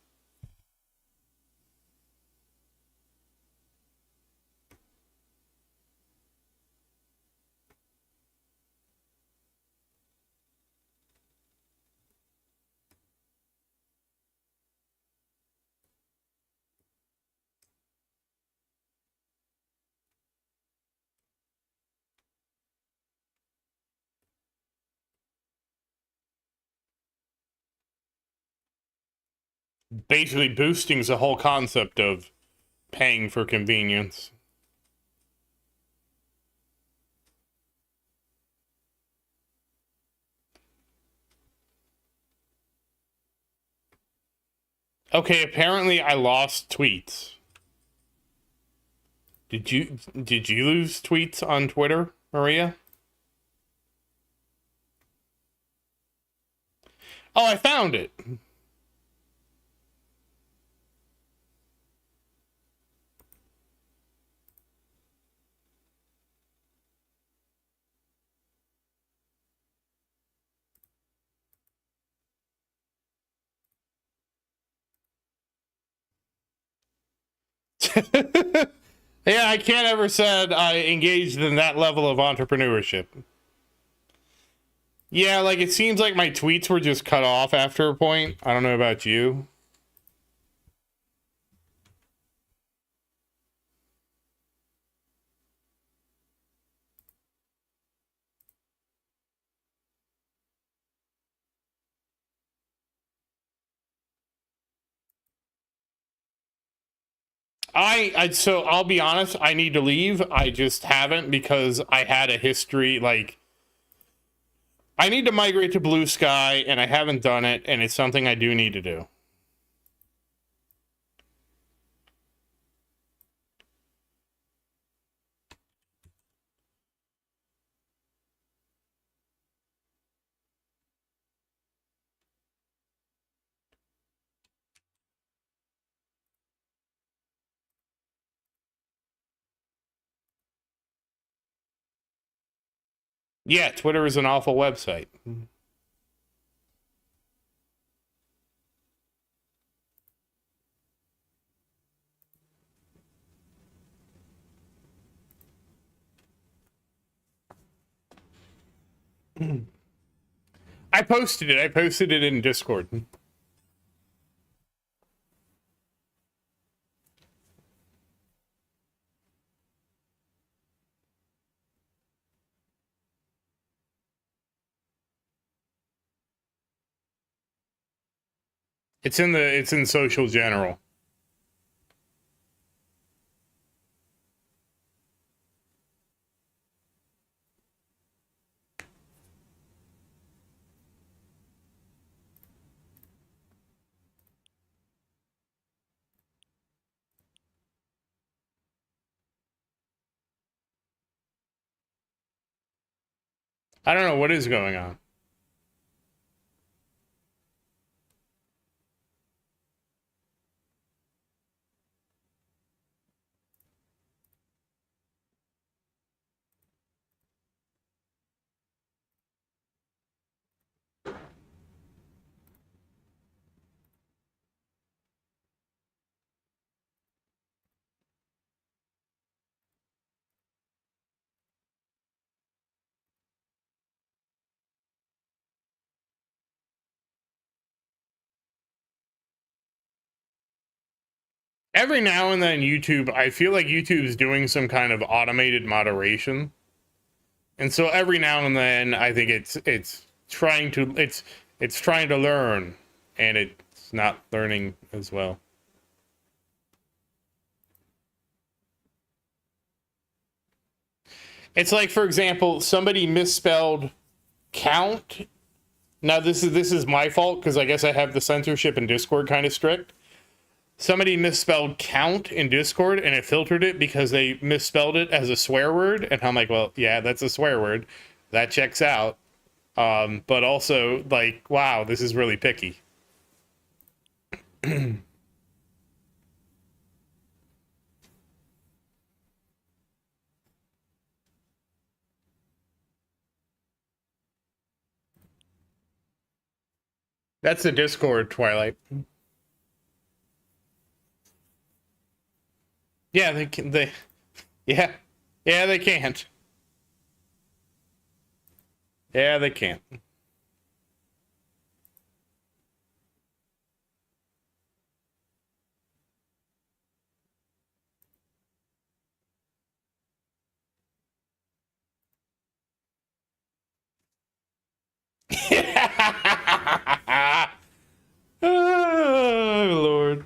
Basically, boosting is the whole concept of paying for convenience. Okay, apparently I lost tweets. Did you lose tweets on Twitter, Maria? Oh, I found it. Yeah, I can't ever said I engaged in that level of entrepreneurship. Yeah, like it seems like my tweets were just cut off after a point. I don't know about you. So I'll be honest, I need to leave. I just haven't because I had a history like I need to migrate to Blue Sky and I haven't done it and it's something I do need to do. Yeah, Twitter is an awful website. I posted it. I posted it in Discord. It's in social general. I don't know what is going on. Every now and then YouTube, I feel like YouTube is doing some kind of automated moderation. And so every now and then I think it's trying to learn and it's not learning as well. It's like, for example, somebody misspelled count. Now this is my fault because I guess I have the censorship in Discord kind of strict. Somebody misspelled count in Discord and it filtered it because they misspelled it as a swear word. And I'm like, well, yeah, that's a swear word. That checks out. But also, like, wow, this is really picky. That's the Discord, Twilight. Yeah, they can. Yeah, they can't. Yeah, they can't. Oh, Lord.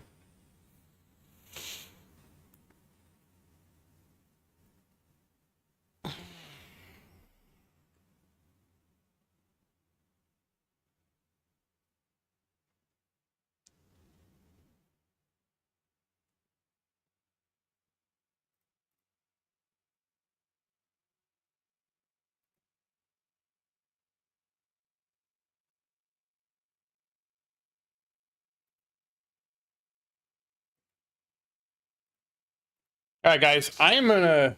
All right, guys, I'm gonna.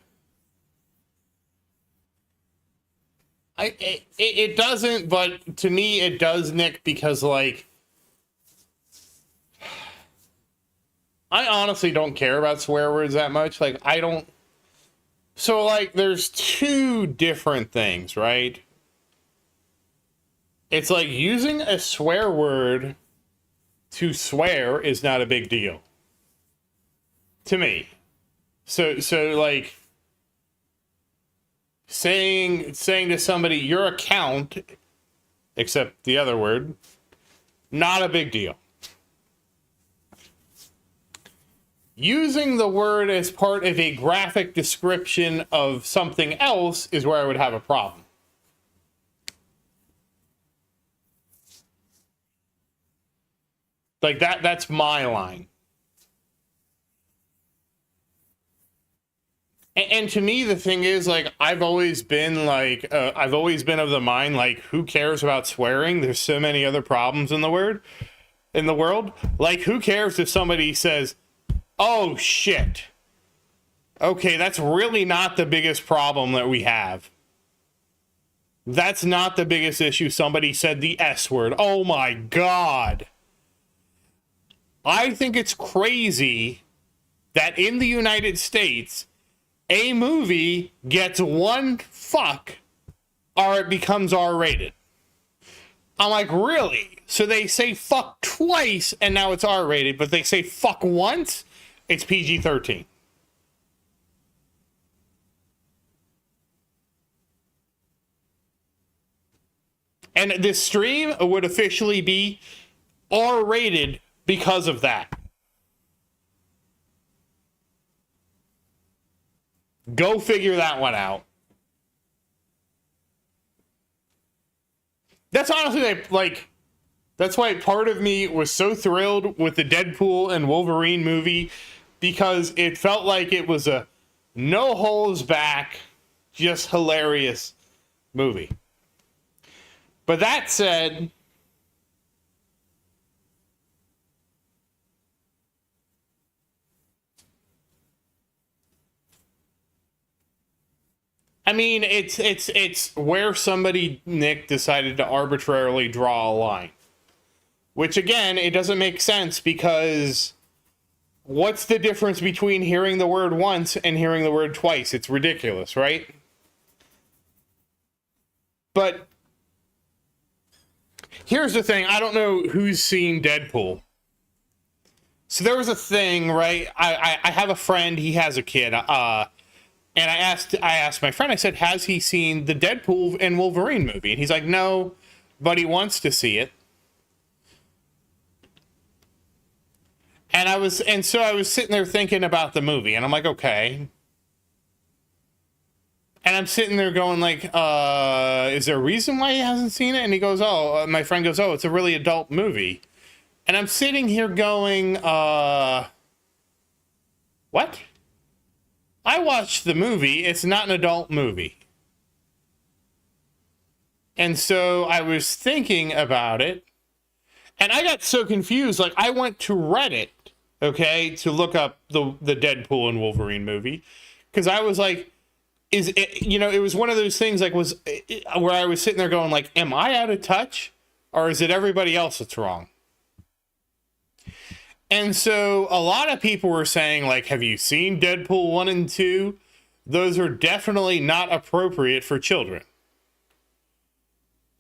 It doesn't, but to me it does, Nick, because like I honestly don't care about swear words that much. Like I don't. So like, there's two different things, right? It's like using a swear word to swear is not a big deal to me. So like saying to somebody your account, except the other word, not a big deal. Using the word as part of a graphic description of something else is where I would have a problem. Like that's my line. And to me, the thing is, like, I've always been of the mind, like, who cares about swearing? There's so many other problems in the world. Like, who cares if somebody says, oh shit. Okay, that's really not the biggest problem that we have. That's not the biggest issue. Somebody said the S word. Oh my God. I think it's crazy that in the United States, a movie gets one fuck or it becomes R-rated. I'm like, really? So they say fuck twice and now it's R-rated, but they say fuck once, it's PG-13. And this stream would officially be R-rated because of that. Go figure that one out. That's honestly like that's why part of me was so thrilled with the Deadpool and Wolverine movie, because it felt like it was a no holds back, just hilarious movie. But that said, I mean, it's where somebody, Nick, decided to arbitrarily draw a line. Which, again, it doesn't make sense, because what's the difference between hearing the word once and hearing the word twice? It's ridiculous, right? But here's the thing. I don't know who's seen Deadpool. So there was a thing, right? I have a friend. He has a kid. And I asked my friend, I said, has he seen the Deadpool and Wolverine movie? And he's like, no, but he wants to see it. And so I was sitting there thinking about the movie, and I'm like, okay. And I'm sitting there going like, is there a reason why he hasn't seen it? And he goes, my friend goes, it's a really adult movie. And I'm sitting here going, what? I watched the movie. It's not an adult movie. And so I was thinking about it, and I got so confused. Like, I went to Reddit, okay, to look up the Deadpool and Wolverine movie, because I was like, is it, it was one of those things, like, where I was sitting there going like, am I out of touch Or is it everybody else that's wrong? And so a lot of people were saying, like, have you seen Deadpool 1 and 2? Those are definitely not appropriate for children.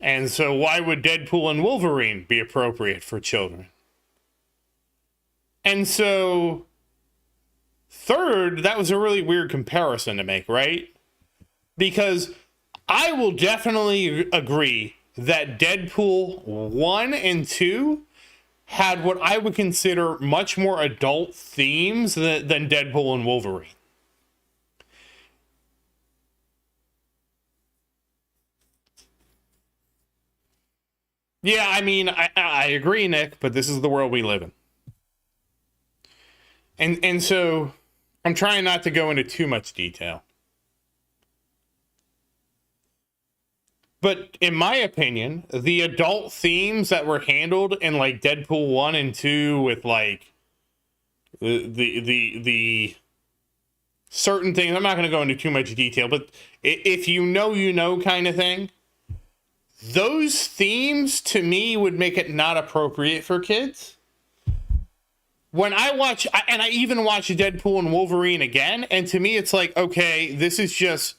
And so why would Deadpool and Wolverine be appropriate for children? And so, third, that was a really weird comparison to make, right? Because I will definitely agree that Deadpool 1 and 2 had what I would consider much more adult themes than Deadpool and Wolverine. Yeah, I mean, I agree, Nick, but this is the world we live in. And so I'm trying not to go into too much detail. But in my opinion, the adult themes that were handled in like Deadpool 1 and 2 with like the certain things, I'm not going to go into too much detail, but if you know kind of thing, those themes to me would make it not appropriate for kids. When I watch, and I even watch Deadpool and Wolverine again, and to me it's like, okay, this is just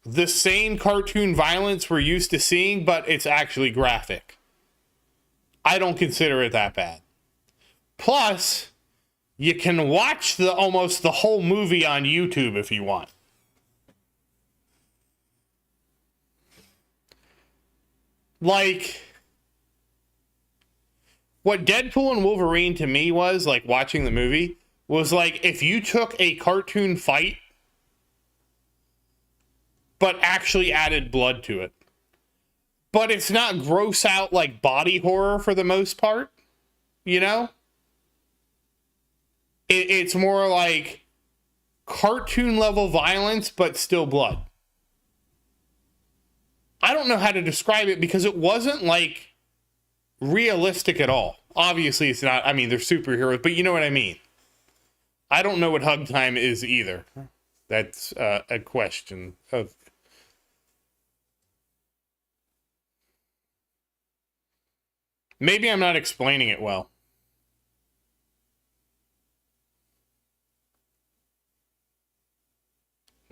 the same cartoon violence we're used to seeing, but it's actually graphic. I don't consider it that bad. Plus, you can watch almost the whole movie on YouTube if you want. Like, what Deadpool and Wolverine to me was, like, watching the movie, was like if you took a cartoon fight but actually added blood to it. But it's not gross out, like, body horror for the most part, you know? It's more like cartoon level violence, but still blood. I don't know how to describe it because it wasn't, like, realistic at all. Obviously, it's not. I mean, they're superheroes, but you know what I mean. I don't know what hug time is either. That's a question of... Maybe I'm not explaining it well.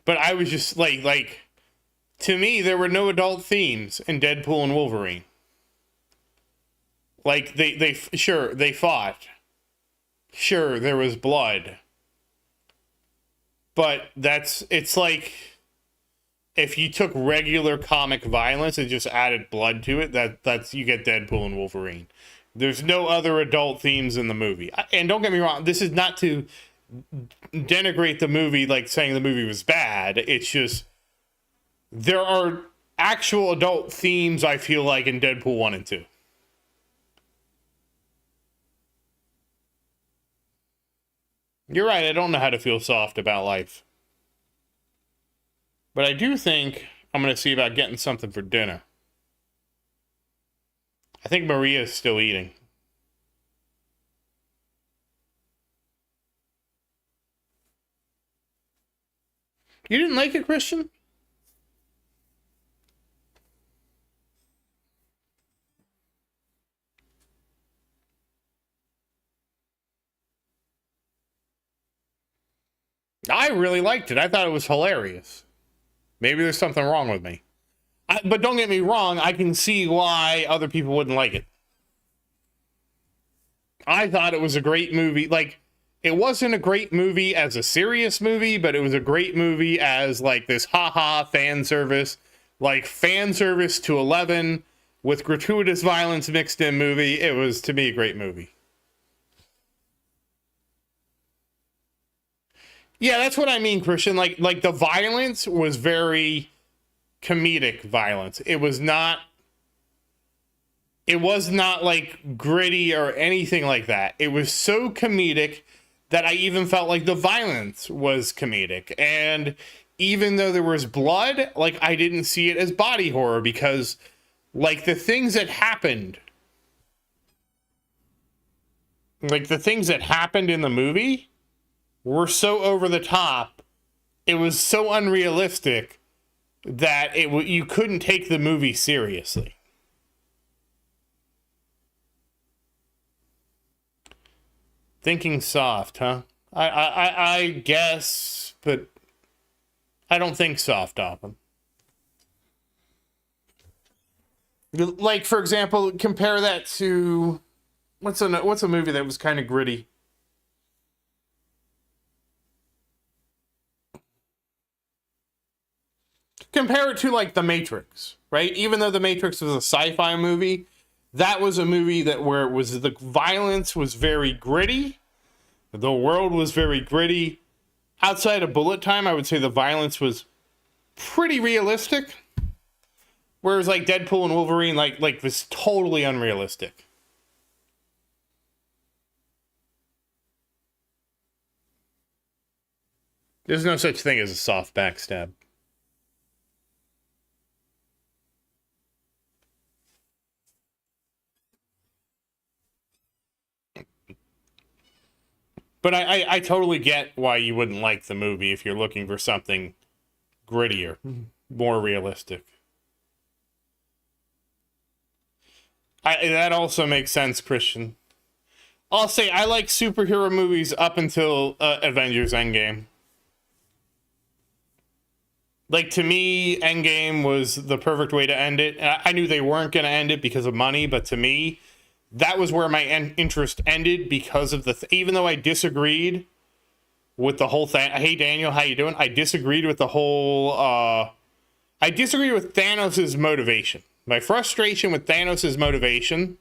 But I was just like, to me, there were no adult themes in Deadpool and Wolverine. Like, they fought. Sure, there was blood. But it's like, if you took regular comic violence and just added blood to it, that's you get Deadpool and Wolverine. There's no other adult themes in the movie. And don't get me wrong, this is not to denigrate the movie, like saying the movie was bad. It's just, there are actual adult themes, I feel like, in Deadpool 1 and 2. You're right, I don't know how to feel soft about life. But I do think I'm going to see about getting something for dinner. I think Maria's still eating. You didn't like it, Christian? I really liked it. I thought it was hilarious. Maybe there's something wrong with me. But don't get me wrong, I can see why other people wouldn't like it. I thought it was a great movie. Like, it wasn't a great movie as a serious movie, but it was a great movie as, like, this haha fan service. Like, fan service to 11 with gratuitous violence mixed in movie. It was, to me, a great movie. Yeah, that's what I mean, Christian. Like the violence was very comedic violence. It was not like gritty or anything like that. It was so comedic that I even felt like the violence was comedic. And even though there was blood, like, I didn't see it as body horror because, like, the things that happened in the movie were so over the top. It was so unrealistic that you couldn't take the movie seriously. Thinking soft, huh? I guess, but I don't think soft often. Like, for example, compare that to what's a movie that was kind of gritty? Compare it to like The Matrix, right? Even though The Matrix was a sci-fi movie, that was a movie that where it was the violence was very gritty, the world was very gritty. Outside of bullet time, I would say the violence was pretty realistic. Whereas like Deadpool and Wolverine, like was totally unrealistic. There's no such thing as a soft backstab. But I totally get why you wouldn't like the movie if you're looking for something grittier, more realistic. That also makes sense, Christian. I'll say I like superhero movies up until Avengers Endgame. Like, to me, Endgame was the perfect way to end it. I knew they weren't going to end it because of money, but to me, that was where my interest ended because of even though I disagreed with the whole thing. Hey, Daniel, how you doing? I disagreed with the whole, I disagreed with Thanos' motivation. My frustration with Thanos' motivation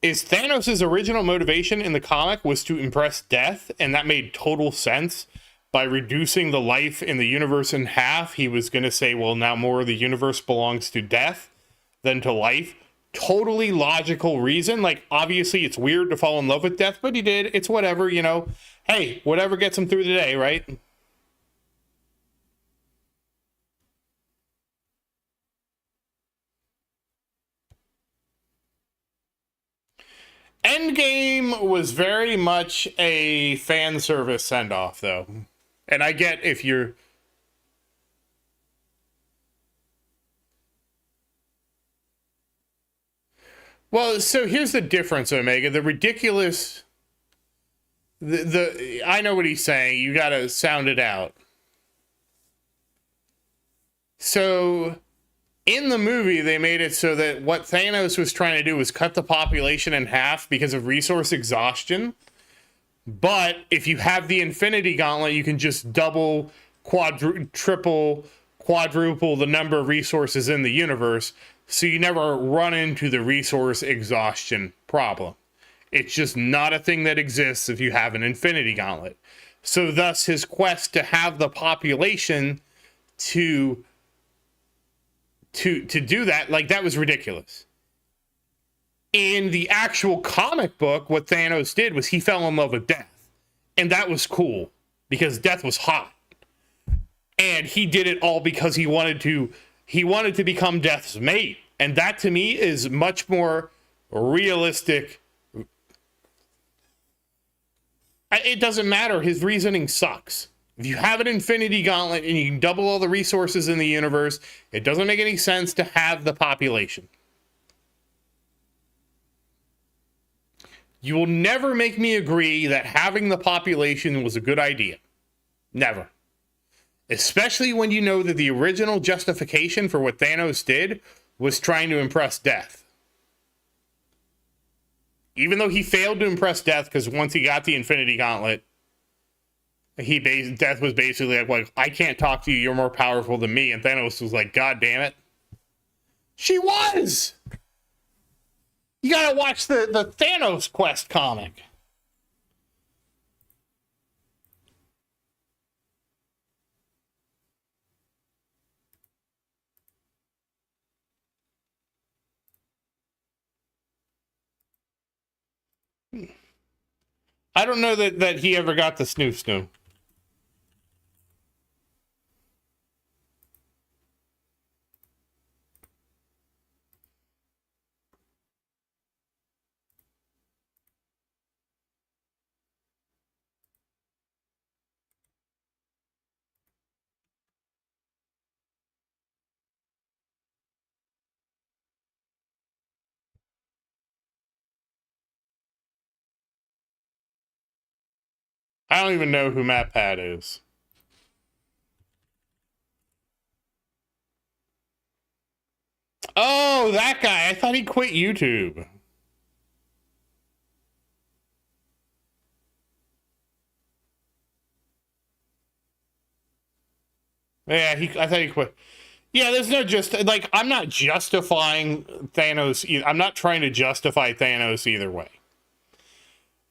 is Thanos' original motivation in the comic was to impress Death, and that made total sense. By reducing the life in the universe in half, he was going to say, well, now more of the universe belongs to Death than to life. Totally logical reason. Like, obviously, it's weird to fall in love with Death, but he did. It's whatever, you know. Hey, whatever gets him through the day, right? Endgame was very much a fan service send off, though. And I get if you're. Well, so here's the difference, Omega. The ridiculous. The I know what he's saying. You got to sound it out. So in the movie, they made it so that what Thanos was trying to do was cut the population in half because of resource exhaustion. But if you have the Infinity Gauntlet, you can just double, triple, quadruple the number of resources in the universe. So you never run into the resource exhaustion problem. It's just not a thing that exists if you have an Infinity Gauntlet. So thus his quest to have the population to do that, like, that was ridiculous. In the actual comic book, what Thanos did was he fell in love with Death. And that was cool because Death was hot. And he did it all because he wanted to become Death's mate. And that to me is much more realistic. It doesn't matter. His reasoning sucks. If you have an Infinity Gauntlet and you can double all the resources in the universe, it doesn't make any sense to have the population. You will never make me agree that having the population was a good idea. Never. Especially when you know that the original justification for what Thanos did was trying to impress Death. Even though he failed to impress Death because once he got the Infinity Gauntlet, Death was basically like, I can't talk to you, you're more powerful than me. And Thanos was like, God damn it. She was! You gotta watch the Thanos Quest comic. I don't know that he ever got the snoo. I don't even know who MatPat is. Oh, that guy. I thought he quit YouTube. Yeah, I thought he quit. Yeah, there's no like, I'm not justifying Thanos. I'm not trying to justify Thanos either way.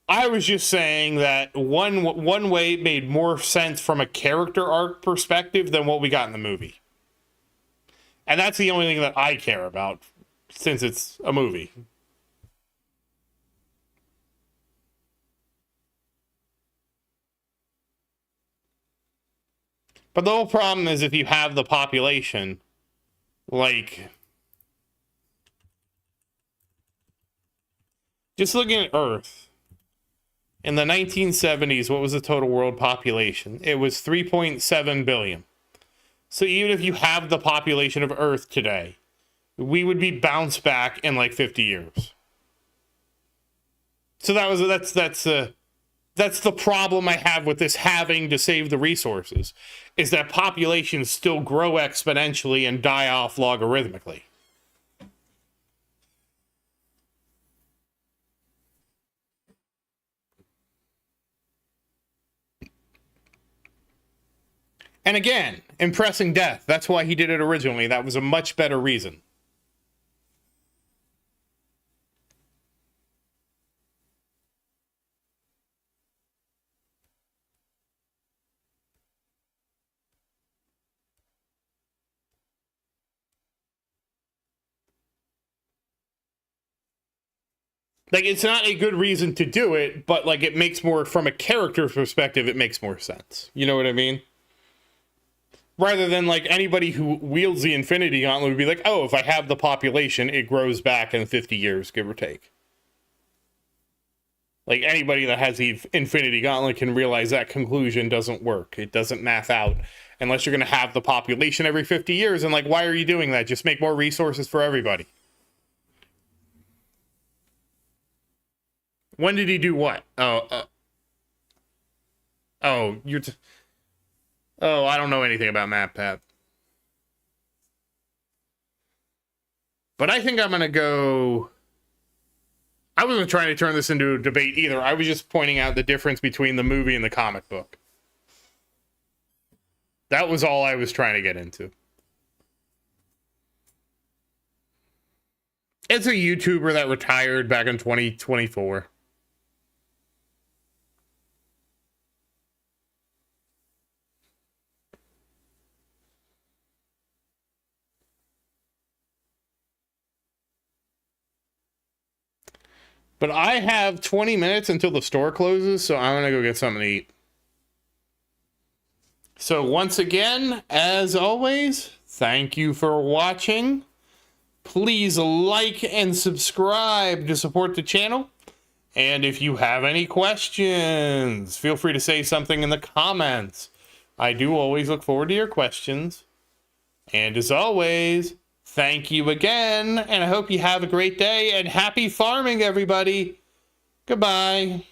I was just saying that one way made more sense from a character arc perspective than what we got in the movie. And that's the only thing that I care about, since it's a movie. But the whole problem is if you have the population, like, just looking at Earth, in the 1970s, what was the total world population? It was 3.7 billion. So even if you have the population of Earth today, we would be bounced back in like 50 years. So that's the problem I have with this having to save the resources, is that populations still grow exponentially and die off logarithmically. And again, impressing death. That's why he did it originally. That was a much better reason. Like, it's not a good reason to do it, but like, it makes more, from a character perspective, it makes more sense. You know what I mean? Rather than like anybody who wields the Infinity Gauntlet would be like, oh, if I have the population, it grows back in 50 years, give or take. Like, anybody that has the Infinity Gauntlet can realize that conclusion doesn't work. It doesn't math out unless you're going to have the population every 50 years. And like, why are you doing that? Just make more resources for everybody. When did he do what? Oh, I don't know anything about MatPat. But I think I'm going to go... I wasn't trying to turn this into a debate either. I was just pointing out the difference between the movie and the comic book. That was all I was trying to get into. It's a YouTuber that retired back in 2024. But I have 20 minutes until the store closes, so I'm going to go get something to eat. So once again, as always, thank you for watching. Please like and subscribe to support the channel. And if you have any questions, feel free to say something in the comments. I do always look forward to your questions. And as always, thank you again, and I hope you have a great day, and happy farming, everybody. Goodbye.